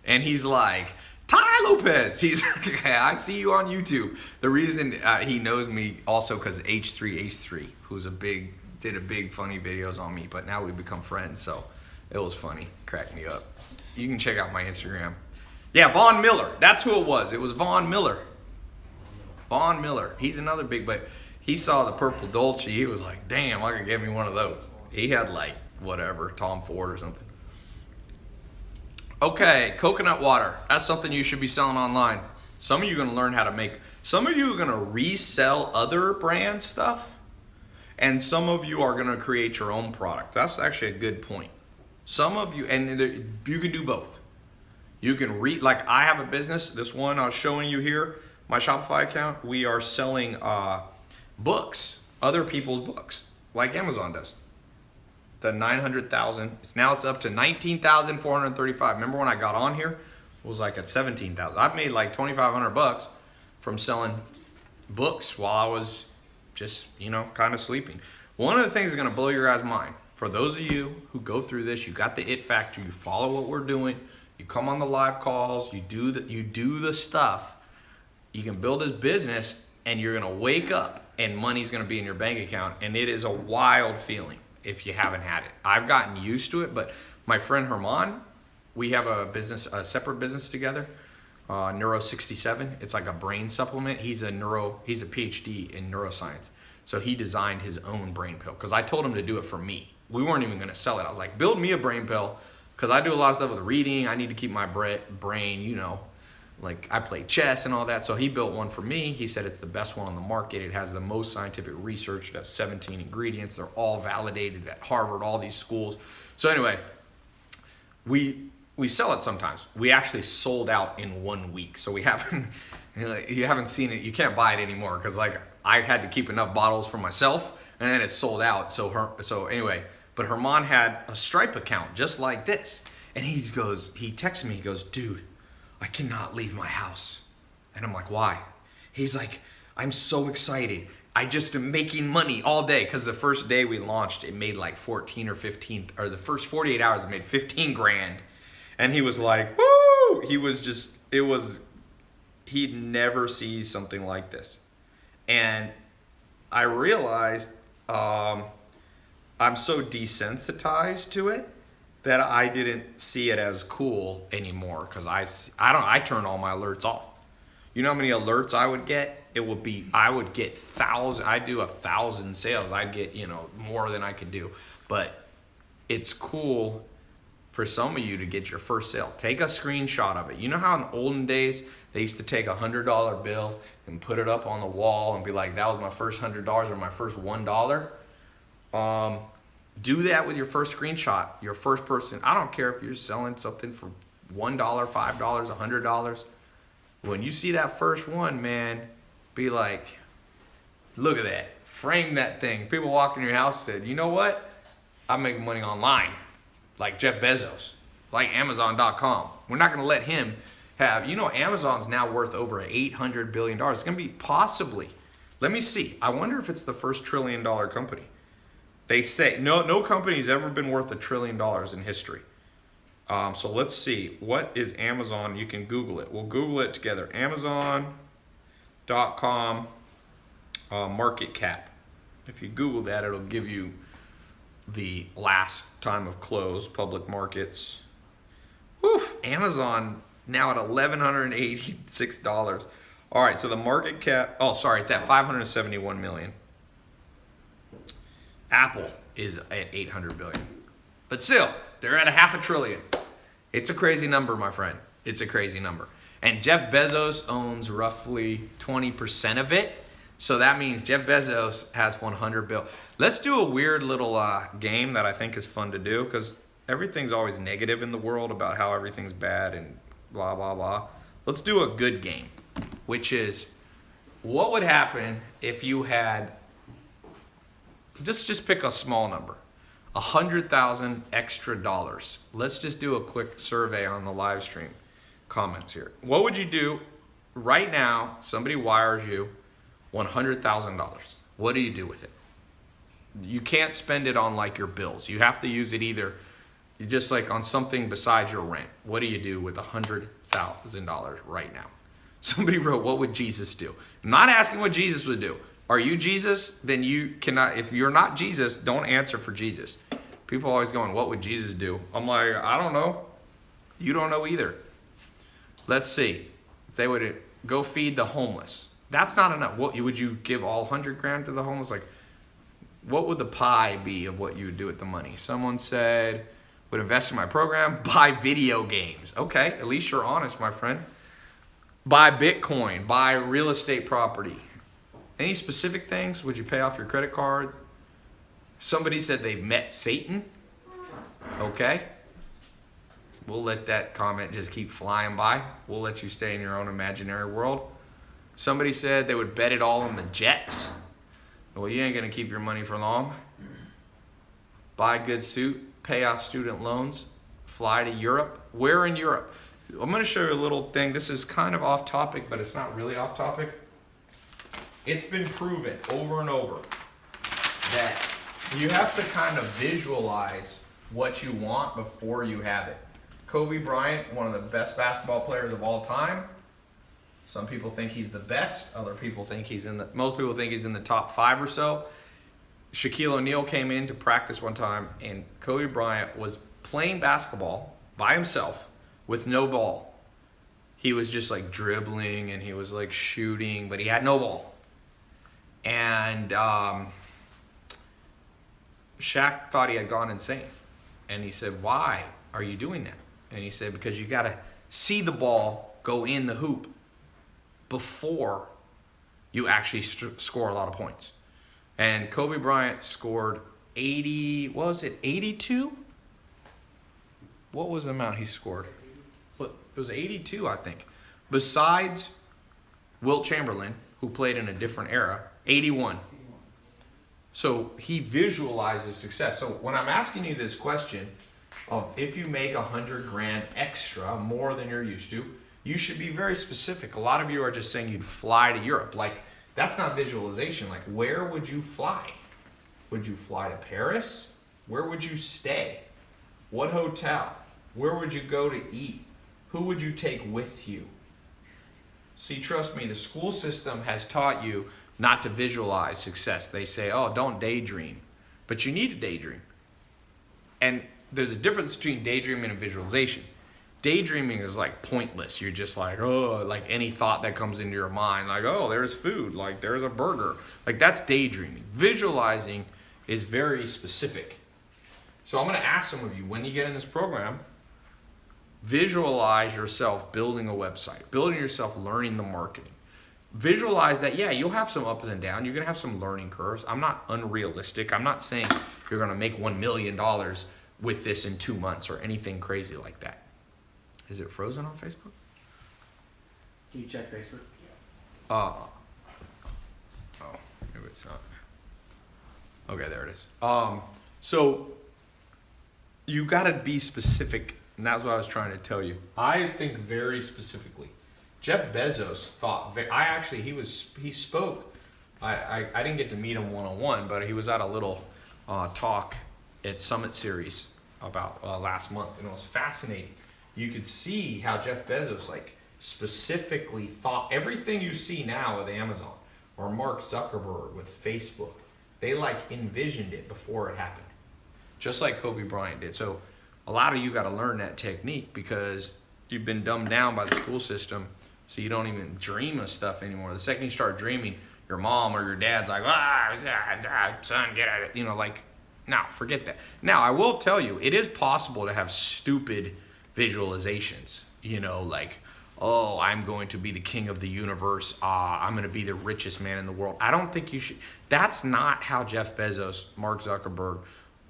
and he's like, Ty Lopez. He's like, I see you on YouTube. The reason he knows me also because H3H3, who's did a big funny videos on me, but now we've become friends, so it was funny, cracked me up. You can check out my Instagram. Yeah, Von Miller. That's who it was. It was Von Miller. Von Miller. He's another big, but he saw the purple Dolce. He was like, damn, I could get me one of those. He had like whatever, Tom Ford or something. Okay, coconut water. That's something you should be selling online. Some of you are going to learn how to make, some of you are going to resell other brand stuff, and some of you are going to create your own product. That's actually a good point. Some of you, and you can do both. You can like I have a business, this one I was showing you here, my Shopify account, we are selling books, other people's books, like Amazon does. The 900,000. Now it's up to 19,435. Remember when I got on here? It was like at 17,000. I've made like 2,500 bucks from selling books while I was just, kind of sleeping. One of the things that's gonna blow your guys' mind, for those of you who go through this, you got the it factor, you follow what we're doing, you come on the live calls, you do the stuff, you can build this business, and you're gonna wake up and money's gonna be in your bank account, and it is a wild feeling. If you haven't had it, I've gotten used to it, but my friend Herman, we have a separate business together, Neuro 67. It's like a brain supplement. He's a PhD in neuroscience. So he designed his own brain pill because I told him to do it for me. We weren't even going to sell it. I was like, build me a brain pill because I do a lot of stuff with reading. I need to keep my brain, like I play chess and all that. So he built one for me. He said it's the best one on the market. It has the most scientific research. It has 17 ingredients. They're all validated at Harvard, all these schools. So anyway, we sell it sometimes. We actually sold out in 1 week. So you haven't seen it. You can't buy it anymore because like I had to keep enough bottles for myself, and then it sold out. So anyway, but Herman had a Stripe account just like this, and he texted me. He goes, dude, I cannot leave my house. And I'm like, why? He's like, I'm so excited. I just am making money all day. Because the first day we launched, it made like 14 or 15, or the first 48 hours, it made 15 grand. And he was like, woo! He'd never see something like this. And I realized I'm so desensitized to it that I didn't see it as cool anymore because I turn all my alerts off. You know how many alerts I would get? I would get thousands. I do 1,000 sales. I'd get more than I could do. But it's cool for some of you to get your first sale. Take a screenshot of it. You know how in olden days they used to take a $100 bill and put it up on the wall and be like, that was my first $100 or my first $1. Do that with your first screenshot, your first person. I don't care if you're selling something for $1, $5, $100. When you see that first one, man, be like, look at that. Frame that thing. People walk in your house and said, you know what? I'm making money online. Like Jeff Bezos, like Amazon.com. We're not going to let him have, Amazon's now worth over $800 billion. It's going to be possibly, let me see. I wonder if it's the first $1 trillion company. They say no company's ever been worth $1 trillion in history. So let's see. What is Amazon? You can Google it. We'll Google it together. Amazon.com market cap. If you Google that, it'll give you the last time of close, public markets. Woof, Amazon now at $1,186. All right, so the market cap, it's at 571 million. Apple is at 800 billion. But still, they're at $500 billion. It's a crazy number, my friend. It's a crazy number. And Jeff Bezos owns roughly 20% of it. So that means Jeff Bezos has 100 billion. Let's do a weird little game that I think is fun to do because everything's always negative in the world about how everything's bad and blah, blah, blah. Let's do a good game, which is what would happen if you had, just pick a small number, 100,000 extra dollars. Let's just do a quick survey on the live stream comments here. What would you do right now? Somebody wires you $100,000. What do you do with it? You can't spend it on like your bills. You have to use it either just like on something besides your rent. What do you do with $100,000 right now? Somebody wrote, what would Jesus do? I'm not asking what Jesus would do. Are you Jesus? Then you cannot, if you're not Jesus, don't answer for Jesus. People are always going, what would Jesus do? I'm like, I don't know. You don't know either. Let's see. If they would go feed the homeless. That's not enough. What would you give all 100 grand to the homeless? Like, what would the pie be of what you would do with the money? Someone said, would invest in my program, buy video games. Okay, at least you're honest, my friend. Buy Bitcoin, buy real estate property. Any specific things? Would you pay off your credit cards? Somebody said they met Satan. Okay. We'll let that comment just keep flying by. We'll let you stay in your own imaginary world. Somebody said they would bet it all on the Jets. Well, you ain't going to keep your money for long. Buy a good suit, pay off student loans, fly to Europe. Where in Europe? I'm going to show you a little thing. This is kind of off topic, but it's not really off topic. It's been proven over and over that you have to kind of visualize what you want before you have it. Kobe Bryant, one of the best basketball players of all time. Some people think he's the best. Other people think most people think he's in the top 5 or so. Shaquille O'Neal came in to practice one time, and Kobe Bryant was playing basketball by himself with no ball. He was just like dribbling and he was like shooting, but he had no ball. And Shaq thought he had gone insane. And he said, why are you doing that? And he said, because you got to see the ball go in the hoop before you actually score a lot of points. And Kobe Bryant scored 82? What was the amount he scored? It was 82, I think. Besides Wilt Chamberlain, who played in a different era, 81. So he visualizes success. So when I'm asking you this question of if you make 100 grand extra, more than you're used to, you should be very specific. A lot of you are just saying you'd fly to Europe. Like, that's not visualization. Like, where would you fly? Would you fly to Paris? Where would you stay? What hotel? Where would you go to eat? Who would you take with you? See, trust me, the school system has taught you not to visualize success. They say, oh, don't daydream. But you need to daydream. And there's a difference between daydreaming and visualization. Daydreaming is like pointless. You're just like, oh, like any thought that comes into your mind, like, oh, there's food, like there's a burger. Like, that's daydreaming. Visualizing is very specific. So I'm going to ask some of you, when you get in this program, visualize yourself building a website, building yourself learning the marketing. Visualize that, yeah, you'll have some ups and downs. You're going to have some learning curves. I'm not unrealistic. I'm not saying you're going to make $1 million with this in 2 months or anything crazy like that. Is it frozen on Facebook? Can you check Facebook? Oh, maybe it's not. Okay, there it is. So you got to be specific, and that's what I was trying to tell you. I think very specifically. Jeff Bezos thought. He spoke. I didn't get to meet him one-on-one, but he was at a little talk at Summit Series about last month, and it was fascinating. You could see how Jeff Bezos specifically thought everything you see now with Amazon or Mark Zuckerberg with Facebook. They envisioned it before it happened, just like Kobe Bryant did. So a lot of you got to learn that technique because you've been dumbed down by the school system, so you don't even dream of stuff anymore. The second you start dreaming, your mom or your dad's like, son, get at it. No, forget that. Now, I will tell you, it is possible to have stupid visualizations, oh, I'm going to be the king of the universe. I'm going to be the richest man in the world. I don't think you should. That's not how Jeff Bezos, Mark Zuckerberg,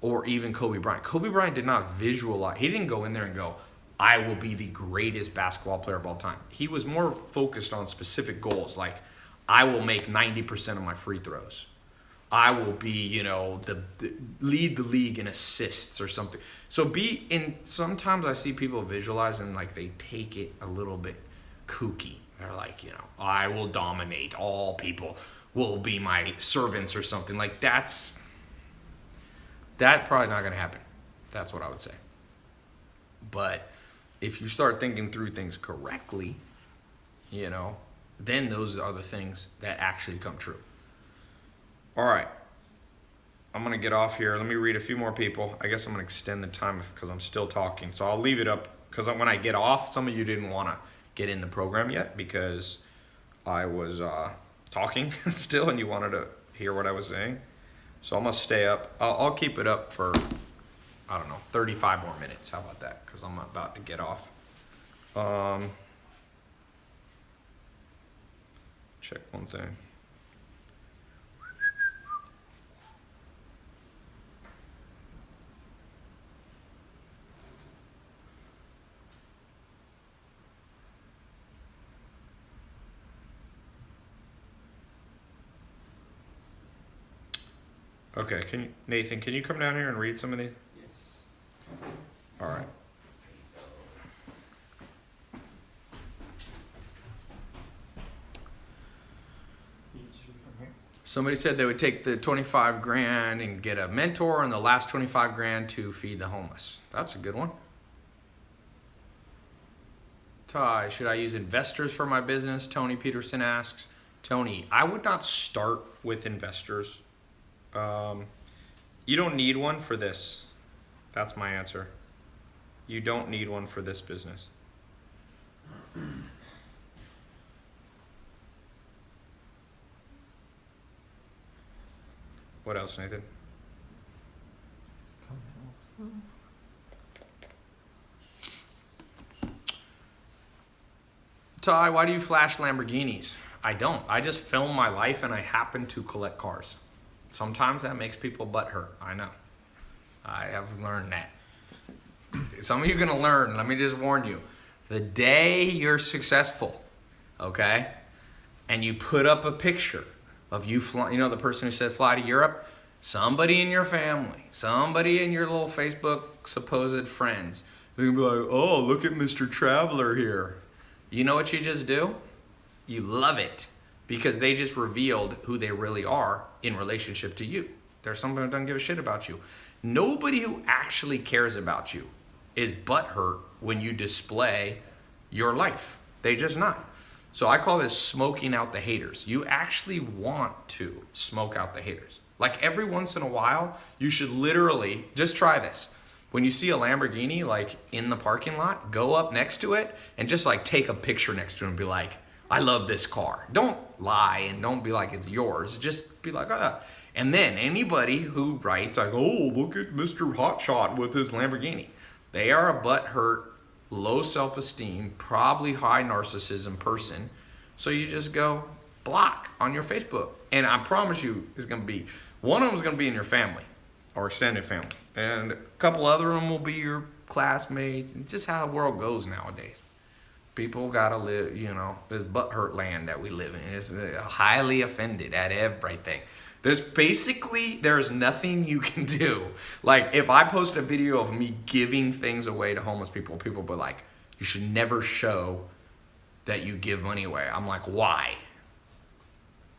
or even Kobe Bryant. Kobe Bryant did not visualize. He didn't go in there and go, I will be the greatest basketball player of all time. He was more focused on specific goals, like I will make 90% of my free throws. I will be, lead the league in assists or something. So sometimes I see people visualize and they take it a little bit kooky. They're like, I will dominate all people. will be my servants or something. Like that probably not going to happen. That's what I would say. But if you start thinking through things correctly, you know, then those are the things that actually come true. All right. I'm going to get off here. Let me read a few more people. I guess I'm going to extend the time because I'm still talking. So I'll leave it up because when I get off, some of you didn't want to get in the program yet because I was talking still and you wanted to hear what I was saying. So I'm going to stay up. I'll keep it up for, I don't know, 35 more minutes. How about that? Because I'm about to get off. Check one thing. Okay, Nathan, can you come down here and read some of these? Yes. All right. You just read from here. Somebody said they would take the 25 grand and get a mentor and the last 25 grand to feed the homeless. That's a good one. Ty, should I use investors for my business? Tony Peterson asks. Tony, I would not start with investors. You don't need one for this. That's my answer. You don't need one for this business. What else, Nathan? Ty, why do you flash Lamborghinis? I don't. I just film my life and I happen to collect cars. Sometimes that makes people butthurt. I know. I have learned that. Some of you are going to learn. Let me just warn you. The day you're successful, okay, and you put up a picture of you flying, you know the person who said fly to Europe? Somebody in your family, somebody in your little Facebook supposed friends, they're going to be like, oh, look at Mr. Traveler here. You know what you just do? You love it because they just revealed who they really are in relationship to you. There's someone who doesn't give a shit about you. Nobody who actually cares about you is butthurt when you display your life. They just not. So I call this smoking out the haters. You actually want to smoke out the haters. Like every once in a while, you should literally, just try this. When you see a Lamborghini like in the parking lot, go up next to it and just like take a picture next to it and be like, I love this car. Don't lie and don't be like it's yours. Just be like, ah. And then anybody who writes like, oh, look at Mr. Hotshot with his Lamborghini. They are a butthurt, low self-esteem, probably high narcissism person. So you just go block on your Facebook. And I promise you it's going to be, one of them is going to be in your family or extended family. And a couple other of them will be your classmates. It's just how the world goes nowadays. People gotta live, you know, this butthurt land that we live in. It's highly offended at everything. There's nothing you can do. Like if I post a video of me giving things away to homeless people, people will be like, you should never show that you give money away. I'm like, why?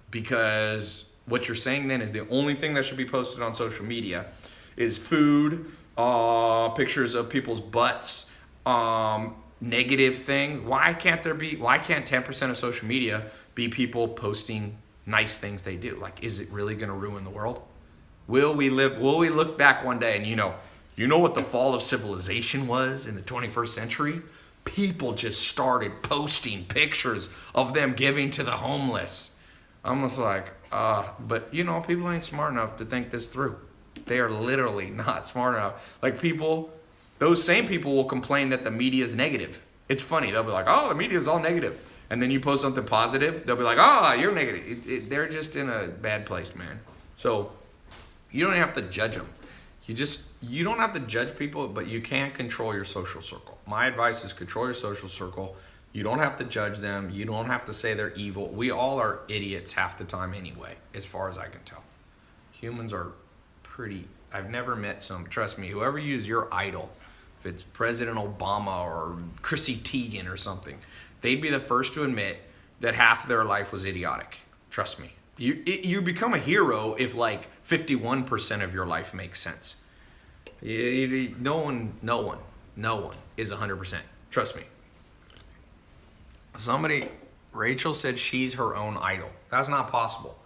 Because what you're saying then is the only thing that should be posted on social media is food, pictures of people's butts, negative thing. Why can't 10% of social media be people posting nice things they do? Like, is it really going to ruin the world? Will we look back one day and you know what the fall of civilization was in the 21st century? People just started posting pictures of them giving to the homeless. I'm just like, but people ain't smart enough to think this through. They are literally not smart enough. Like those same people will complain that the media is negative. It's funny. They'll be like, oh, the media is all negative. And then you post something positive, they'll be like, oh, you're negative. They're just in a bad place, man. So you don't have to judge them. You don't have to judge people, but you can control your social circle. My advice is control your social circle. You don't have to judge them. You don't have to say they're evil. We all are idiots half the time anyway, as far as I can tell. Humans are I've never met trust me, whoever you use your idol, if it's President Obama or Chrissy Teigen or something, they'd be the first to admit that half of their life was idiotic. Trust me. You become a hero if like 51% of your life makes sense. No one is 100%. Trust me. Rachel said she's her own idol. That's not possible.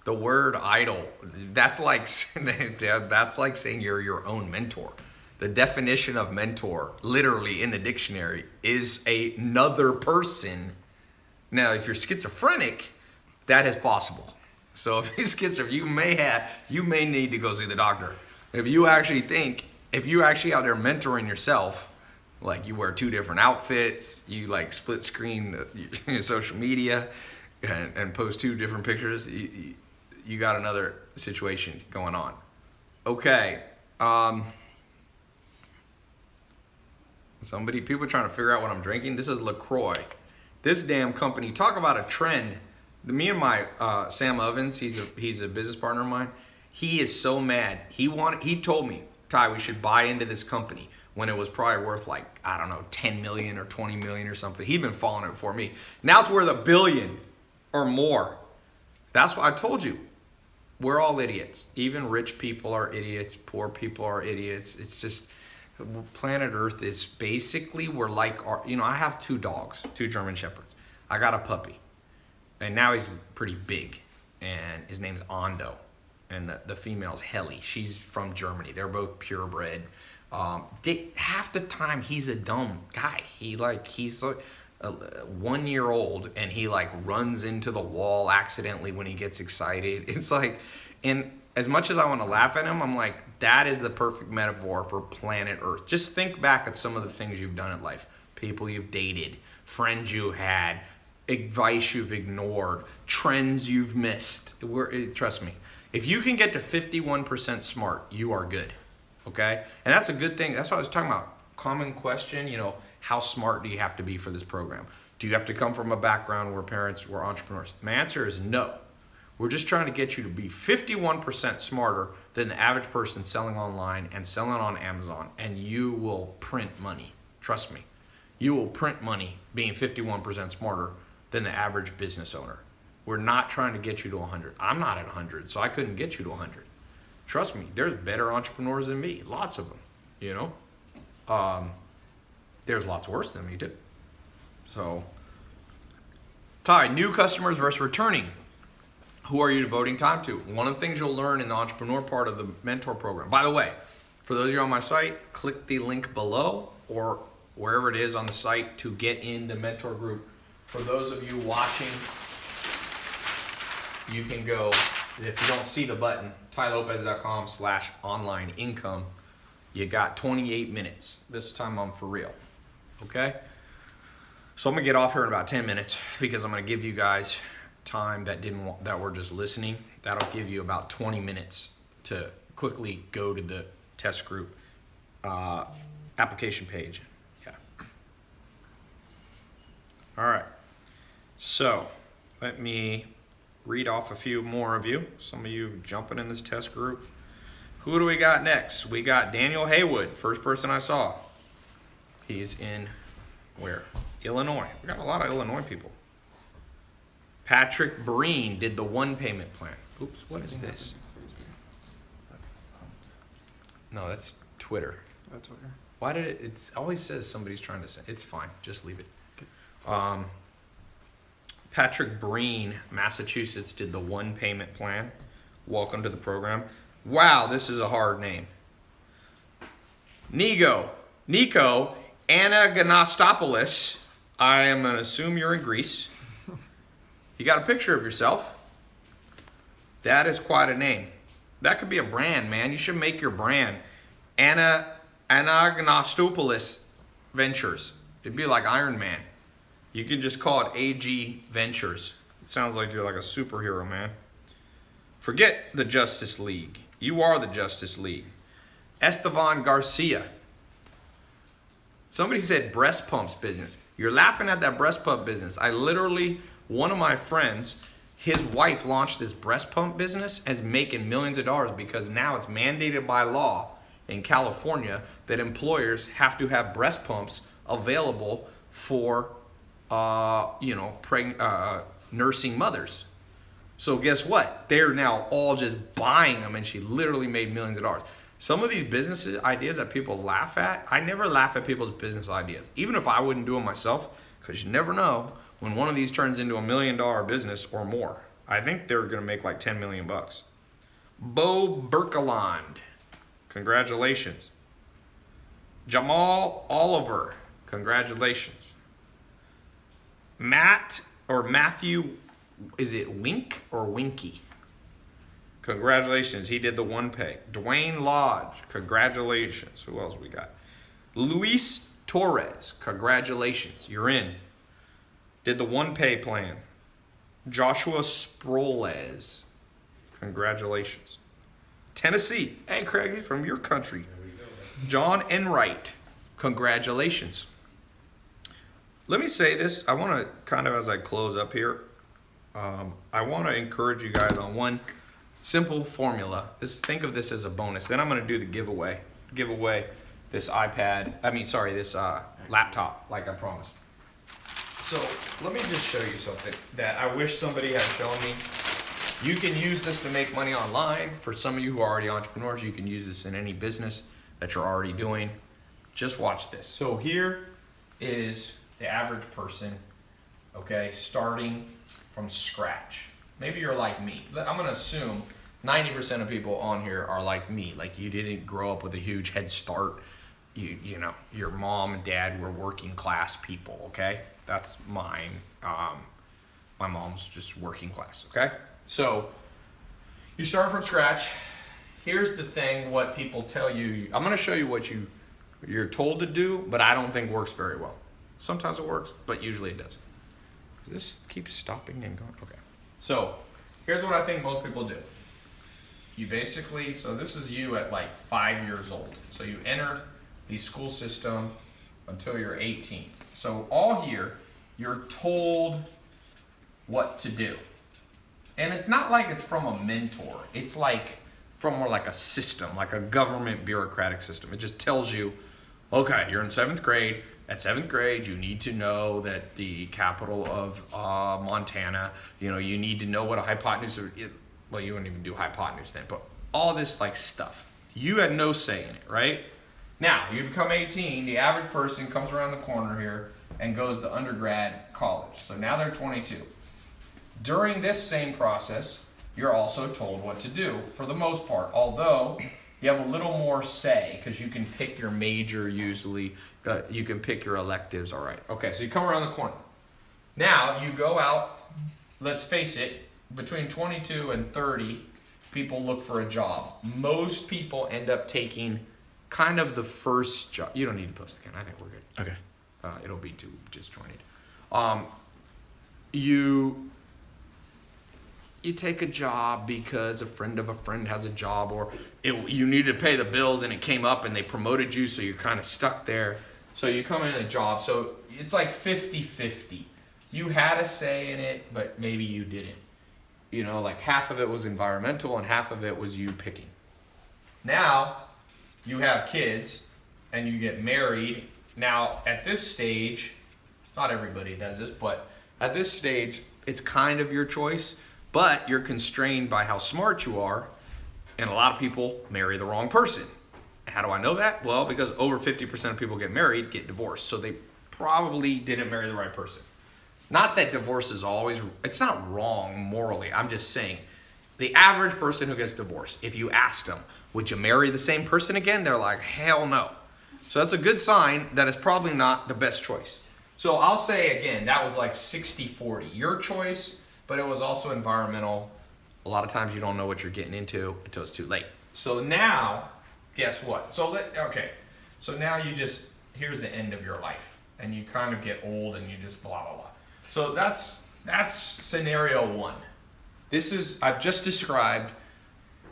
The word idol, that's like saying you're your own mentor. The definition of mentor, literally in the dictionary, is another person. Now, if you're schizophrenic, that is possible. So if you're schizophrenic, you may need to go see the doctor. If you actually out there mentoring yourself, like you wear 2 different outfits, you like split screen your social media and post 2 different pictures, you got another situation going on. Okay. People are trying to figure out what I'm drinking. This is LaCroix. This damn company, talk about a trend. Me and my Sam Ovens, he's a business partner of mine. He is so mad. He told me, Ty, we should buy into this company when it was probably worth like, I don't know, 10 million or 20 million or something. He'd been following it before me. Now it's worth $1 billion or more. That's why I told you. We're all idiots. Even rich people are idiots. Poor people are idiots. It's just, planet Earth is basically, we're like, I have 2 dogs, 2 German Shepherds. I got a puppy. And now he's pretty big. And his name's Ando. And the female's Helly. She's from Germany. They're both purebred. Half the time he's a dumb guy. He's like 1 year old and he like runs into the wall accidentally when he gets excited. It's like, and as much as I want to laugh at him, I'm like, that is the perfect metaphor for planet Earth. Just think back at some of the things you've done in life. People you've dated, friends you had, advice you've ignored, trends you've missed. Trust me, if you can get to 51% smart, you are good. Okay? And that's a good thing. That's what I was talking about. Common question, how smart do you have to be for this program? Do you have to come from a background where parents were entrepreneurs? My answer is no. We're just trying to get you to be 51% smarter than the average person selling online and selling on Amazon, and you will print money. Trust me. You will print money being 51% smarter than the average business owner. We're not trying to get you to 100. I'm not at 100, so I couldn't get you to 100. Trust me, there's better entrepreneurs than me. Lots of them, There's lots worse than me, too. So, Ty, new customers versus returning. Who are you devoting time to? One of the things you'll learn in the entrepreneur part of the mentor program. By the way, for those of you on my site, click the link below or wherever it is on the site to get in the mentor group. For those of you watching, you can go, if you don't see the button, tailopez.com/online income. You got 28 minutes. This time I'm for real. Okay? So I'm gonna get off here in about 10 minutes because I'm gonna give you guys time that were just listening. That'll give you about 20 minutes to quickly go to the test group application page. Yeah. All right. So let me read off a few more of you. Some of you jumping in this test group. Who do we got next? We got Daniel Haywood, first person I saw. He's in where? Illinois. We got a lot of Illinois people. Patrick Breen did the 1 payment plan. Oops, what is this? No, that's Twitter. That's Twitter. Why did it always says somebody's trying to say, it's fine, just leave it. Patrick Breen, Massachusetts, did the 1 payment plan. Welcome to the program. Wow, this is a hard name. Nico Anagastopoulos. I am going to assume you're in Greece. You got a picture of yourself. That is quite a name. That could be a brand, man. You should make your brand. Anagastopoulos Ventures. It'd be like Iron Man. You could just call it AG Ventures. It sounds like you're like a superhero, man. Forget the Justice League. You are the Justice League. Estevan Garcia. Somebody said breast pumps business. You're laughing at that breast pump business. One of my friends, his wife launched this breast pump business and is making millions of dollars because now it's mandated by law in California that employers have to have breast pumps available for nursing mothers. So guess what? They're now all just buying them, and she literally made millions of dollars. Some of these business ideas that people laugh at, I never laugh at people's business ideas, even if I wouldn't do them myself, because you never know when one of these turns into $1 million business or more. I think they're going to make like 10 million bucks. Bo Berkeland, congratulations. Jamal Oliver, congratulations. Matthew, is it Wink or Winky? Congratulations, he did the one pay. Dwayne Lodge, congratulations. Who else we got? Luis Torres, congratulations, you're in. Did the one pay plan. Joshua Sproles, congratulations. Tennessee, hey Craig, he's from your country. John Enright, congratulations. Let me say this, I want to kind of, as I close up here, I want to encourage you guys on one simple formula. Think of this as a bonus. Then I'm going to do the giveaway. Give away this this laptop, like I promised. So let me just show you something that I wish somebody had shown me. You can use this to make money online. For some of you who are already entrepreneurs, you can use this in any business that you're already doing. Just watch this. So here is the average person, okay, starting from scratch. Maybe you're like me. I'm going to assume 90% of people on here are like me. Like you didn't grow up with a huge head start. You know, your mom and dad were working class people, okay? That's mine. My mom's just working class, okay? So you start from scratch. Here's the thing, what people tell you. I'm going to show you what you're told to do, but I don't think works very well. Sometimes it works, but usually it doesn't. Does this keep stopping and going? Okay. So here's what I think most people do. You basically, so this is you at like 5 years old. So you enter the school system until you're 18. So all year, you're told what to do. And it's not like it's from a mentor. It's like from more like a system, like a government bureaucratic system. It just tells you, okay, you're in 7th grade. At 7th grade, you need to know that the capital of Montana, you need to know what a hypotenuse, well, you wouldn't even do hypotenuse then, but all this like stuff. You had no say in it, right? Now, you become 18, the average person comes around the corner here and goes to undergrad college. So now they're 22. During this same process, you're also told what to do for the most part, although you have a little more say because you can pick your major usually. You can pick your electives, all right. Okay, so you come around the corner. Now you go out, let's face it, between 22 and 30, people look for a job. Most people end up taking kind of the first job. You don't need to post again, I think we're good. Okay. It'll be too disjointed. You take a job because a friend of a friend has a job, or you needed to pay the bills and it came up and they promoted you, so you're kind of stuck there. So you come in a job, so it's like 50-50. You had a say in it, but maybe you didn't. Like half of it was environmental and half of it was you picking. Now, you have kids and you get married. Now, at this stage, not everybody does this, but at this stage, it's kind of your choice, but you're constrained by how smart you are, and a lot of people marry the wrong person. How do I know that? Well, because over 50% of people get married, get divorced, so they probably didn't marry the right person. Not that divorce is always, it's not wrong morally, I'm just saying, the average person who gets divorced, if you asked them, would you marry the same person again? They're like, hell no. So that's a good sign that it's probably not the best choice. So I'll say again, that was like 60-40. Your choice, but it was also environmental. A lot of times you don't know what you're getting into until it's too late. So now, guess what? So now here's the end of your life. And you kind of get old and you just blah, blah, blah. So that's scenario one. I've just described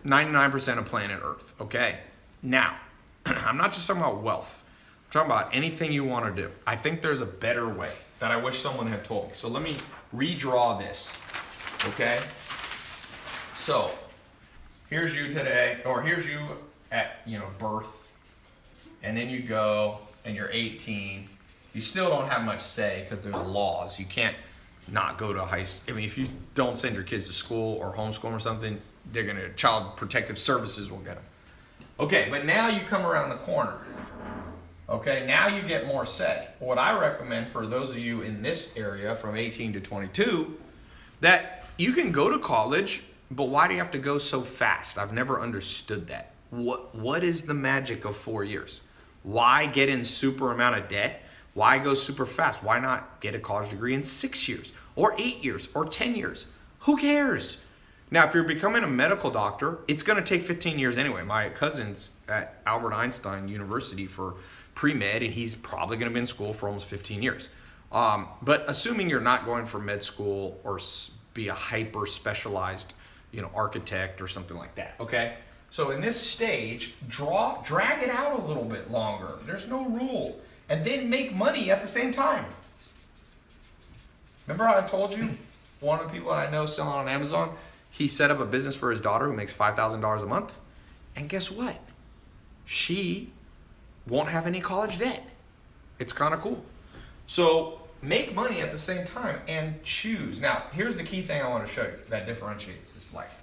99% of planet Earth, okay? Now, I'm not just talking about wealth. I'm talking about anything you want to do. I think there's a better way that I wish someone had told me. So let me redraw this, okay? So here's you today, or here's you at birth, and then you go and you're 18. You still don't have much say because there's laws. You can't not go to high school. I mean, if you don't send your kids to school or homeschool them or something, they're gonna, Child Protective Services will get them. Okay, but now you come around the corner. Okay, now you get more say. What I recommend for those of you in this area from 18 to 22, that you can go to college, but why do you have to go so fast? I've never understood that. What is the magic of 4 years? Why get in super amount of debt? Why go super fast? Why not get a college degree in 6 years or 8 years or 10 years? Who cares? Now, if you're becoming a medical doctor, it's going to take 15 years anyway. My cousin's at Albert Einstein University for pre-med, and he's probably going to be in school for almost 15 years. But assuming you're not going for med school or be a hyper specialized, architect or something like that, okay? So in this stage, drag it out a little bit longer. There's no rule. And then make money at the same time. Remember how I told you one of the people I know selling on Amazon, he set up a business for his daughter who makes $5,000 a month? And guess what? She won't have any college debt. It's kind of cool. So make money at the same time and choose. Now, here's the key thing I want to show you that differentiates this life.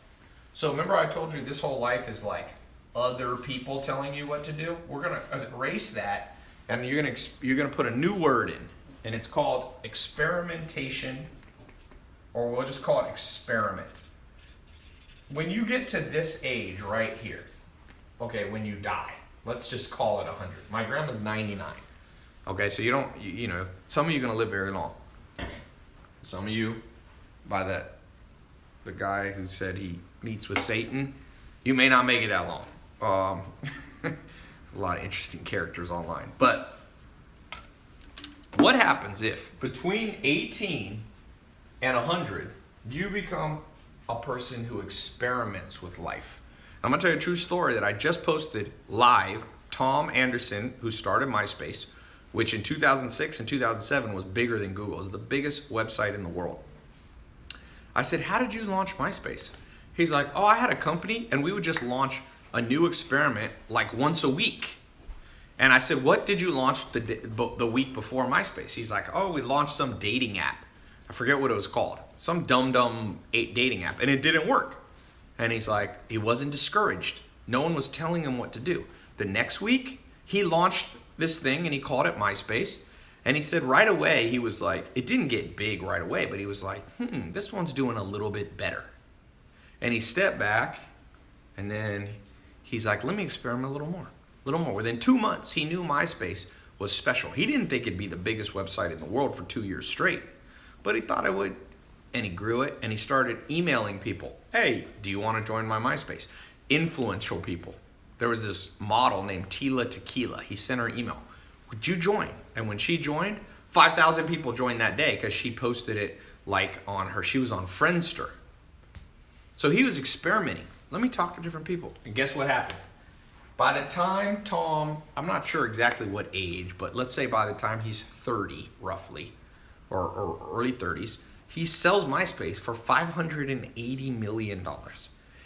So remember I told you this whole life is like other people telling you what to do? We're going to erase that, and you're going to put a new word in, and it's called experimentation, or we'll just call it experiment. When you get to this age right here, okay, when you die, let's just call it 100. My grandma's 99. Okay, so some of you are going to live very long. Some of you, by the guy who said he meets with Satan, you may not make it that long. A lot of interesting characters online. But what happens if between 18 and 100, you become a person who experiments with life? I'm going to tell you a true story that I just posted live. Tom Anderson, who started MySpace, which in 2006 and 2007 was bigger than Google. It was the biggest website in the world. I said, how did you launch MySpace? He's like, oh, I had a company and we would just launch a new experiment like once a week. And I said, what did you launch the week before MySpace? He's like, oh, we launched some dating app. I forget what it was called. Some dumb dating app. And it didn't work. And he's like, he wasn't discouraged. No one was telling him what to do. The next week, he launched this thing and he called it MySpace. And he said right away, he was like, it didn't get big right away, but he was like, this one's doing a little bit better. And he stepped back, and then he's like, let me experiment a little more. Within 2 months, he knew MySpace was special. He didn't think it'd be the biggest website in the world for 2 years straight, but he thought it would. And he grew it, and he started emailing people. Hey, do you want to join my MySpace? Influential people. There was this model named Tila Tequila. He sent her an email. Would you join? And when she joined, 5,000 people joined that day because she posted it she was on Friendster. So he was experimenting. Let me talk to different people. And guess what happened? By the time Tom, I'm not sure exactly what age, but let's say by the time he's 30 roughly, or early 30s, he sells MySpace for $580 million.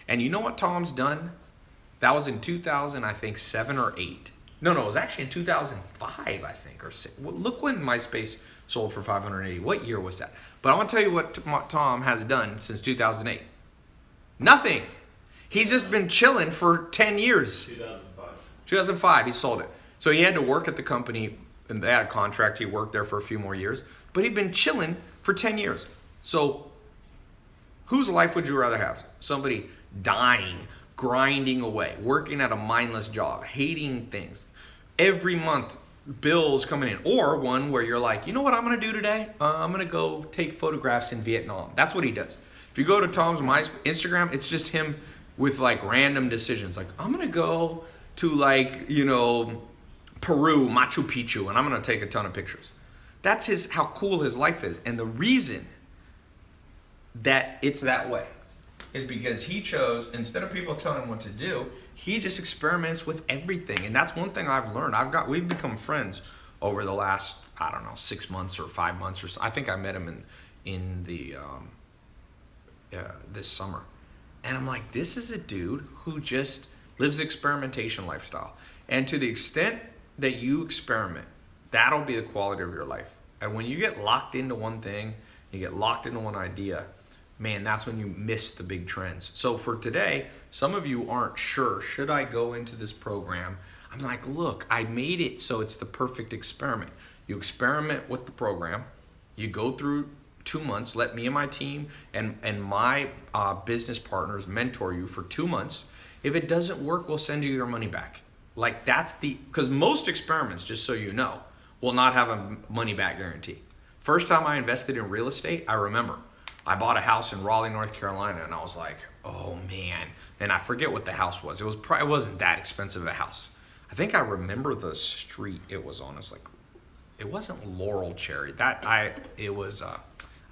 And you know what Tom's done? That was in 2000, I think, 7 or 8. No, it was actually in 2005, I think, or 6. Well, look when MySpace sold for 580. What year was that? But I want to tell you what Tom has done since 2008. Nothing. He's just been chilling for 10 years. 2005, he sold it. So he had to work at the company, and they had a contract. He worked there for a few more years. But he'd been chilling for 10 years. So whose life would you rather have? Somebody dying, grinding away, working at a mindless job, hating things, every month bills coming in, or one where you're like, you know what I'm going to do today? I'm going to go take photographs in Vietnam. That's what he does. If you go to Tom's Instagram, it's just him with like random decisions. Like, I'm going to go to Peru, Machu Picchu, and I'm going to take a ton of pictures. That's how cool his life is. And the reason that it's that way is because he chose, instead of people telling him what to do, he just experiments with everything. And that's one thing I've learned. We've become friends over the last, 6 months or 5 months or so. I think I met him in this summer. And I'm like, this is a dude who just lives the experimentation lifestyle. And to the extent that you experiment, that'll be the quality of your life. And when you get locked into one thing, you get locked into one idea, man, that's when you miss the big trends. So for today, some of you aren't sure, should I go into this program? I'm like, look, I made it so it's the perfect experiment. You experiment with the program, you go through 2 months, let me and my team and my business partners mentor you for 2 months. If it doesn't work, we'll send you your money back. Like because most experiments, just so you know, will not have a money back guarantee. First time I invested in real estate, I remember I bought a house in Raleigh, North Carolina, and I was like, oh man. And I forget what the house was. It wasn't that expensive of a house. I think I remember the street it was on. It was like, it wasn't Laurel Cherry. I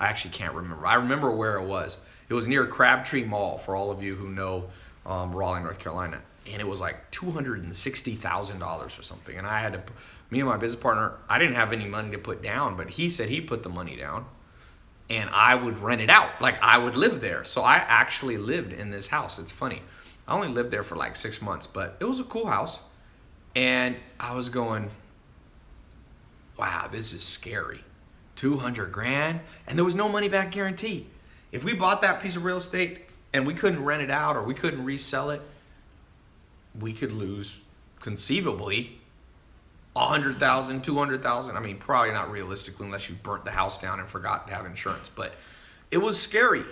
actually can't remember. I remember where it was. It was near Crabtree Mall, for all of you who know Raleigh, North Carolina. And it was like $260,000 or something. And me and my business partner, I didn't have any money to put down, but he said he put the money down and I would rent it out. Like I would live there. So I actually lived in this house. It's funny. I only lived there for like 6 months, but it was a cool house. And I was going, wow, this is scary. 200 grand, and there was no money back guarantee. If we bought that piece of real estate and we couldn't rent it out or we couldn't resell it, we could lose conceivably 100,000, 200,000. I mean, probably not realistically unless you burnt the house down and forgot to have insurance, but it was scary.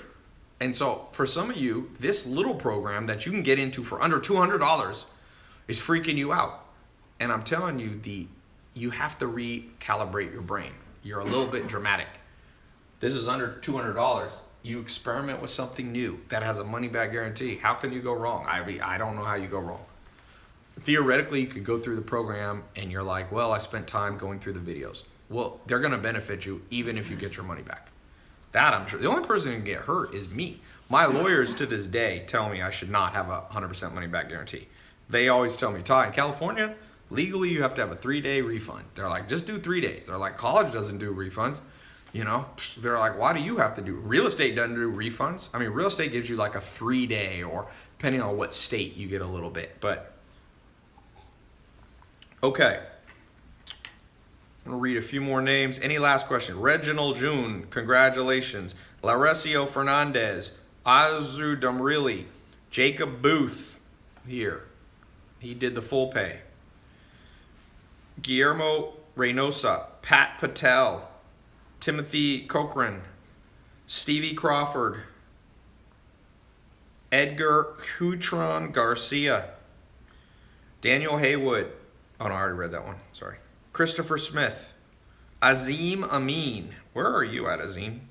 And so for some of you, this little program that you can get into for under $200 is freaking you out. And I'm telling you, you have to recalibrate your brain. You're a little bit dramatic. This is under $200. You experiment with something new that has a money back guarantee. How can you go wrong? I don't know how you go wrong. Theoretically, you could go through the program and you're like, well, I spent time going through the videos. Well, they're going to benefit you even if you get your money back. That I'm sure. The only person who can get hurt is me. My lawyers to this day tell me I should not have a 100% money back guarantee. They always tell me, Ty, in California, legally you have to have a 3-day refund. They're like, just do 3 days. They're like, college doesn't do refunds. You know, they're like, why do you have to do? Real estate doesn't do refunds. I mean, real estate gives you like a 3-day, or depending on what state, you get a little bit. But okay, I'm gonna read a few more names. Any last question? Reginald June, congratulations. Laresio Fernandez, Azu Damrili, Jacob Booth, here. He did the full pay. Guillermo Reynosa, Pat Patel, Timothy Cochran, Stevie Crawford, Edgar Hutron Garcia, Daniel Haywood. Oh no, I already read that one. Sorry. Christopher Smith, Azim Amin. Where are you at, Azim?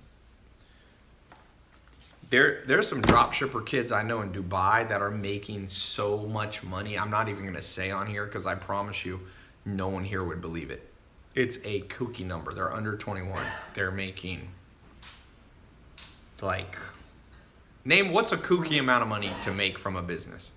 There's some drop shipper kids I know in Dubai that are making so much money. I'm not even going to say on here because I promise you no one here would believe it. It's a kooky number. They're under 21. They're making like, name what's a kooky amount of money to make from a business?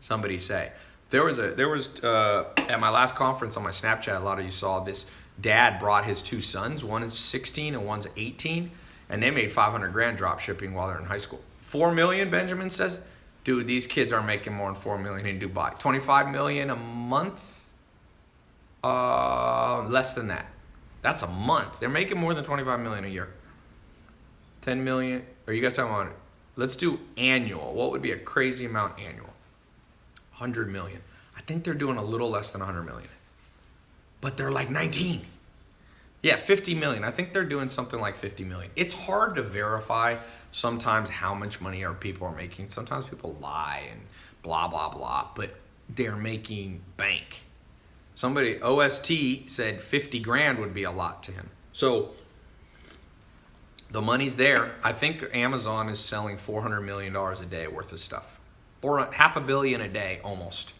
Somebody say. There was at my last conference on my Snapchat, a lot of you saw this. Dad brought his 2 sons. One is 16 and one's 18. And they made 500 grand drop shipping while they're in high school. 4 million, Benjamin says. Dude, these kids are making more than 4 million in Dubai. 25 million a month? Less than that. That's a month. They're making more than 25 million a year. 10 million. Are you guys talking about it? Let's do annual. What would be a crazy amount annual? 100 million. I think they're doing a little less than 100 million. But they're like 19. Yeah, 50 million. I think they're doing something like 50 million. It's hard to verify sometimes how much money people are making. Sometimes people lie and blah, blah, blah. But they're making bank. Somebody, OST, said 50 grand would be a lot to him. So the money's there. I think Amazon is selling $400 million a day worth of stuff. Or $500 million a day almost.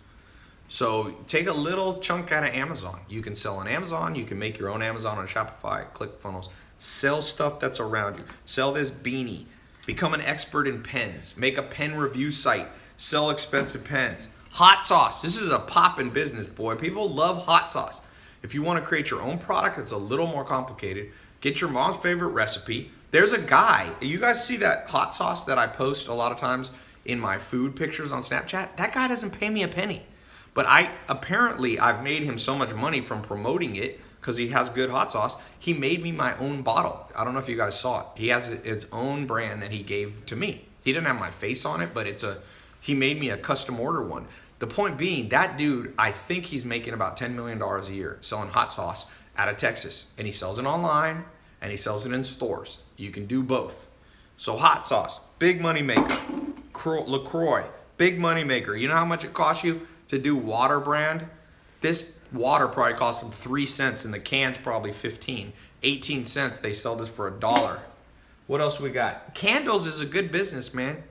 So take a little chunk out of Amazon. You can sell on Amazon. You can make your own Amazon on Shopify, ClickFunnels. Sell stuff that's around you. Sell this beanie. Become an expert in pens. Make a pen review site. Sell expensive pens. Hot sauce. This is a poppin' business, boy. People love hot sauce. If you want to create your own product, it's a little more complicated. Get your mom's favorite recipe. There's a guy. You guys see that hot sauce that I post a lot of times in my food pictures on Snapchat? That guy doesn't pay me a penny. But I've made him so much money from promoting it because he has good hot sauce. He made me my own bottle. I don't know if you guys saw it. He has his own brand that he gave to me. He didn't have my face on it, but he made me a custom order one. The point being, that dude, I think he's making about $10 million a year selling hot sauce out of Texas. And he sells it online and he sells it in stores. You can do both. So hot sauce, big money maker. LaCroix, big money maker. You know how much it costs you to do water brand? This water probably costs them 3 cents and the can's probably 15. 18 cents, they sell this for $1. What else we got? Candles is a good business, man.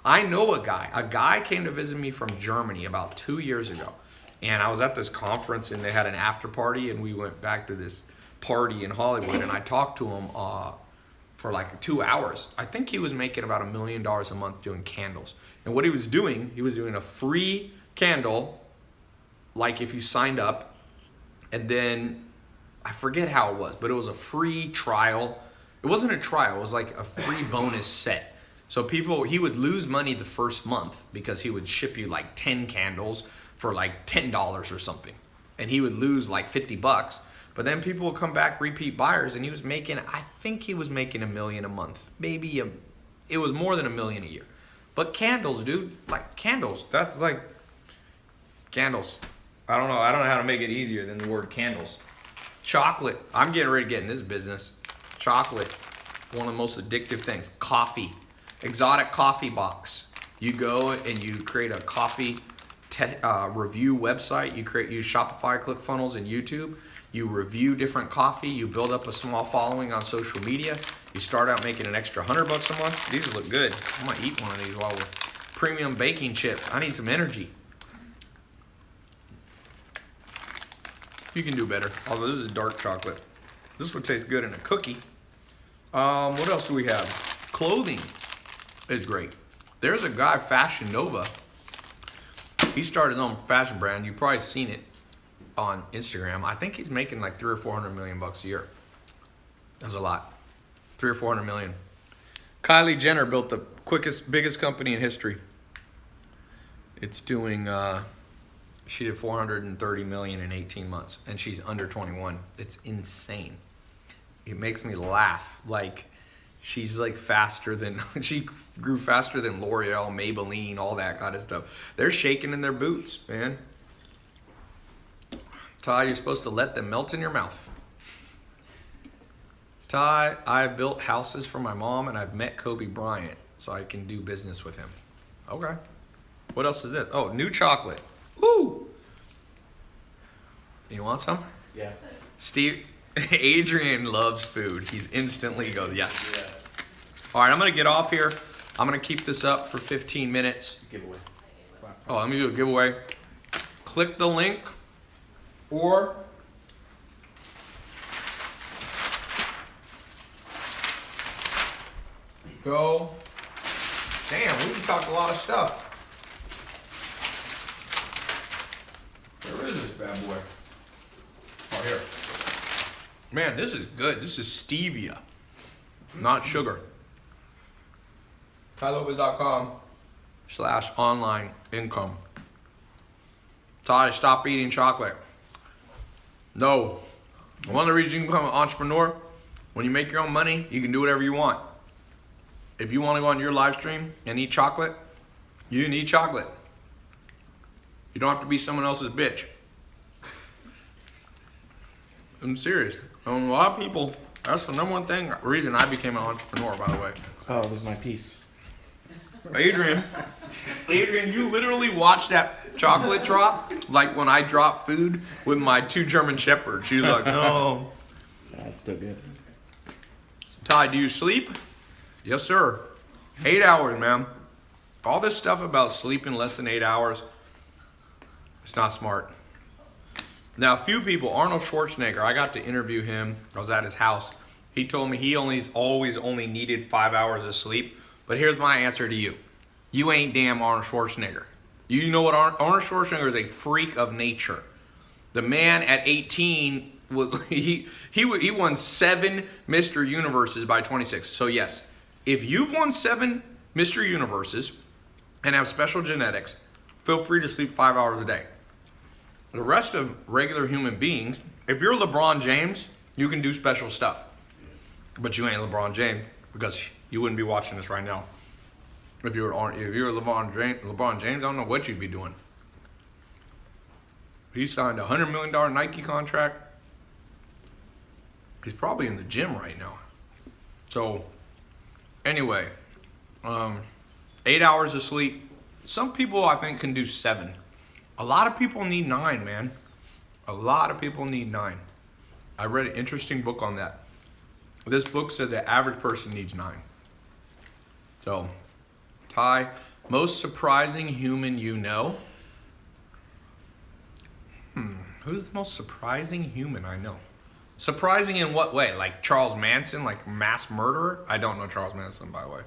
I know a guy. A guy came to visit me from Germany about 2 years ago. And I was at this conference and they had an after party and we went back to this party in Hollywood and I talked to him for like 2 hours. I think he was making about $1 million a month doing candles. And what he was doing a free candle, like if you signed up, and then I forget how it was, but it was a free trial. It wasn't a trial, it was like a free bonus set. So he would lose money the first month because he would ship you like 10 candles for like $10 or something. And he would lose like $50. But then people would come back, repeat buyers, and I think he was making $1 million a month. Maybe it was more than $1 million a year. But candles, dude, like candles, that's like candles. I don't know how to make it easier than the word candles. Chocolate, I'm getting ready to get in this business. Chocolate, one of the most addictive things. Coffee. Exotic coffee box. You go and you create a coffee review website. You use Shopify, ClickFunnels, and YouTube. You review different coffee. You build up a small following on social media. You start out making an extra $100 a month. These look good. I might eat one of these while we're premium baking chips. I need some energy. You can do better. Although this is dark chocolate. This would taste good in a cookie. What else do we have? Clothing is great. There's a guy, Fashion Nova. He started his own fashion brand. You've probably seen it on Instagram. I think he's making like 300 or 400 million bucks a year. That's a lot. 300 or 400 million. Kylie Jenner built the biggest company in history. It's doing, she did 430 million in 18 months, and she's under 21. It's insane. It makes me laugh. Like, she's like she grew faster than L'Oreal, Maybelline, all that kind of stuff. They're shaking in their boots, man. Ty, you're supposed to let them melt in your mouth. Ty, I built houses for my mom and I've met Kobe Bryant, so I can do business with him. Okay. What else is this? Oh, new chocolate. Woo! You want some? Yeah. Adrian loves food. He's instantly goes, yes. Yeah. All right, I'm going to get off here. I'm going to keep this up for 15 minutes. Giveaway. Oh, let me do a giveaway. Click the link or go. Damn, we can talk a lot of stuff. Where is this bad boy? Oh, here. Man, this is good. This is stevia, not sugar. tailopez.com/online income. Ty, stop eating chocolate. No. One of the reasons you can become an entrepreneur, when you make your own money, you can do whatever you want. If you want to go on your live stream and eat chocolate, you can eat chocolate. You don't have to be someone else's bitch. I'm serious. A lot of people, that's the number one reason I became an entrepreneur, by the way. Oh, this is my piece. Adrian, you literally watched that chocolate drop like when I dropped food with my 2 German Shepherds. She's like, no. That's still good. Ty, do you sleep? Yes, sir. 8 hours, man. All this stuff about sleeping less than 8 hours, it's not smart. Now, a few people, Arnold Schwarzenegger, I got to interview him. I was at his house. He told me he always only needed 5 hours of sleep. But here's my answer to you. You ain't damn Arnold Schwarzenegger. You know what? Arnold Schwarzenegger is a freak of nature. The man at 18, he won 7 Mr. Universes by 26. So yes, if you've won 7 Mr. Universes and have special genetics, feel free to sleep 5 hours a day. The rest of regular human beings, If you're LeBron James, you can do special stuff. But you ain't LeBron James because you wouldn't be watching this right now. If you're LeBron James, I don't know what you'd be doing. He signed a $100 million Nike contract. He's probably in the gym right now. So, anyway, 8 hours of sleep. Some people, I think, can do 7. A lot of people need 9, man. A lot of people need 9. I read an interesting book on that. This book said the average person needs 9. So, Ty, most surprising human you know? Who's the most surprising human I know? Surprising in what way? Like Charles Manson, like mass murderer? I don't know Charles Manson, by the way,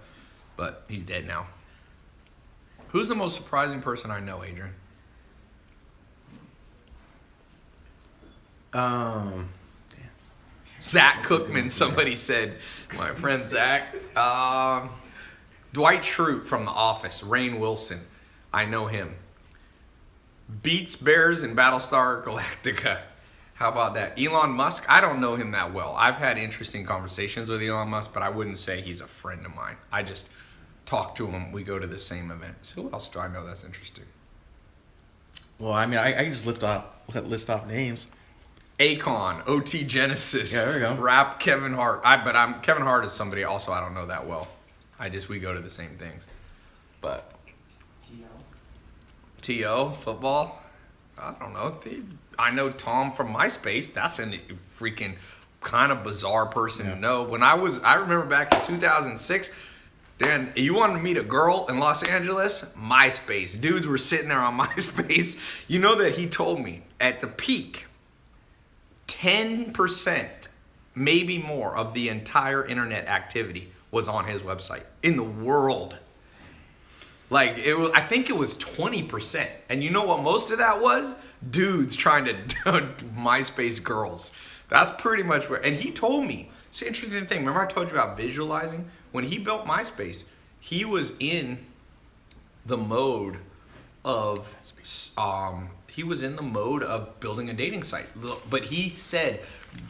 but he's dead now. Who's the most surprising person I know, Adrian? Zach Cookman, somebody said. My friend Zach. Dwight Schrute from The Office. Rainn Wilson. I know him. Beats Bears and Battlestar Galactica. How about that? Elon Musk, I don't know him that well. I've had interesting conversations with Elon Musk, but I wouldn't say he's a friend of mine. I just talk to him. We go to the same events. Who else do I know that's interesting? Well, I mean, I can just list off names. Akon, OT Genesis. Yeah, there we go. Rap Kevin Hart. Kevin Hart is somebody also I don't know that well. We go to the same things. But T.O. football? I don't know. I know Tom from MySpace. That's a freaking kind of bizarre person to know. I remember back in 2006, Dan, you wanted to meet a girl in Los Angeles? MySpace. Dudes were sitting there on MySpace. You know that he told me at the peak, 10%, maybe more, of the entire internet activity was on his website in the world. Like, I think it was 20%. And you know what most of that was? Dudes trying to MySpace girls. That's pretty much where, and he told me, it's an interesting thing. Remember I told you about visualizing? When he built MySpace, he was in the mode of, building a dating site. But he said,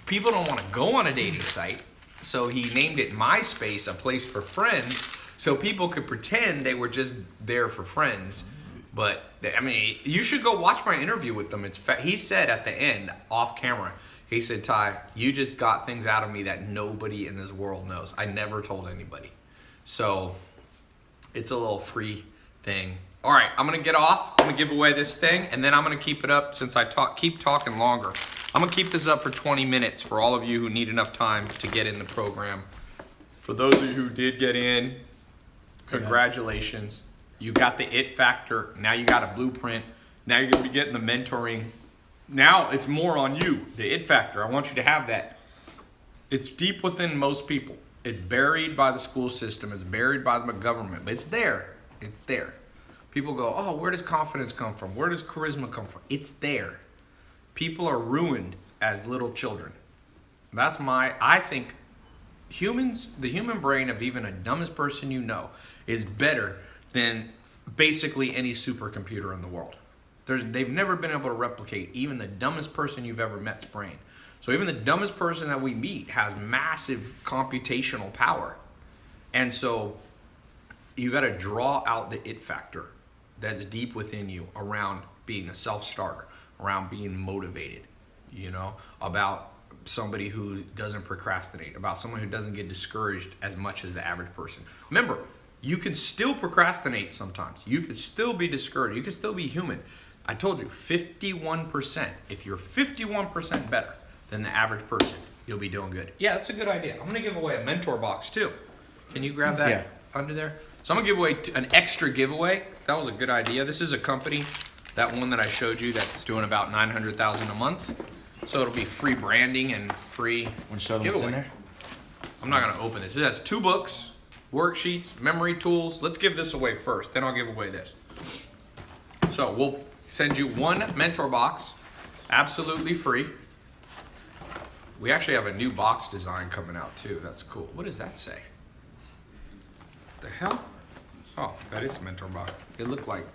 people don't want to go on a dating site. So he named it MySpace, a place for friends. So people could pretend they were just there for friends. But, I mean, you should go watch my interview with them. He said at the end, off camera, he said, Ty, you just got things out of me that nobody in this world knows. I never told anybody. So, it's a little free thing. All right, I'm going to get off. I'm going to give away this thing, and then I'm going to keep it up since I keep talking longer. I'm going to keep this up for 20 minutes for all of you who need enough time to get in the program. For those of you who did get in, congratulations. You got the it factor. Now you got a blueprint. Now you're going to be getting the mentoring. Now it's more on you, the it factor. I want you to have that. It's deep within most people. It's buried by the school system. It's buried by the government. But it's there. It's there. People go, oh, where does confidence come from? Where does charisma come from? It's there. People are ruined as little children. I think the human brain of even a dumbest person you know is better than basically any supercomputer in the world. They've never been able to replicate even the dumbest person you've ever met's brain. So even the dumbest person that we meet has massive computational power. And so you got to draw out the it factor that's deep within you around being a self-starter, around being motivated, about somebody who doesn't procrastinate, about someone who doesn't get discouraged as much as the average person. Remember, you can still procrastinate sometimes. You can still be discouraged. You can still be human. I told you, 51%. If you're 51% better than the average person, you'll be doing good. Yeah, that's a good idea. I'm going to give away a mentor box too. Can you grab that under there? So I'm going to give away an extra giveaway. That was a good idea. This is a company, that one that I showed you, that's doing about $900,000 a month. So it'll be free branding and free giveaway. What's in there? I'm not going to open this. It has 2 books, worksheets, memory tools. Let's give this away first. Then I'll give away this. So we'll send you 1 mentor box, absolutely free. We actually have a new box design coming out too. That's cool. What does that say? The hell? Oh, that is a mentor box. It looked like,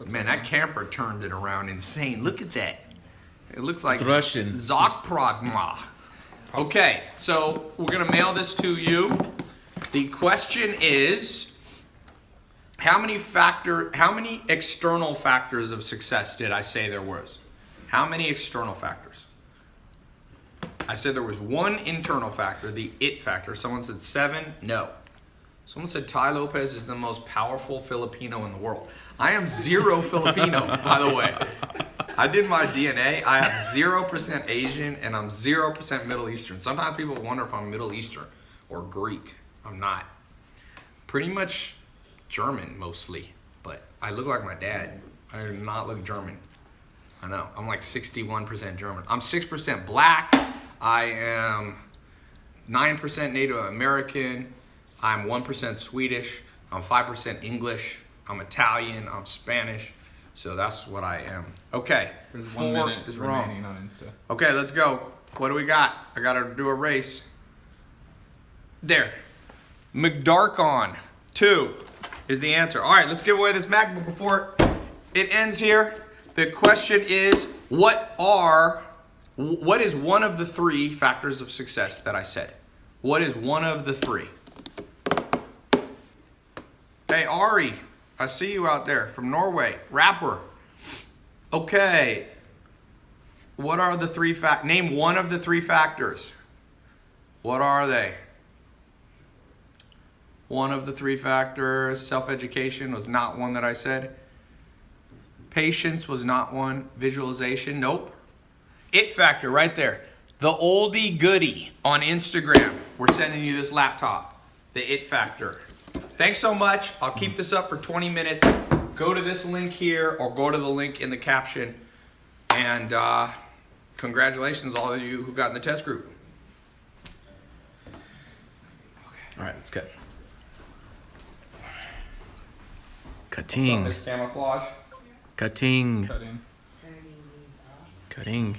man, that camper turned it around insane. Look at that. It looks like It's Russian. Zakpradma. Okay, so we're gonna mail this to you. The question is, how many external factors of success did I say there was? How many external factors? I said there was one internal factor, the it factor. Someone said 7. No. Someone said tailopez is the most powerful Filipino in the world. I am 0 Filipino, by the way. I did my DNA. I have 0% Asian and I'm 0% Middle Eastern. Sometimes people wonder if I'm Middle Eastern or Greek. I'm not. Pretty much German mostly, but I look like my dad. I do not look German. I know. I'm like 61% German. I'm 6% black. I am 9% Native American. I'm 1% Swedish. I'm 5% English. I'm Italian. I'm Spanish. So that's what I am. Okay. There's 4 1 minute is remaining wrong. on Insta. Okay, let's go. What do we got? I gotta do a race. There. McDarkon 2 is the answer. All right, let's give away this MacBook before it ends here. The question is, what is one of the 3 factors of success that I said? What is one of the 3? Hey, Ari, I see you out there from Norway, rapper. Okay. What are the 3 name one of the 3 factors. What are they? One of the 3 factors. Self-education was not one that I said. Patience was not one. Visualization, nope. It factor right there. The oldie goodie on Instagram. We're sending you this laptop. The it factor. Thanks so much. I'll keep this up for 20 minutes. Go to this link here or go to the link in the caption. And congratulations all of you who got in the test group. All right, let's go. Cutting. Camouflage. Cutting. Cutting. Cutting.